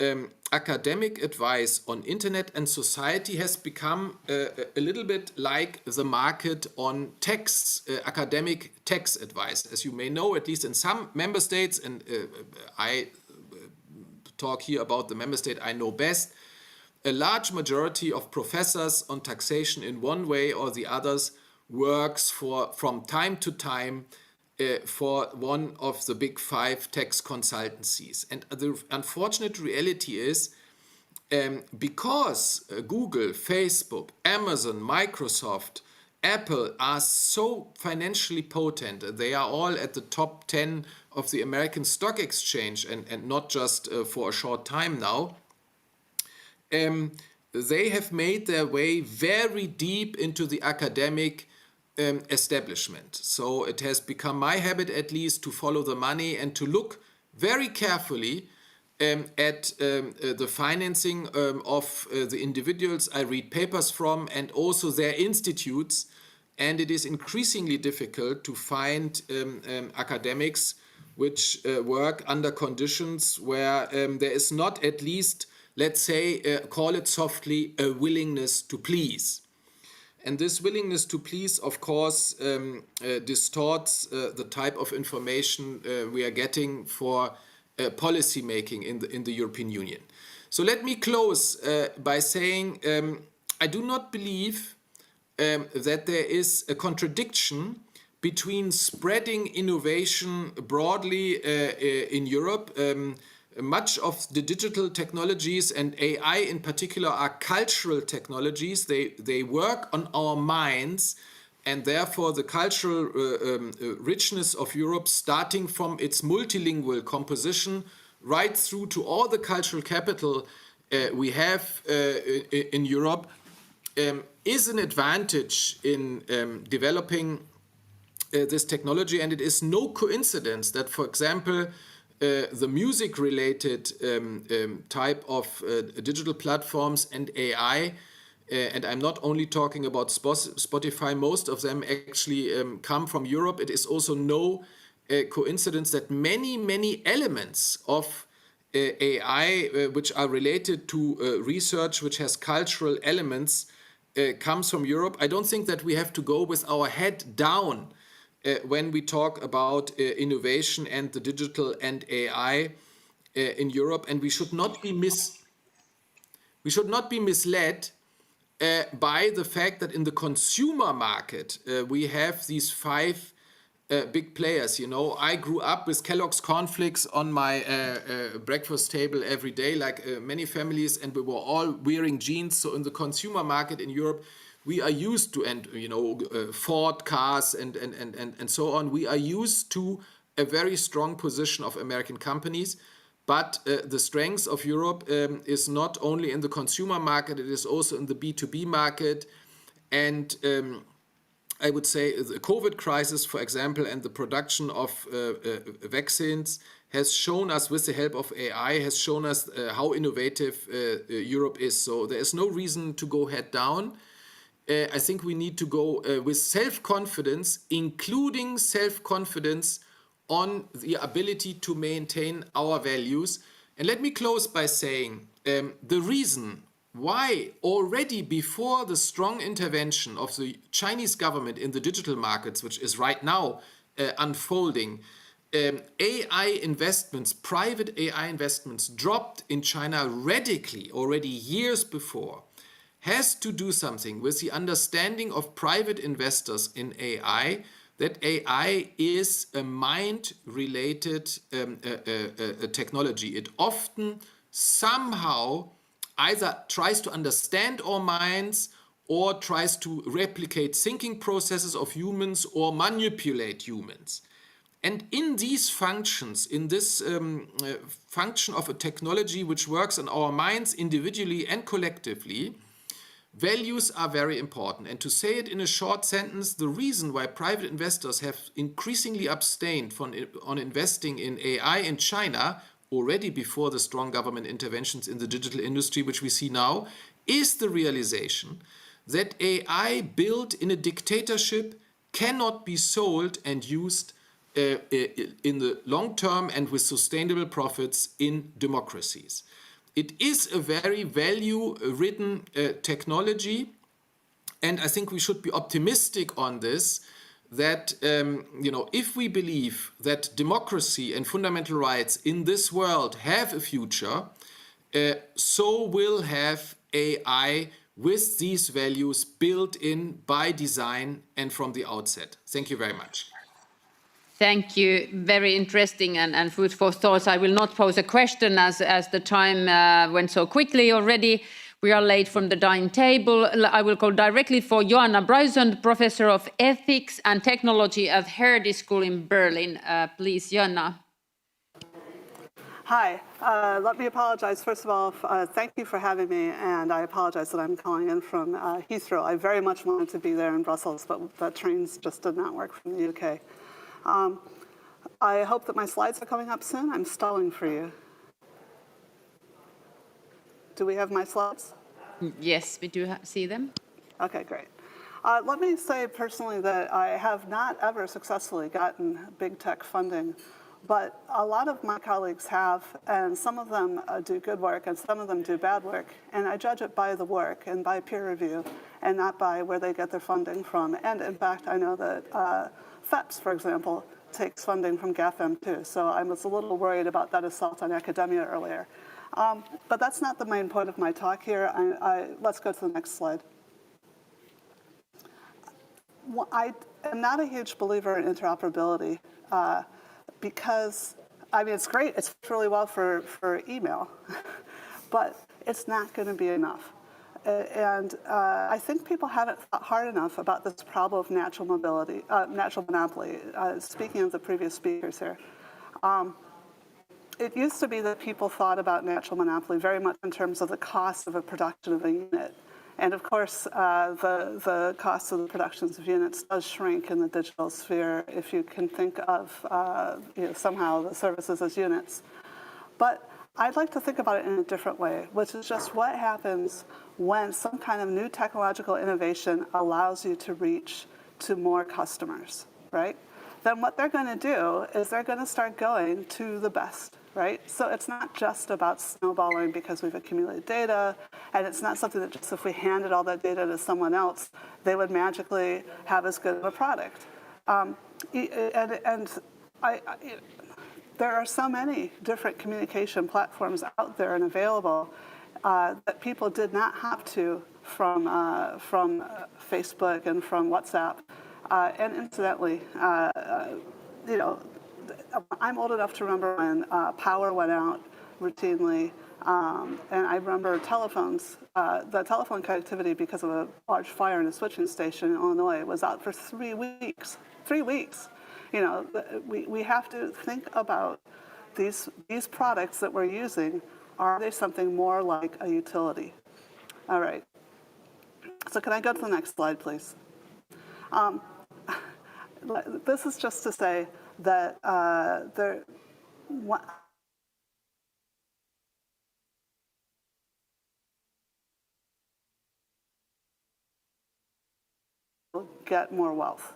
academic advice on internet and society has become a little bit like the market on texts, academic text advice. As you may know, at least in some member states, and I talk here about the member state I know best, a large majority of professors on taxation in one way or the others works from time to time for one of the big 5 tax consultancies. And the unfortunate reality is because Google, Facebook, Amazon, Microsoft, Apple are so financially potent, they are all at the top 10 of the American stock exchange and not just for a short time now, they have made their way very deep into the academic establishment. So it has become my habit, at least, to follow the money and to look very carefully at the financing of the individuals I read papers from and also their institutes. And it is increasingly difficult to find academics which work under conditions where there is not at least, let's say, call it softly, a willingness to please. And this willingness to please, of course, distorts the type of information we are getting for policy making in the European Union. So let me close by saying I do not believe that there is a contradiction between spreading innovation broadly in Europe. Much of the digital technologies and AI in particular are cultural technologies. They work on our minds, and therefore the cultural richness of Europe, starting from its multilingual composition right through to all the cultural capital we have in Europe, is an advantage in developing this technology. And it is no coincidence that, for example, the music-related type of digital platforms and AI, and I'm not only talking about Spotify, most of them actually come from Europe. It is also no coincidence that many elements of AI, which are related to research which has cultural elements, comes from Europe. I don't think that we have to go with our head down when we talk about innovation and the digital and AI in Europe, and we should not be misled by the fact that in the consumer market we have these five big players. You know, I grew up with Kellogg's cornflakes on my breakfast table every day, like many families, and we were all wearing jeans. So in the consumer market in Europe, we are used to, and Ford cars and so on, we are used to a very strong position of American companies. But the strength of Europe is not only in the consumer market, it is also in the B2B market. And I would say the COVID crisis, for example, and the production of vaccines has shown us, with the help of AI, has shown us how innovative Europe is. So there is no reason to go head down. I think we need to go with self-confidence, including self-confidence on the ability to maintain our values. And let me close by saying the reason why already before the strong intervention of the Chinese government in the digital markets, which is right now unfolding, AI investments, private AI investments dropped in China radically already years before, has to do something with the understanding of private investors in AI, that AI is a mind-related technology. It often somehow either tries to understand our minds or tries to replicate thinking processes of humans or manipulate humans. And in these functions, in this function of a technology which works on our minds individually and collectively, values are very important. And to say it in a short sentence, the reason why private investors have increasingly abstained on investing in AI in China, already before the strong government interventions in the digital industry, which we see now, is the realization that AI built in a dictatorship cannot be sold and used in the long term and with sustainable profits in democracies. It is a very value-ridden technology, and I think we should be optimistic on this, that if we believe that democracy and fundamental rights in this world have a future, so will have AI with these values built in by design and from the outset. Thank you very much. Thank you. Very interesting and food for thought. I will not pose a question as the time went so quickly already. We are late from the dining table. I will go directly for Joanna Bryson, Professor of Ethics and Technology at Hertie School in Berlin. Please, Joanna. Hi. Let me apologize. First of all, thank you for having me, and I apologize that I'm calling in from Heathrow. I very much wanted to be there in Brussels, but the trains just did not work from the UK. I hope that my slides are coming up soon. I'm stalling for you. Do we have my slides? Yes, we do see them. Okay, great. Let me say personally that I have not ever successfully gotten big tech funding, but a lot of my colleagues have, and some of them do good work and some of them do bad work, and I judge it by the work and by peer review and not by where they get their funding from. And in fact, I know that FEPS, for example, takes funding from GAFM too, so I was a little worried about that assault on academia earlier. But that's not the main point of my talk here. Let's go to the next slide. I am not a huge believer in interoperability because, I mean, it's great. It's really well for email, but it's not going to be enough. And I think people haven't thought hard enough about this problem of natural mobility, natural monopoly. Speaking of the previous speakers here, it used to be that people thought about natural monopoly very much in terms of the cost of a production of a unit. And of course, the cost of the productions of units does shrink in the digital sphere if you can think of somehow the services as units. But I'd like to think about it in a different way, which is just what happens when some kind of new technological innovation allows you to reach to more customers, right? Then what they're going to do is they're going to start going to the best, right? So it's not just about snowballing because we've accumulated data, and it's not something that just if we handed all that data to someone else, they would magically have as good of a product. There are so many different communication platforms out there and available that people did not have to from Facebook and from WhatsApp. And incidentally, I'm old enough to remember when power went out routinely, and I remember telephones. The telephone connectivity, because of a large fire in a switching station in Illinois, was out for 3 weeks. 3 weeks. We have to think about these products that we're using. Are they something more like a utility? All right. So can I go to the next slide, please? This is just to say that get more wealth,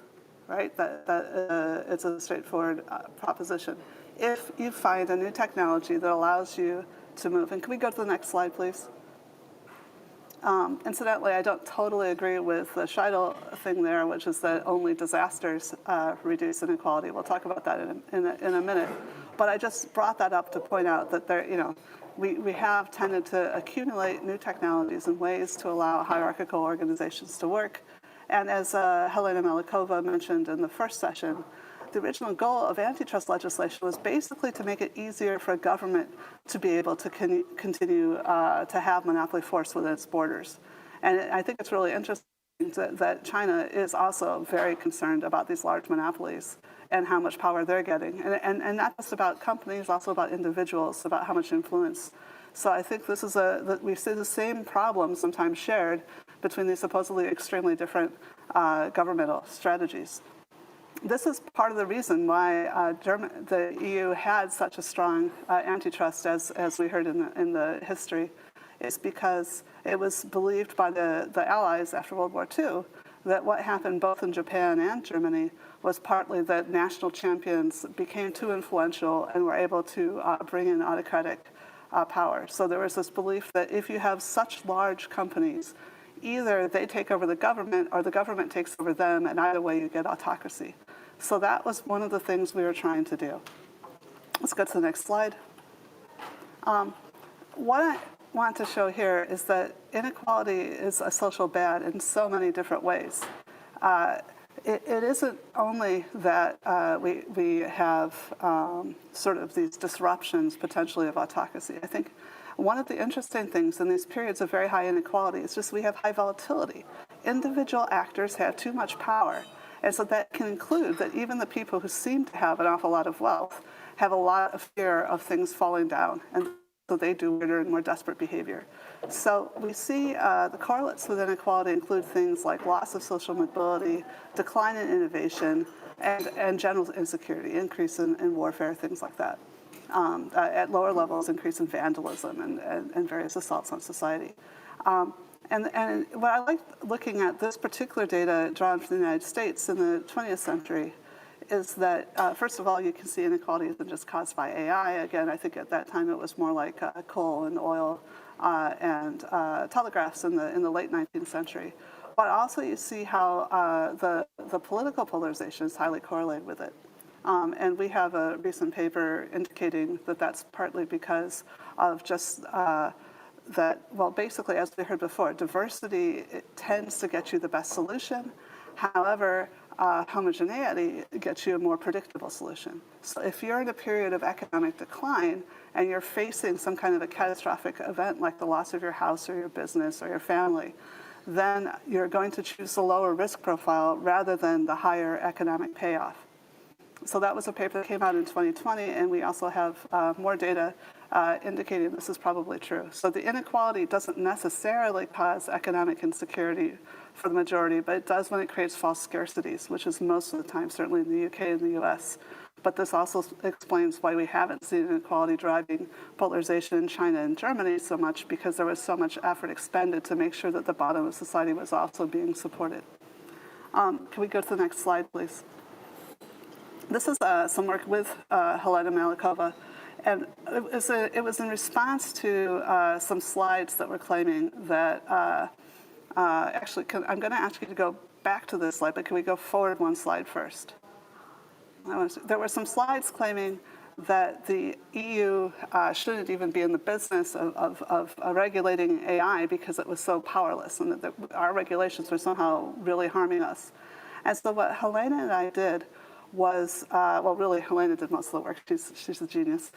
right? That it's a straightforward proposition. If you find a new technology that allows you to move, and can we go to the next slide, please? Incidentally, I don't totally agree with the Scheidel thing there, which is that only disasters reduce inequality. We'll talk about that in a minute. But I just brought that up to point out that we have tended to accumulate new technologies and ways to allow hierarchical organizations to work. And as Helena Malikova mentioned in the first session, the original goal of antitrust legislation was basically to make it easier for a government to be able to continue to have monopoly force within its borders. And I think it's really interesting that China is also very concerned about these large monopolies and how much power they're getting. And not just about companies, also about individuals, about how much influence. So I think this is we see the same problem sometimes shared between these supposedly extremely different governmental strategies. This is part of the reason why the EU had such a strong antitrust, as we heard in the history, is because it was believed by the Allies after World War II that what happened both in Japan and Germany was partly that national champions became too influential and were able to bring in autocratic power. So there was this belief that if you have such large companies, either they take over the government or the government takes over them, and either way you get autocracy. So that was one of the things we were trying to do. Let's go to the next slide. What I want to show here is that inequality is a social bad in so many different ways. It isn't only that we have sort of these disruptions potentially of autocracy. I think one of the interesting things in these periods of very high inequality is just we have high volatility. Individual actors have too much power. And so that can include that even the people who seem to have an awful lot of wealth have a lot of fear of things falling down. And so they do weirder and more desperate behavior. So we see the correlates with inequality include things like loss of social mobility, decline in innovation, and general insecurity, increase in warfare, things like that. at lower levels, increase in vandalism and various assaults on society. And what I like looking at this particular data drawn from the United States in the 20th century is that, first of all, you can see inequality isn't just caused by AI. Again, I think at that time it was more like coal and oil and telegraphs in the late 19th century. But also you see how the political polarization is highly correlated with it. And we have a recent paper indicating that that's partly because of just that, well, basically, as we heard before, diversity tends to get you the best solution. However, homogeneity gets you a more predictable solution. So if you're in a period of economic decline and you're facing some kind of a catastrophic event like the loss of your house or your business or your family, then you're going to choose the lower risk profile rather than the higher economic payoff. So that was a paper that came out in 2020, and we also have more data indicating this is probably true. So the inequality doesn't necessarily cause economic insecurity for the majority, but it does when it creates false scarcities, which is most of the time, certainly in the UK and the US. But this also explains why we haven't seen inequality driving polarization in China and Germany so much, because there was so much effort expended to make sure that the bottom of society was also being supported. Can we go to the next slide, please? This is some work with Helena Malikova, and it was in response to some slides that were claiming that, actually, I'm going to ask you to go back to this slide, but can we go forward one slide first? There were some slides claiming that the EU shouldn't even be in the business of regulating AI because it was so powerless, and that our regulations were somehow really harming us. And so what Helena and I did was, well, really, Helena did most of the work. She's a genius.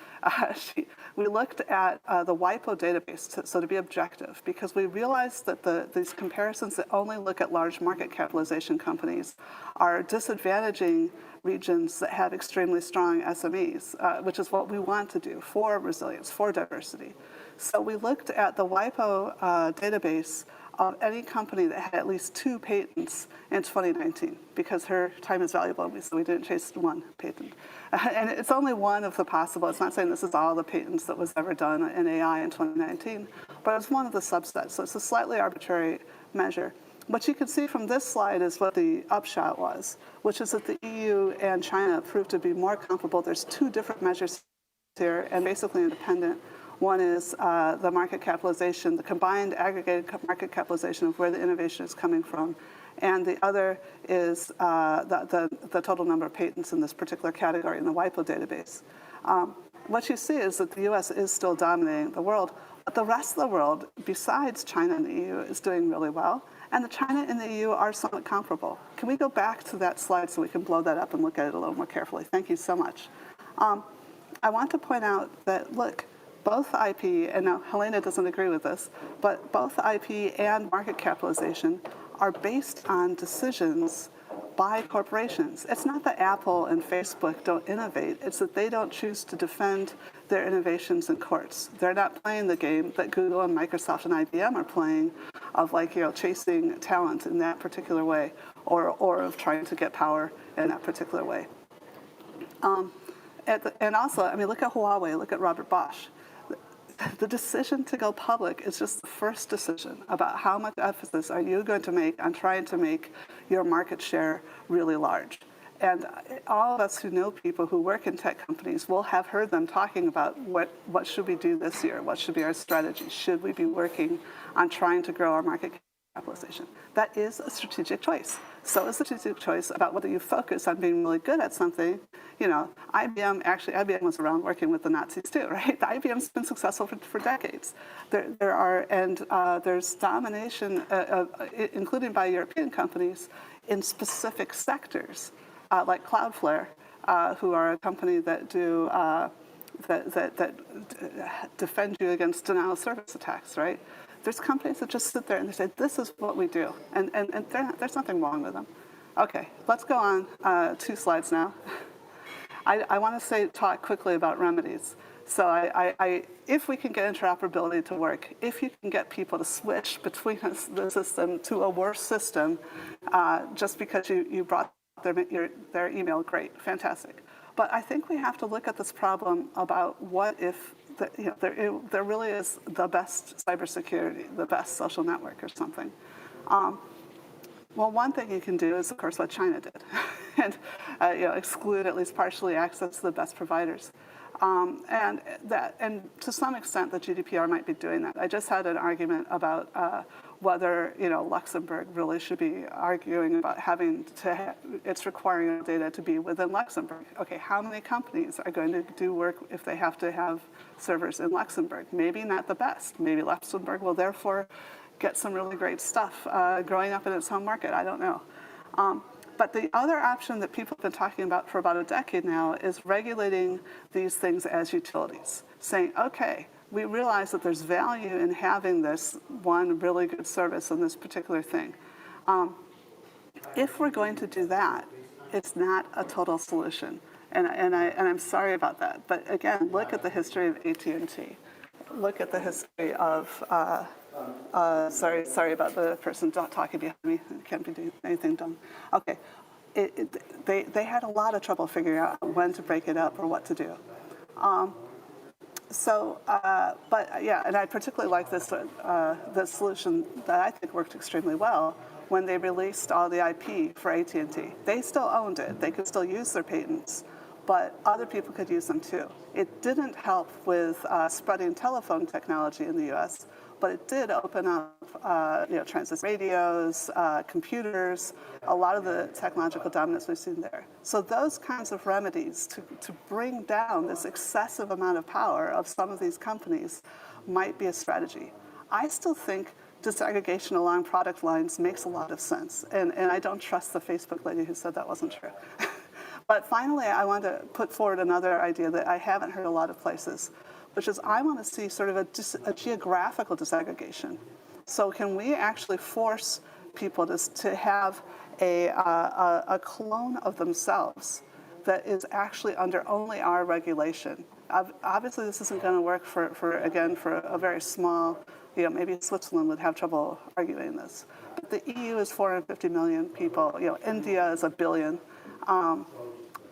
We looked at the WIPO database, so to be objective, because we realized that these comparisons that only look at large market capitalization companies are disadvantaging regions that have extremely strong SMEs, which is what we want to do for resilience, for diversity. So we looked at the WIPO database of any company that had at least 2 patents in 2019, because her time is valuable, so we didn't chase one patent. And it's only one of the possible. It's not saying this is all the patents that was ever done in AI in 2019, but it's one of the subsets, so it's a slightly arbitrary measure. What you can see from this slide is what the upshot was, which is that the EU and China proved to be more comparable. There's 2 different measures here, and basically independent. One is the market capitalization, the combined aggregated market capitalization of where the innovation is coming from. And the other is the total number of patents in this particular category in the WIPO database. What you see is that the US is still dominating the world, but the rest of the world, besides China and the EU, is doing really well. And the China and the EU are somewhat comparable. Can we go back to that slide so we can blow that up and look at it a little more carefully? Thank you so much. I want to point out that, look, both IP, and now Helena doesn't agree with this, but both IP and market capitalization are based on decisions by corporations. It's not that Apple and Facebook don't innovate, it's that they don't choose to defend their innovations in courts. They're not playing the game that Google and Microsoft and IBM are playing of, like, chasing talent in that particular way, or of trying to get power in that particular way. And also, I mean, look at Huawei, look at Robert Bosch. The decision to go public is just the first decision about how much emphasis are you going to make on trying to make your market share really large. And all of us who know people who work in tech companies will have heard them talking about what should we do this year? What should be our strategy? Should we be working on trying to grow our market capitalization? That is a strategic choice. So is a strategic choice about whether you focus on being really good at something. IBM was around working with the Nazis too, right? The IBM's been successful for decades. There's domination, including by European companies, in specific sectors, like Cloudflare, who are a company that do that defend you against denial of service attacks, right? There's companies that just sit there and they say, this is what we do. And there's nothing wrong with them. Okay, let's go on 2 slides now. I want to talk quickly about remedies. So if we can get interoperability to work, if you can get people to switch between the system to a worse system just because you brought their email, great, fantastic. But I think we have to look at this problem about what if there really is the best cybersecurity, the best social network or something. Well, one thing you can do is, of course, what China did, and exclude, at least partially, access to the best providers. And to some extent, the GDPR might be doing that. I just had an argument about whether Luxembourg really should be arguing about it's requiring data to be within Luxembourg. Okay, how many companies are going to do work if they have to have servers in Luxembourg? Maybe not the best. Maybe Luxembourg will therefore get some really great stuff growing up in its home market. I don't know. But the other option that people have been talking about for about a decade now is regulating these things as utilities, saying, okay, we realize that there's value in having this one really good service on this particular thing. If we're going to do that, it's not a total solution. And I'm sorry about that. But again, look at the history of AT&T. Look at the history of, sorry about the person talking behind me. It can't be doing anything dumb. Okay, they had a lot of trouble figuring out when to break it up or what to do. But yeah, and I particularly like this solution that I think worked extremely well when they released all the IP for AT&T. They still owned it. They could still use their patents, but other people could use them too. It didn't help with spreading telephone technology in the US, but it did open up transistor radios, computers, a lot of the technological dominance we've seen there. So those kinds of remedies to bring down this excessive amount of power of some of these companies might be a strategy. I still think disaggregation along product lines makes a lot of sense, and I don't trust the Facebook lady who said that wasn't true. But finally, I want to put forward another idea that I haven't heard a lot of places, which is I want to see sort of a geographical disaggregation. So can we actually force people to have a clone of themselves that is actually under only our regulation? Obviously, this isn't going to work for a very small, maybe Switzerland would have trouble arguing this. But the EU is 450 million people. India is 1 billion.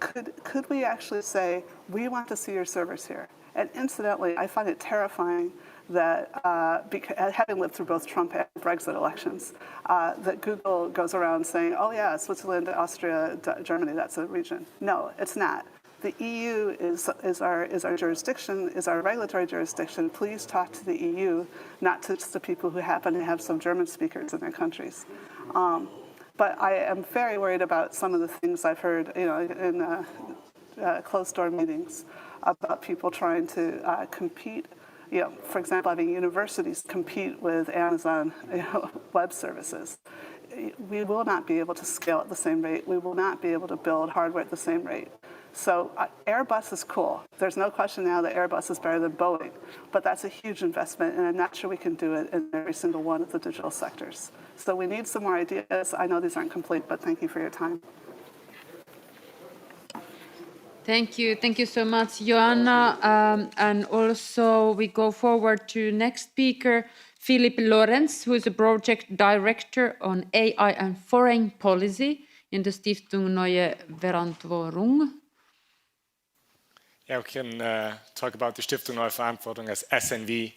Could we actually say, we want to see your servers here? And incidentally, I find it terrifying that, having lived through both Trump and Brexit elections, that Google goes around saying, oh yeah, Switzerland, Austria, Germany, that's a region. No, it's not. The EU is our jurisdiction, is our regulatory jurisdiction. Please talk to the EU, not just the people who happen to have some German speakers in their countries. But I am very worried about some of the things I've heard, in closed-door meetings about people trying to compete. For example, having universities compete with Amazon web services. We will not be able to scale at the same rate. We will not be able to build hardware at the same rate. So Airbus is cool. There's no question now that Airbus is better than Boeing, but that's a huge investment, and I'm not sure we can do it in every single one of the digital sectors. So we need some more ideas. I know these aren't complete, but thank you for your time. Thank you so much, Joanna. And also we go forward to next speaker, Philipp Lorenz, who is a project director on AI and foreign policy in the Stiftung Neue Verantwortung. Yeah, we can talk about the Stiftung Neue Verantwortung as SNV.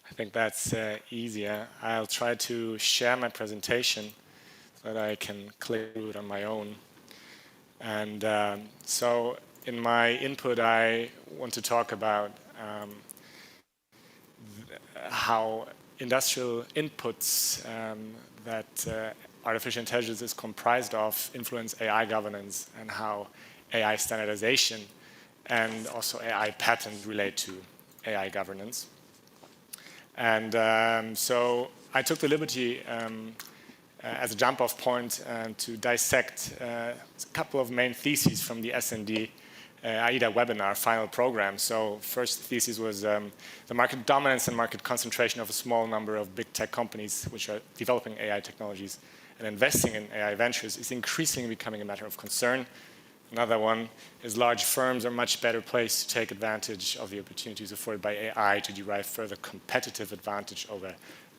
I think that's easier. I'll try to share my presentation so that I can click through it on my own. And so in my input, I want to talk about how industrial inputs that artificial intelligence is comprised of influence AI governance, and how AI standardization and also AI patents relate to AI governance. And so I took the liberty as a jump-off point to dissect a couple of main theses from the S&D AIDA webinar final program. So first thesis was the market dominance and market concentration of a small number of big tech companies which are developing AI technologies and investing in AI ventures is increasingly becoming a matter of concern. Another one is large firms are much better placed to take advantage of the opportunities afforded by AI to derive further competitive advantage over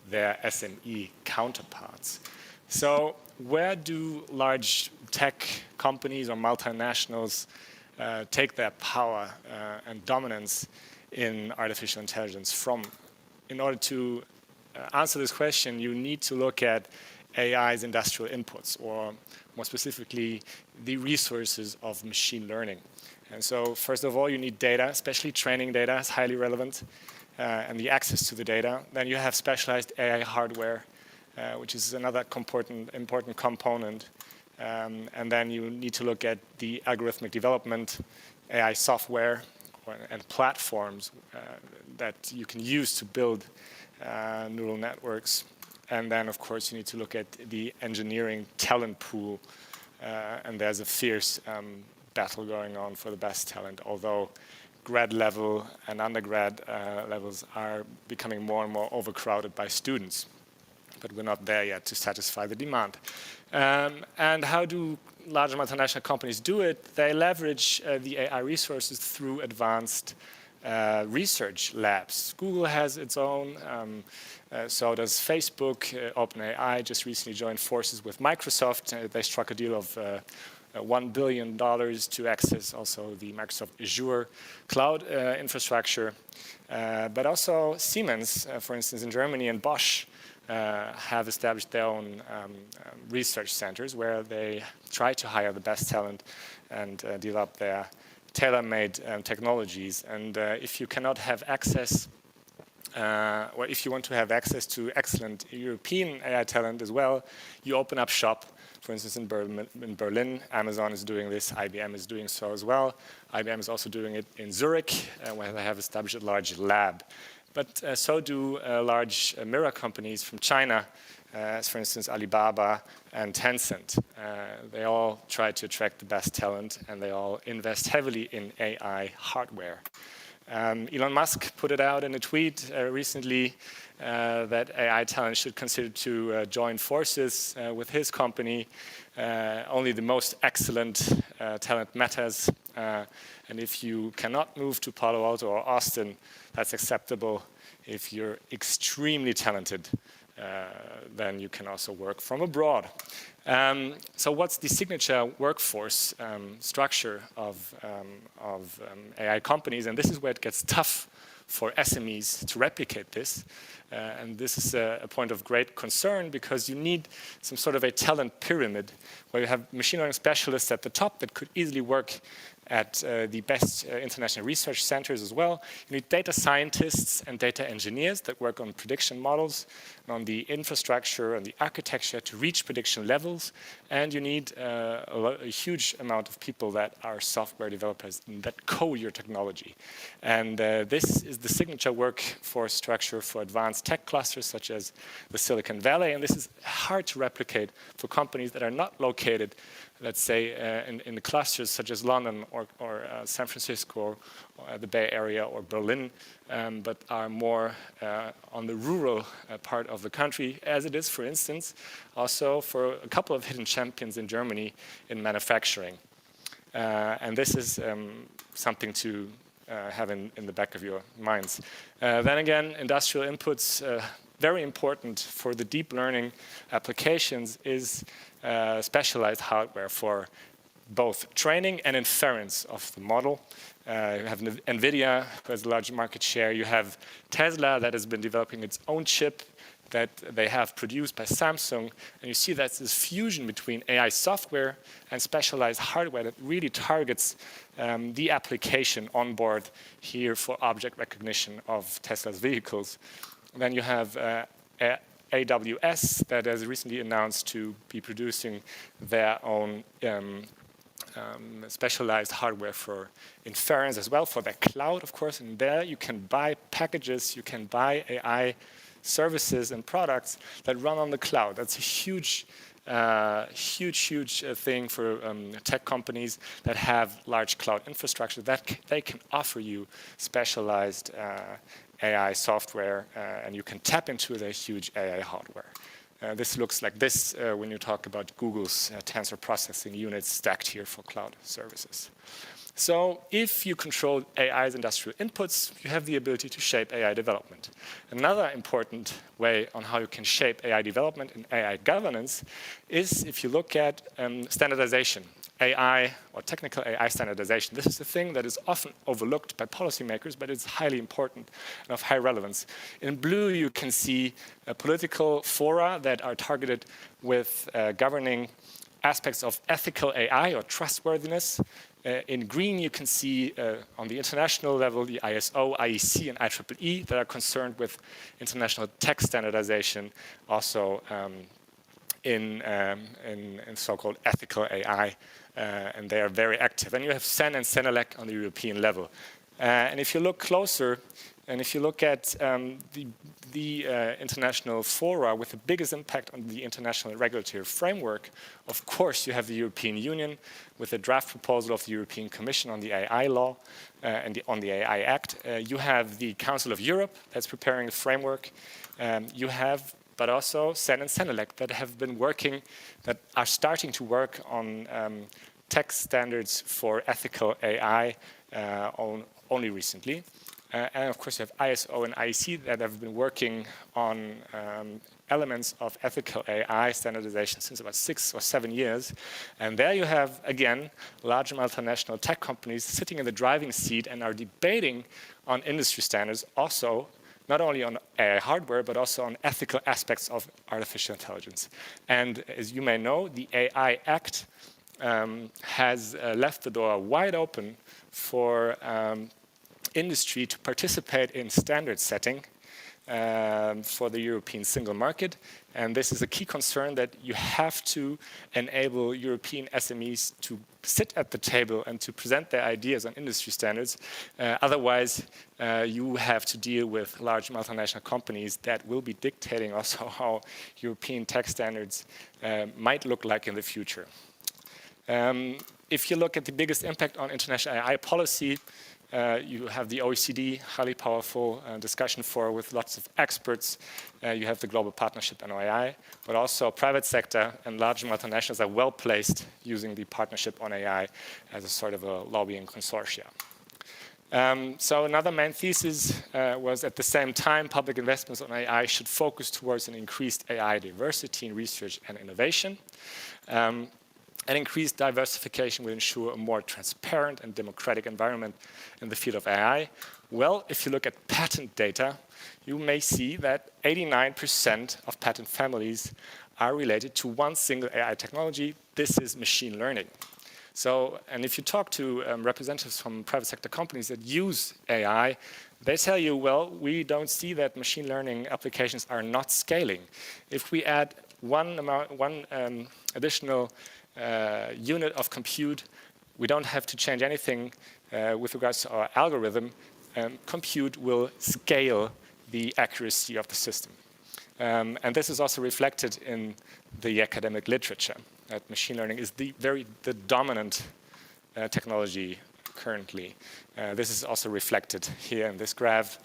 their SME counterparts. So where do large tech companies or multinationals take their power and dominance in artificial intelligence from. In order to answer this question, you need to look at AI's industrial inputs, or more specifically, the resources of machine learning. And so, first of all, you need data, especially training data is highly relevant, and the access to the data. Then you have specialized AI hardware, which is another important component. And then you need to look at the algorithmic development, AI software, and platforms that you can use to build neural networks. And then, of course, you need to look at the engineering talent pool. And there's a fierce battle going on for the best talent, although grad level and undergrad levels are becoming more and more overcrowded by students. But we're not there yet to satisfy the demand. And how do large multinational companies do it? They leverage the AI resources through advanced research labs. Google has its own, so does Facebook. OpenAI just recently joined forces with Microsoft. They struck a deal of $1 billion to access also the Microsoft Azure cloud infrastructure. But also Siemens, for instance, in Germany, and Bosch have established their own research centers where they try to hire the best talent and develop their tailor-made technologies. And if you cannot have access, or if you want to have access to excellent European AI talent as well, you open up shop. For instance, in Berlin, Amazon is doing this, IBM is doing so as well. IBM is also doing it in Zurich, where they have established a large lab. But so do large mirror companies from China, as for instance Alibaba and Tencent. They all try to attract the best talent, and they all invest heavily in AI hardware. Elon Musk put it out in a tweet recently that AI talent should consider to join forces with his company. Only the most excellent talent matters. And if you cannot move to Palo Alto or Austin, that's acceptable. If you're extremely talented, then you can also work from abroad. So what's the signature workforce structure of AI companies? And this is where it gets tough for SMEs to replicate this. And this is a point of great concern, because you need some sort of a talent pyramid where you have machine learning specialists at the top that could easily work at the best international research centers as well. You need data scientists and data engineers that work on prediction models, and on the infrastructure and the architecture to reach prediction levels. And you need a huge amount of people that are software developers that code your technology. And this is the signature workforce structure for advanced tech clusters such as the Silicon Valley. And this is hard to replicate for companies that are not located, let's say, in the clusters such as London or San Francisco, or the Bay Area or Berlin, but are more on the rural part of the country, as it is, for instance, also for a couple of hidden champions in Germany in manufacturing. And this is something to have in the back of your minds. Then again, industrial inputs, very important for the deep learning applications, is specialized hardware for both training and inference of the model. You have NVIDIA, who has a large market share. You have Tesla, that has been developing its own chip that they have produced by Samsung. And you see that's this fusion between AI software and specialized hardware that really targets the application on board here for object recognition of Tesla's vehicles. And then you have AWS, that has recently announced to be producing their own specialized hardware for inference as well, for their cloud, of course. And there you can buy packages, you can buy AI services and products that run on the cloud. That's a huge thing for tech companies that have large cloud infrastructure, that they can offer you specialized AI software, and you can tap into their huge AI hardware. This looks like this when you talk about Google's tensor processing units stacked here for cloud services. So if you control AI's industrial inputs, you have the ability to shape AI development. Another important way on how you can shape AI development and AI governance is if you look at standardization AI or technical AI standardization. This is the thing that is often overlooked by policymakers, but it's highly important and of high relevance. In blue, you can see political fora that are targeted with governing aspects of ethical AI or trustworthiness. In green, you can see on the international level, the ISO, IEC, and IEEE that are concerned with international tech standardization, also in so-called ethical AI, and they are very active. And you have CEN and CENELEC on the European level. And if you look closer, and if you look at the international fora with the biggest impact on the international regulatory framework, of course you have the European Union with the draft proposal of the European Commission on the AI law and on the AI Act. You have the Council of Europe that's preparing the framework. You have, but also CEN and CENELEC that have been working, that are starting to work on tech standards for ethical AI only recently. And of course, you have ISO and IEC that have been working on elements of ethical AI standardization since about 6 or 7 years. And there you have, again, large multinational tech companies sitting in the driving seat and are debating on industry standards, also not only on AI hardware, but also on ethical aspects of artificial intelligence. And as you may know, the AI Act has left the door wide open for industry to participate in standard setting for the European single market. And this is a key concern, that you have to enable European SMEs to sit at the table and to present their ideas on industry standards. Otherwise, you have to deal with large multinational companies that will be dictating also how European tech standards might look like in the future. If you look at the biggest impact on international AI policy, you have the OECD, highly powerful discussion forum with lots of experts. You have the Global Partnership on AI, but also private sector and large multinationals are well placed using the Partnership on AI as a sort of a lobbying consortia. So another main thesis was, at the same time, public investments on AI should focus towards an increased AI diversity in research and innovation. And increased diversification will ensure a more transparent and democratic environment in the field of AI. Well, if you look at patent data, you may see that 89% of patent families are related to one single AI technology. This is machine learning. So, and if you talk to representatives from private sector companies that use AI, they tell you, well, we don't see that machine learning applications are not scaling. If we add one additional unit of compute, we don't have to change anything with regards to our algorithm. Compute will scale the accuracy of the system. And this is also reflected in the academic literature, that machine learning is the dominant technology currently. This is also reflected here in this graph.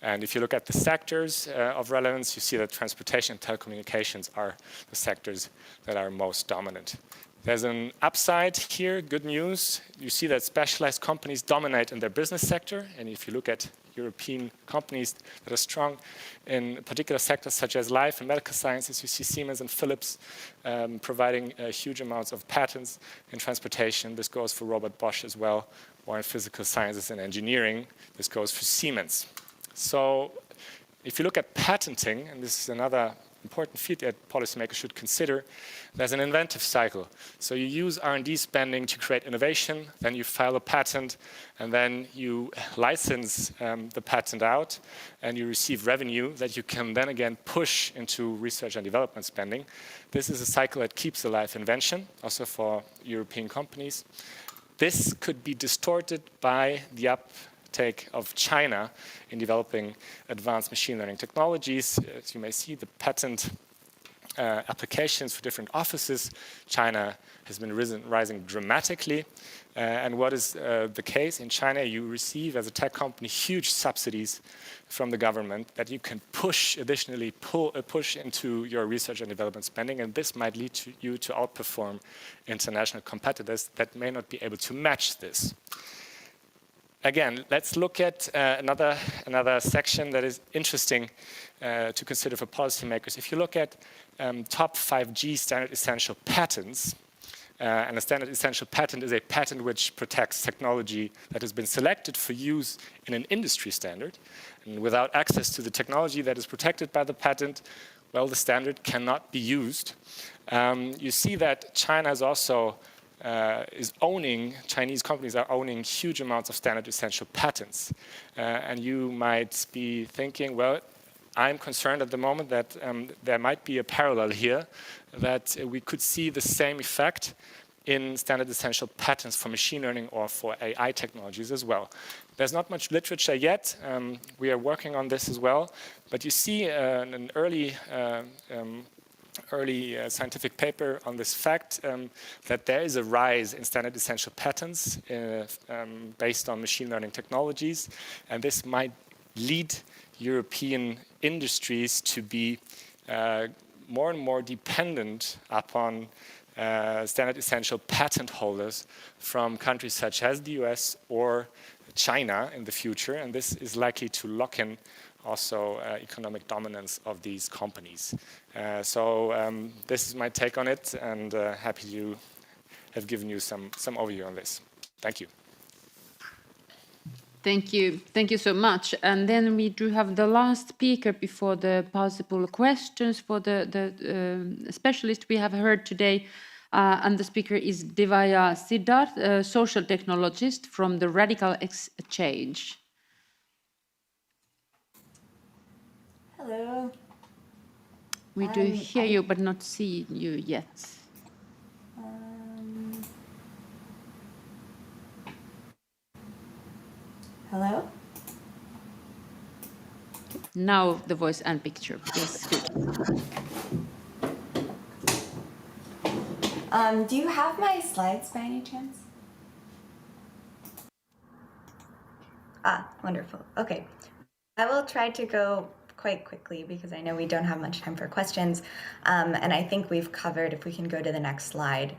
And if you look at the sectors of relevance, you see that transportation and telecommunications are the sectors that are most dominant. There's an upside here, good news. You see that specialized companies dominate in their business sector. And if you look at European companies that are strong in particular sectors such as life and medical sciences, you see Siemens and Philips providing huge amounts of patents in transportation. This goes for Robert Bosch as well, or in physical sciences and engineering. This goes for Siemens. So if you look at patenting, and this is another important field that policymakers should consider, there's an inventive cycle. So you use R&D spending to create innovation, then you file a patent, and then you license the patent out, and you receive revenue that you can then again push into research and development spending. This is a cycle that keeps alive invention, also for European companies. This could be distorted by the uptake of China in developing advanced machine learning technologies. As you may see, the patent applications for different offices, China has been rising dramatically. And what is the case in China? You receive, as a tech company, huge subsidies from the government that you can push, additionally push into your research and development spending, and this might lead to you to outperform international competitors that may not be able to match this. Again, let's look at another section that is interesting to consider for policymakers. If you look at top 5G standard essential patents, And a standard essential patent is a patent which protects technology that has been selected for use in an industry standard. And without access to the technology that is protected by the patent, well, the standard cannot be used. You see that China is also Chinese companies are owning huge amounts of standard essential patents. And you might be thinking, well, I'm concerned at the moment that there might be a parallel here, that we could see the same effect in standard essential patents for machine learning or for AI technologies as well. There's not much literature yet. We are working on this as well. But you see an early scientific paper on this fact that there is a rise in standard essential patents based on machine learning technologies. And this might lead European industries to be more and more dependent upon standard essential patent holders from countries such as the US or China in the future. And this is likely to lock in also economic dominance of these companies. So this is my take on it, and happy to have given you some overview on this. Thank you. Thank you. Thank you so much. And then we do have the last speaker before the possible questions for the specialist we have heard today. And the speaker is Divya Siddharth, a social technologist from the Radical Exchange. Hello. We do hear you, but not see you yet. Hello? Now the voice and picture. Yes, good. Do you have my slides by any chance? Ah, wonderful. Okay. I will try to go quite quickly because I know we don't have much time for questions. And I think we've covered, if we can go to the next slide,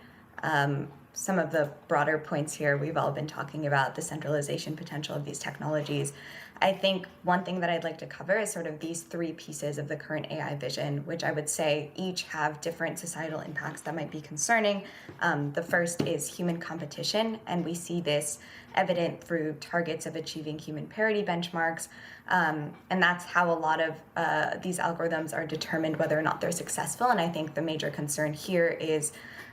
some of the broader points here. We've all been talking about the centralization potential of these technologies. I think one thing that I'd like to cover is sort of these three pieces of the current AI vision, which I would say each have different societal impacts that might be concerning. The first is human competition, and we see this evident through targets of achieving human parity benchmarks. And that's how a lot of these algorithms are determined whether or not they're successful. And I think the major concern here is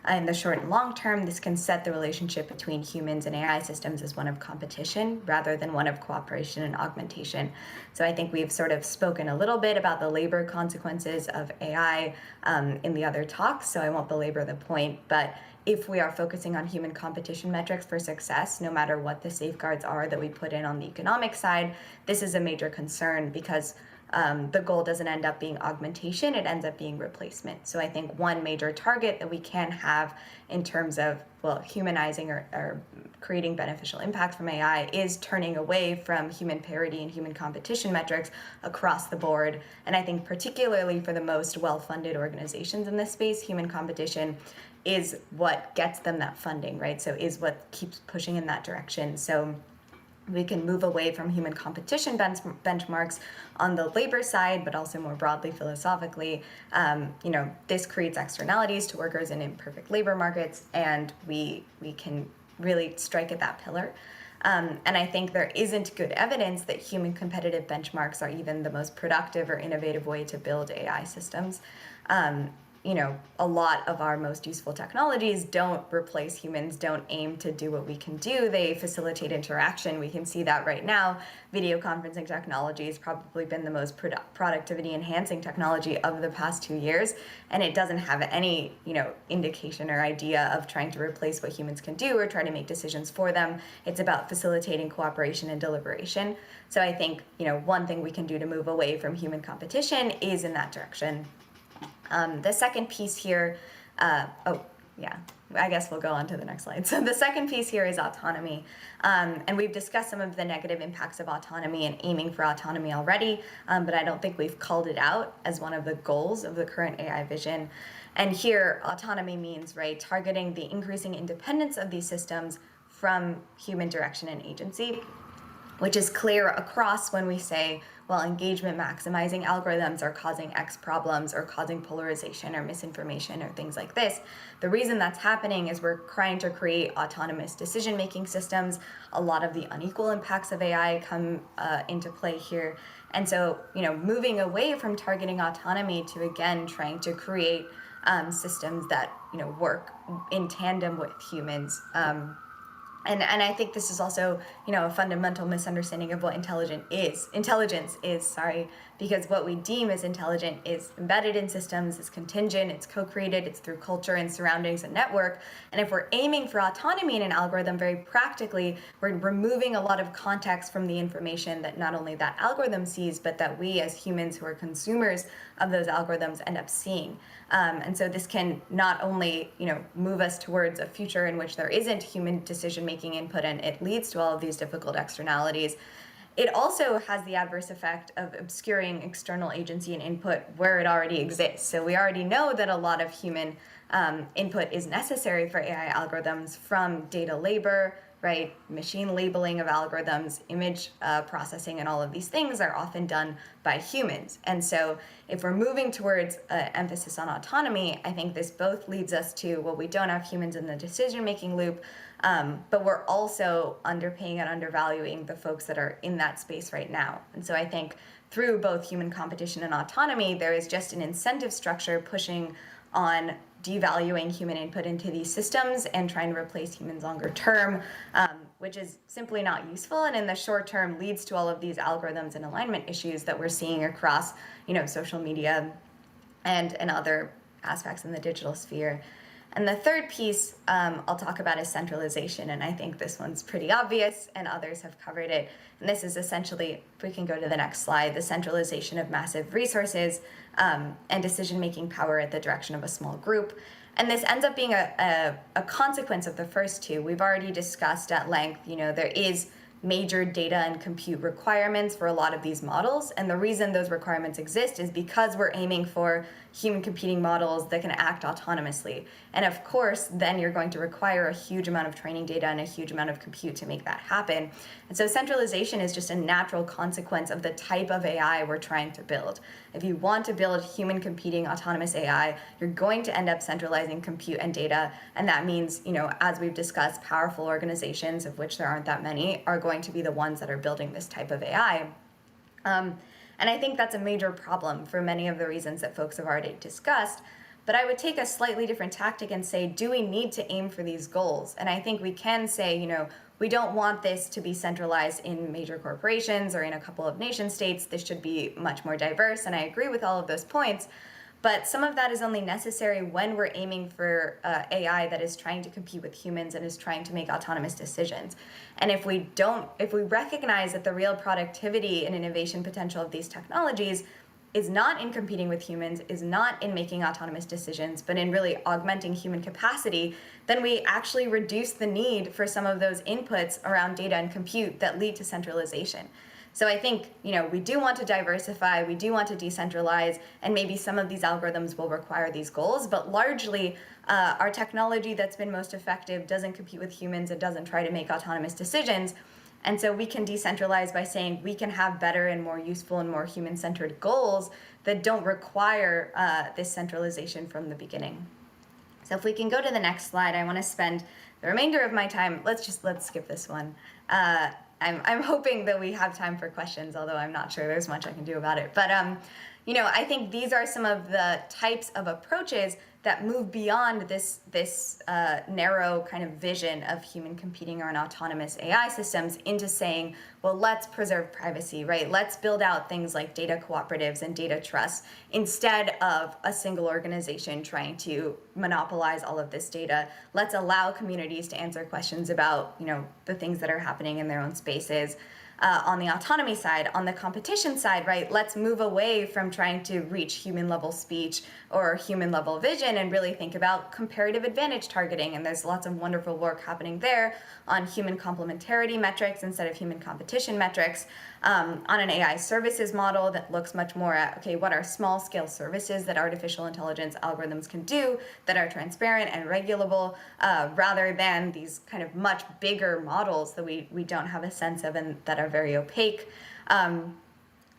in the short and long term, this can set the relationship between humans and AI systems as one of competition rather than one of cooperation and augmentation. So I think we've sort of spoken a little bit about the labor consequences of AI in the other talks, so I won't belabor the point. But if we are focusing on human competition metrics for success, no matter what the safeguards are that we put in on the economic side, this is a major concern because the goal doesn't end up being augmentation, it ends up being replacement. So I think one major target that we can have in terms of, well, humanizing or creating beneficial impact from AI is turning away from human parity and human competition metrics across the board. And I think particularly for the most well-funded organizations in this space, human competition is what gets them that funding, right? So is what keeps pushing in that direction. So we can move away from human competition benchmarks on the labor side, but also more broadly philosophically. This creates externalities to workers in imperfect labor markets, and we can really strike at that pillar. And I think there isn't good evidence that human competitive benchmarks are even the most productive or innovative way to build AI systems. A lot of our most useful technologies don't replace humans, don't aim to do what we can do. They facilitate interaction. We can see that right now. Video conferencing technology has probably been the most productivity enhancing technology of the past 2 years. And it doesn't have any, indication or idea of trying to replace what humans can do or try to make decisions for them. It's about facilitating cooperation and deliberation. So I think, one thing we can do to move away from human competition is in that direction. The second piece here, I guess we'll go on to the next slide. So the second piece here is autonomy. And we've discussed some of the negative impacts of autonomy and aiming for autonomy already, but I don't think we've called it out as one of the goals of the current AI vision. And here, autonomy means, targeting the increasing independence of these systems from human direction and agency, which is clear across when we say while engagement maximizing algorithms are causing X problems or causing polarization or misinformation or things like this. The reason that's happening is we're trying to create autonomous decision-making systems. A lot of the unequal impacts of AI come into play here. And so, moving away from targeting autonomy to, again, trying to create systems that, work in tandem with humans. And I think this is also, a fundamental misunderstanding of what intelligence is, because what we deem as intelligent is embedded in systems, it's contingent, it's co-created, it's through culture and surroundings and network. And if we're aiming for autonomy in an algorithm, very practically, we're removing a lot of context from the information that not only that algorithm sees, but that we as humans who are consumers of those algorithms end up seeing. And so this can not only, move us towards a future in which there isn't human decision-making input and it leads to all of these difficult externalities, it also has the adverse effect of obscuring external agency and input where it already exists. So we already know that a lot of human input is necessary for AI algorithms, from data labor, right? Machine labeling of algorithms, image processing, and all of these things are often done by humans. And so if we're moving towards emphasis on autonomy, I think this both leads us to, well, we don't have humans in the decision-making loop, but we're also underpaying and undervaluing the folks that are in that space right now. And so I think through both human competition and autonomy, there is just an incentive structure pushing on devaluing human input into these systems and trying to replace humans longer term, which is simply not useful, and in the short term leads to all of these algorithms and alignment issues that we're seeing across, social media and other aspects in the digital sphere. And the third piece I'll talk about is centralization, and I think this one's pretty obvious and others have covered it. And this is essentially, if we can go to the next slide, the centralization of massive resources and decision-making power at the direction of a small group. And this ends up being a consequence of the first two. We've already discussed at length, there is major data and compute requirements for a lot of these models. And the reason those requirements exist is because we're aiming for human competing models that can act autonomously. And of course, then you're going to require a huge amount of training data and a huge amount of compute to make that happen. And so centralization is just a natural consequence of the type of AI we're trying to build. If you want to build human competing autonomous AI, you're going to end up centralizing compute and data. And that means, as we've discussed, powerful organizations, of which there aren't that many, are going to be the ones that are building this type of AI. And I think that's a major problem for many of the reasons that folks have already discussed. But I would take a slightly different tactic and say, do we need to aim for these goals? And I think we can say, we don't want this to be centralized in major corporations or in a couple of nation states. This should be much more diverse. And I agree with all of those points. But some of that is only necessary when we're aiming for AI that is trying to compete with humans and is trying to make autonomous decisions. And if we recognize that the real productivity and innovation potential of these technologies is not in competing with humans, is not in making autonomous decisions, but in really augmenting human capacity, then we actually reduce the need for some of those inputs around data and compute that lead to centralization. So I think, we do want to diversify, we do want to decentralize, and maybe some of these algorithms will require these goals, but largely our technology that's been most effective doesn't compete with humans, it doesn't try to make autonomous decisions. And so we can decentralize by saying we can have better and more useful and more human-centered goals that don't require this centralization from the beginning. So if we can go to the next slide, I want to spend the remainder of my time, let's skip this one. I'm hoping that we have time for questions, although I'm not sure there's much I can do about it. But I think these are some of the types of approaches that move beyond this narrow kind of vision of human competing on autonomous AI systems into saying, well, let's preserve privacy, right? Let's build out things like data cooperatives and data trusts instead of a single organization trying to monopolize all of this data. Let's allow communities to answer questions about, the things that are happening in their own spaces. On the autonomy side, on the competition side, right, let's move away from trying to reach human level speech or human level vision and really think about comparative advantage targeting. And there's lots of wonderful work happening there on human complementarity metrics instead of human competition metrics, on an AI services model that looks much more at, okay, what are small scale services that artificial intelligence algorithms can do that are transparent and regulable, rather than these kind of much bigger models that we don't have a sense of and that are very opaque.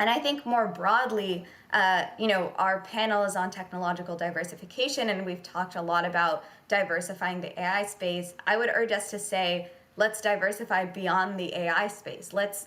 And I think more broadly, our panel is on technological diversification, and we've talked a lot about diversifying the AI space. I would urge us to say, let's diversify beyond the AI space. Let's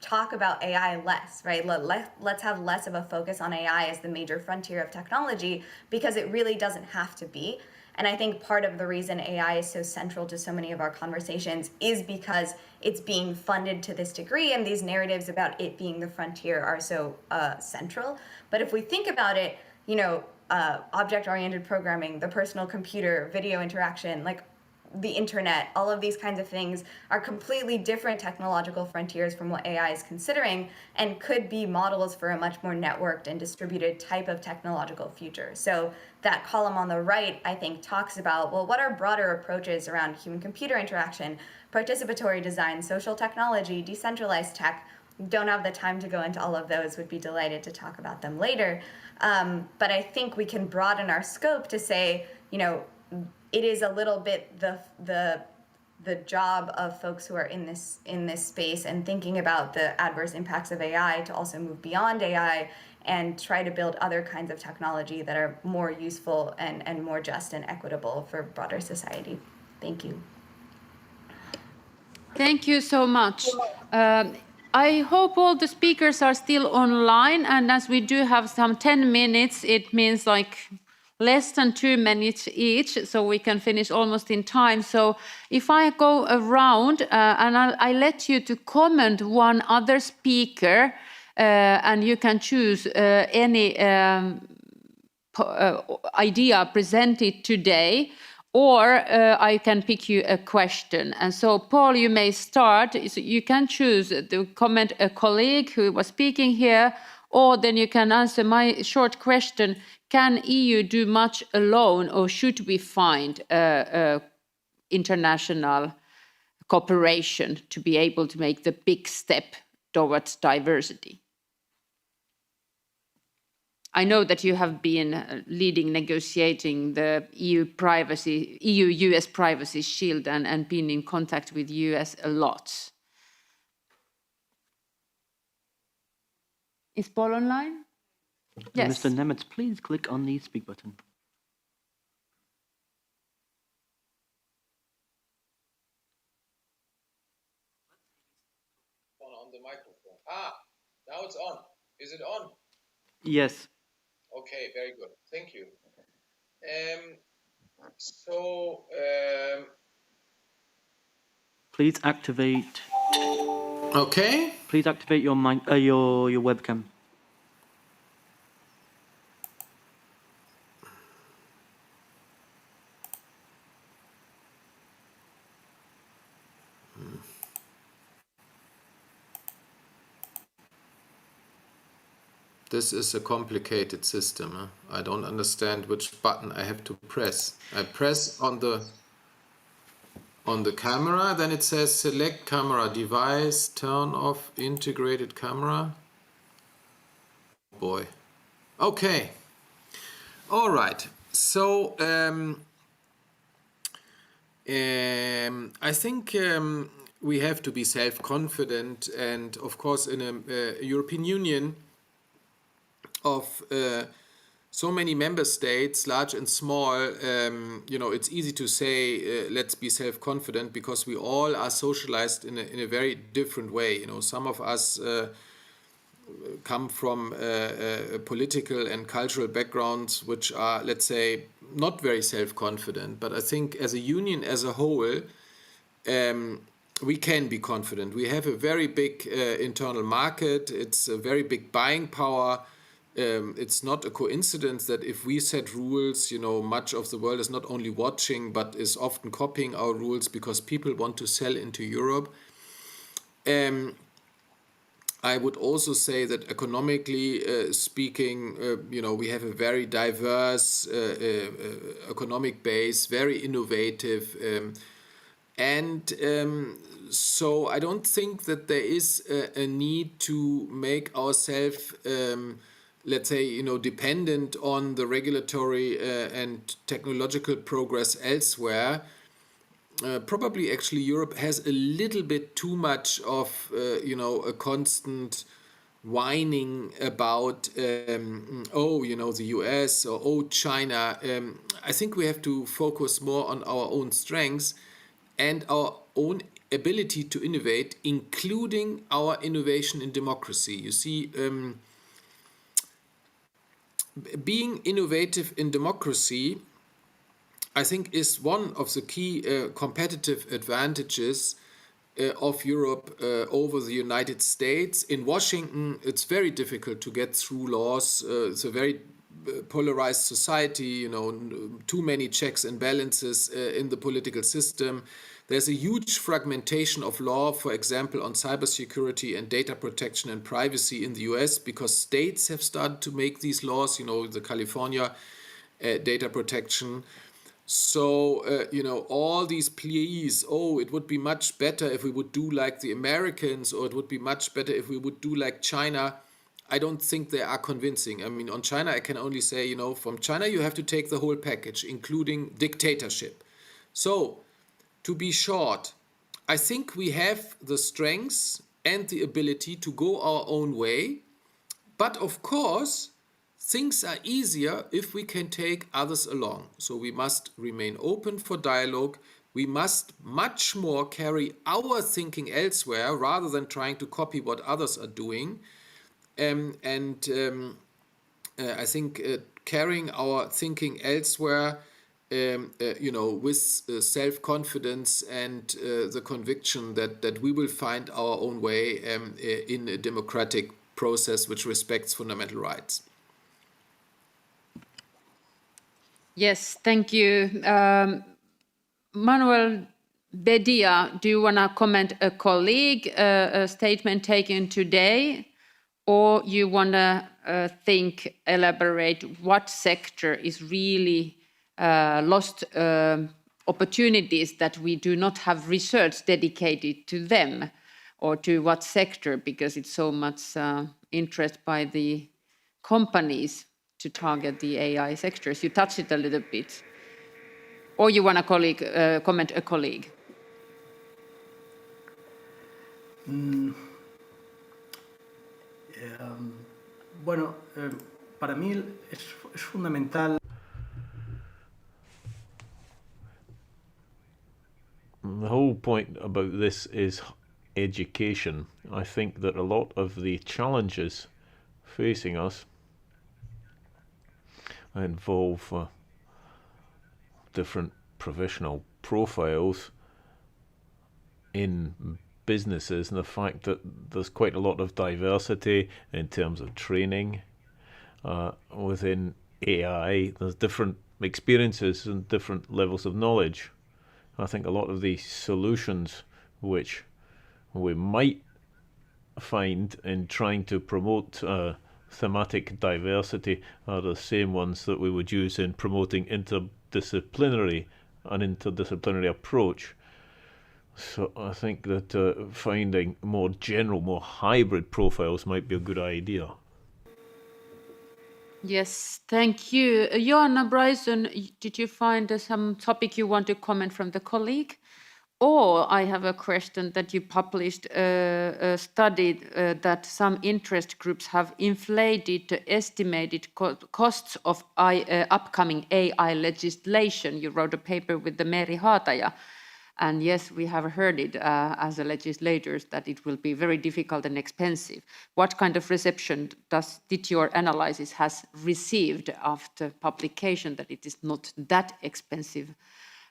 talk about AI less, right? Let's have less of a focus on AI as the major frontier of technology, because it really doesn't have to be. And I think part of the reason AI is so central to so many of our conversations is because it's being funded to this degree, and these narratives about it being the frontier are so central. But if we think about it, object-oriented programming, the personal computer, video interaction, like the internet, all of these kinds of things are completely different technological frontiers from what AI is considering, and could be models for a much more networked and distributed type of technological future. So that column on the right, I think, talks about, well, what are broader approaches around human-computer interaction, participatory design, social technology, decentralized tech. Don't have the time to go into all of those, would be delighted to talk about them later. But I think we can broaden our scope to say, it is a little bit the job of folks who are in this space and thinking about the adverse impacts of AI to also move beyond AI and try to build other kinds of technology that are more useful and more just and equitable for broader society. Thank you. Thank you so much. I hope all the speakers are still online, and as we do have some 10 minutes, it means like less than 2 minutes each, so we can finish almost in time. So if I go around and I let you to comment one other speaker, and you can choose any idea presented today, or I can pick you a question. And so, Paul, you may start. So you can choose to comment a colleague who was speaking here, or then you can answer my short question. Can EU do much alone, or should we find international cooperation to be able to make the big step towards diversity? I know that you have been leading negotiating the EU-US Privacy Shield and been in contact with US a lot. Is Paul online? Yes. Mr. Nemetz, please click on the speak button. On the microphone. Now it's on. Is it on? Yes. Okay, very good. Thank you. Please activate. Okay. Please activate your mic, your webcam. This is a complicated system. I don't understand which button I have to press. I press on the camera, then it says select camera device, turn off integrated camera. Boy. Okay. All right. So I think we have to be self-confident, and of course in a European Union of so many member states, large and small, it's easy to say let's be self-confident, because we all are socialized in a very different way. Some of us come from political and cultural backgrounds which are, let's say, not very self-confident. But I think as a union as a whole, we can be confident. We have a very big internal market. It's a very big buying power. It's not a coincidence that if we set rules, much of the world is not only watching, but is often copying our rules because people want to sell into Europe. I would also say that economically speaking, we have a very diverse economic base, very innovative. So I don't think that there is a need to make ourselves let's say, dependent on the regulatory and technological progress elsewhere. Probably actually Europe has a little bit too much of, a constant whining about, oh, you know, the US or oh, China. I think we have to focus more on our own strengths and our own ability to innovate, including our innovation in democracy. You see, being innovative in democracy, I think, is one of the key competitive advantages of Europe over the United States. In Washington, it's very difficult to get through laws. It's a very polarized society, you know, too many checks and balances in the political system. There's a huge fragmentation of law, for example, on cybersecurity and data protection and privacy in the US, because states have started to make these laws, you know, the California data protection. So, you know, all these pleas, oh, it would be much better if we would do like the Americans, or it would be much better if we would do like China. I don't think they are convincing. I mean, on China, I can only say, you know, from China, you have to take the whole package, including dictatorship. So, to be short, I think we have the strengths and the ability to go our own way. But of course, things are easier if we can take others along. So we must remain open for dialogue. We must much more carry our thinking elsewhere rather than trying to copy what others are doing. I think carrying our thinking elsewhere, you know, with self-confidence and the conviction that we will find our own way in a democratic process which respects fundamental rights. Yes, thank you. Manuel Bedia, do you want to comment a colleague, a statement taken today, or you want to elaborate what sector is really lost opportunities that we do not have research dedicated to them, or to what sector, because it's so much interest by the companies to target the AI sectors. You touched it a little bit. Or you want to comment a colleague? Bueno, para mí es fundamental. The whole point about this is education. I think that a lot of the challenges facing us involve different professional profiles in businesses, and the fact that there's quite a lot of diversity in terms of training within AI. There's different experiences and different levels of knowledge. I think a lot of the solutions which we might find in trying to promote thematic diversity are the same ones that we would use in promoting an interdisciplinary approach. So I think that finding more general, more hybrid profiles might be a good idea. Yes, thank you. Joanna Bryson, did you find some topic you want to comment from the colleague? Or I have a question that you published a study that some interest groups have inflated the estimated costs of upcoming AI legislation. You wrote a paper with the Meri Haataja. And yes, we have heard it as a legislators that it will be very difficult and expensive. What kind of reception did your analysis has received after publication that it is not that expensive,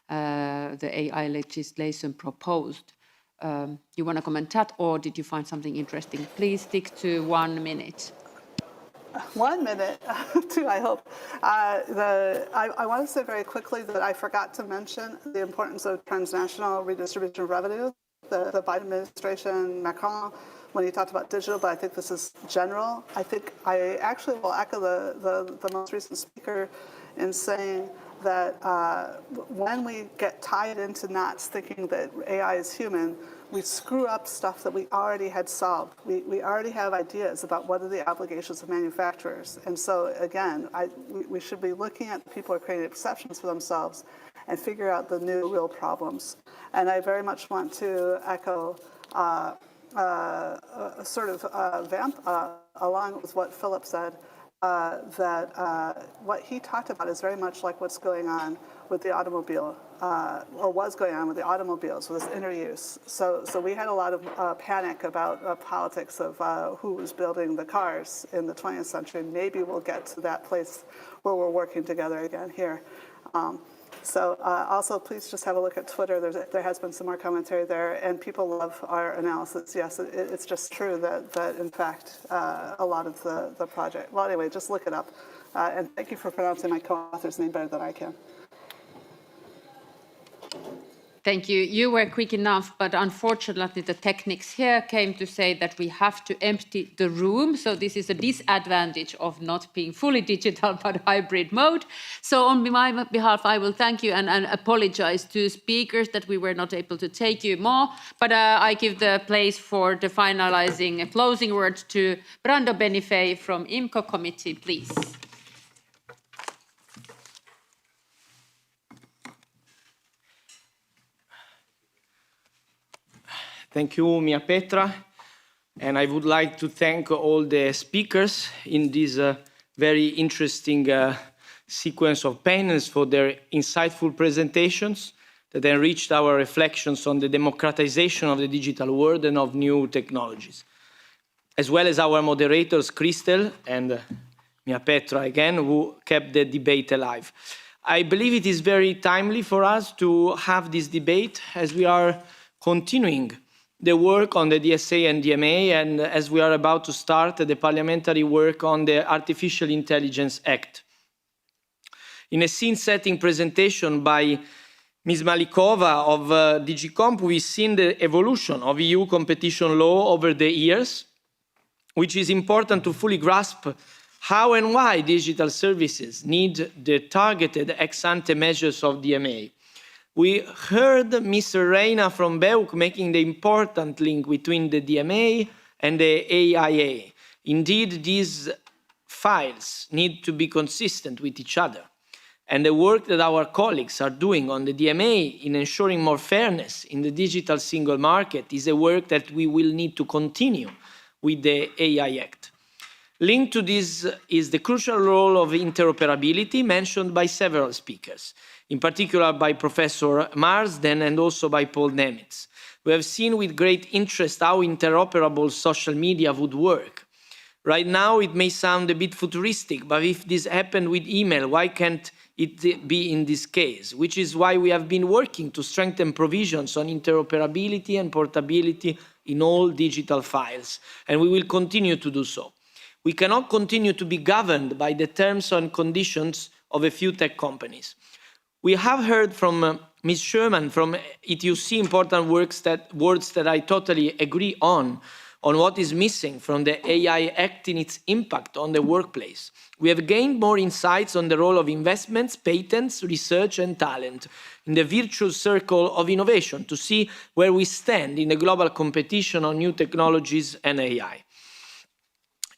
the AI legislation proposed? You want to comment that, or did you find something interesting? Please stick to 1 minute. 1 minute, 2, I hope. I want to say very quickly that I forgot to mention the importance of transnational redistribution of revenue. The Biden administration, Macron, when he talked about digital, but I think this is general. I think I actually will echo the most recent speaker in saying that when we get tied into knots thinking that AI is human, we screw up stuff that we already had solved. We already have ideas about what are the obligations of manufacturers. And so again, we should be looking at people who are creating perceptions for themselves and figure out the new real problems. And I very much want to echo along with what Philip said, that what he talked about is very much like what's going on with the automobile, or was going on with the automobiles, with this interuse. So we had a lot of panic about politics of who was building the cars in the 20th century. Maybe we'll get to that place where we're working together again here. Also, please just have a look at Twitter. There has been some more commentary there, and people love our analysis. Yes, it's just true that in fact, a lot of the project. Well, anyway, just look it up. And thank you for pronouncing my co-author's name better than I can. Thank you. You were quick enough, but unfortunately the techniques here came to say that we have to empty the room. So this is a disadvantage of not being fully digital, but hybrid mode. So on my behalf, I will thank you and apologize to speakers that we were not able to take you more. But I give the place for the finalizing closing words to Brando Benifei from IMCO committee, please. Thank you, Mia Petra. And I would like to thank all the speakers in this very interesting sequence of panels for their insightful presentations that enriched our reflections on the democratization of the digital world and of new technologies, as well as our moderators, Christel and Mia Petra again, who kept the debate alive. I believe it is very timely for us to have this debate as we are continuing the work on the DSA and DMA, and as we are about to start the parliamentary work on the Artificial Intelligence Act. In a scene-setting presentation by Ms. Malikova of DG Comp, we've seen the evolution of EU competition law over the years, which is important to fully grasp how and why digital services need the targeted ex-ante measures of DMA. We heard Mr. Reina from BEUC making the important link between the DMA and the AIA. Indeed, these files need to be consistent with each other. And the work that our colleagues are doing on the DMA in ensuring more fairness in the digital single market is a work that we will need to continue with the AI Act. Linked to this is the crucial role of interoperability mentioned by several speakers, in particular by Professor Marsden and also by Paul Nemitz. We have seen with great interest how interoperable social media would work. Right now it may sound a bit futuristic, but if this happened with email, why can't it be in this case? Which is why we have been working to strengthen provisions on interoperability and portability in all digital files, and we will continue to do so. We cannot continue to be governed by the terms and conditions of a few tech companies. We have heard from Ms. Sherman from ETUC important words that I totally agree on what is missing from the AI Act in its impact on the workplace. We have gained more insights on the role of investments, patents, research and talent in the virtuous circle of innovation to see where we stand in the global competition on new technologies and AI.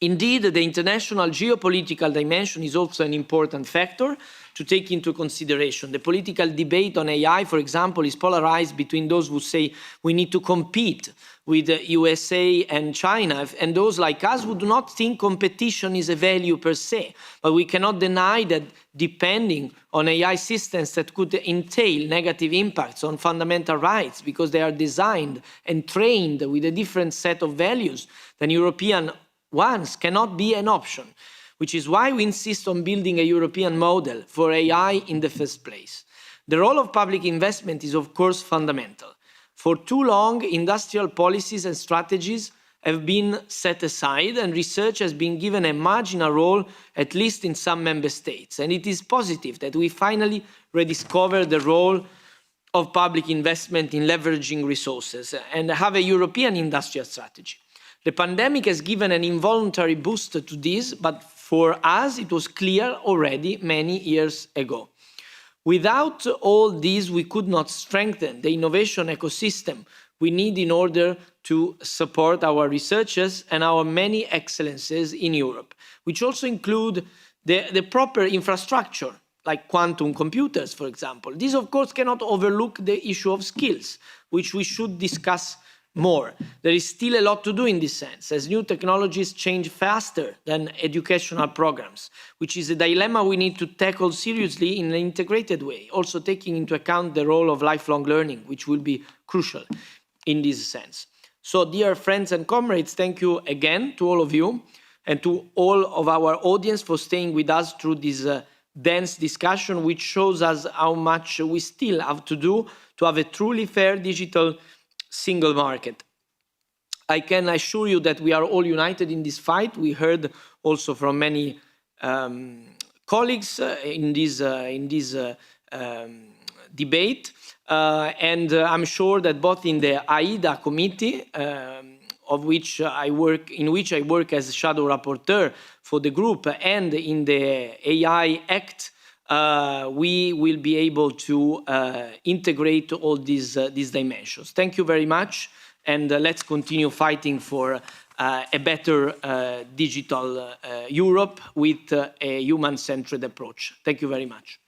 Indeed, the international geopolitical dimension is also an important factor to take into consideration. The political debate on AI, for example, is polarized between those who say we need to compete with the USA and China, and those like us who do not think competition is a value per se. But we cannot deny that depending on AI systems that could entail negative impacts on fundamental rights because they are designed and trained with a different set of values than European ones cannot be an option, which is why we insist on building a European model for AI in the first place. The role of public investment is, of course, fundamental. For too long, industrial policies and strategies have been set aside and research has been given a marginal role, at least in some member states. And it is positive that we finally rediscover the role of public investment in leveraging resources and have a European industrial strategy. The pandemic has given an involuntary boost to this, but for us it was clear already many years ago. Without all this, we could not strengthen the innovation ecosystem we need in order to support our researchers and our many excellences in Europe, which also include the proper infrastructure, like quantum computers, for example. This, of course, cannot overlook the issue of skills, which we should discuss more. There is still a lot to do in this sense, as new technologies change faster than educational programs, which is a dilemma we need to tackle seriously in an integrated way, also taking into account the role of lifelong learning, which will be crucial in this sense. So, dear friends and comrades, thank you again to all of you and to all of our audience for staying with us through this dense discussion, which shows us how much we still have to do to have a truly fair digital single market. I can assure you that we are all united in this fight. We heard also from many colleagues in this debate, and I'm sure that both in the AIDA committee, in which I work as shadow rapporteur for the group, and in the AI Act, we will be able to integrate all these dimensions. Thank you very much, and let's continue fighting for a better digital Europe with a human-centered approach. Thank you very much.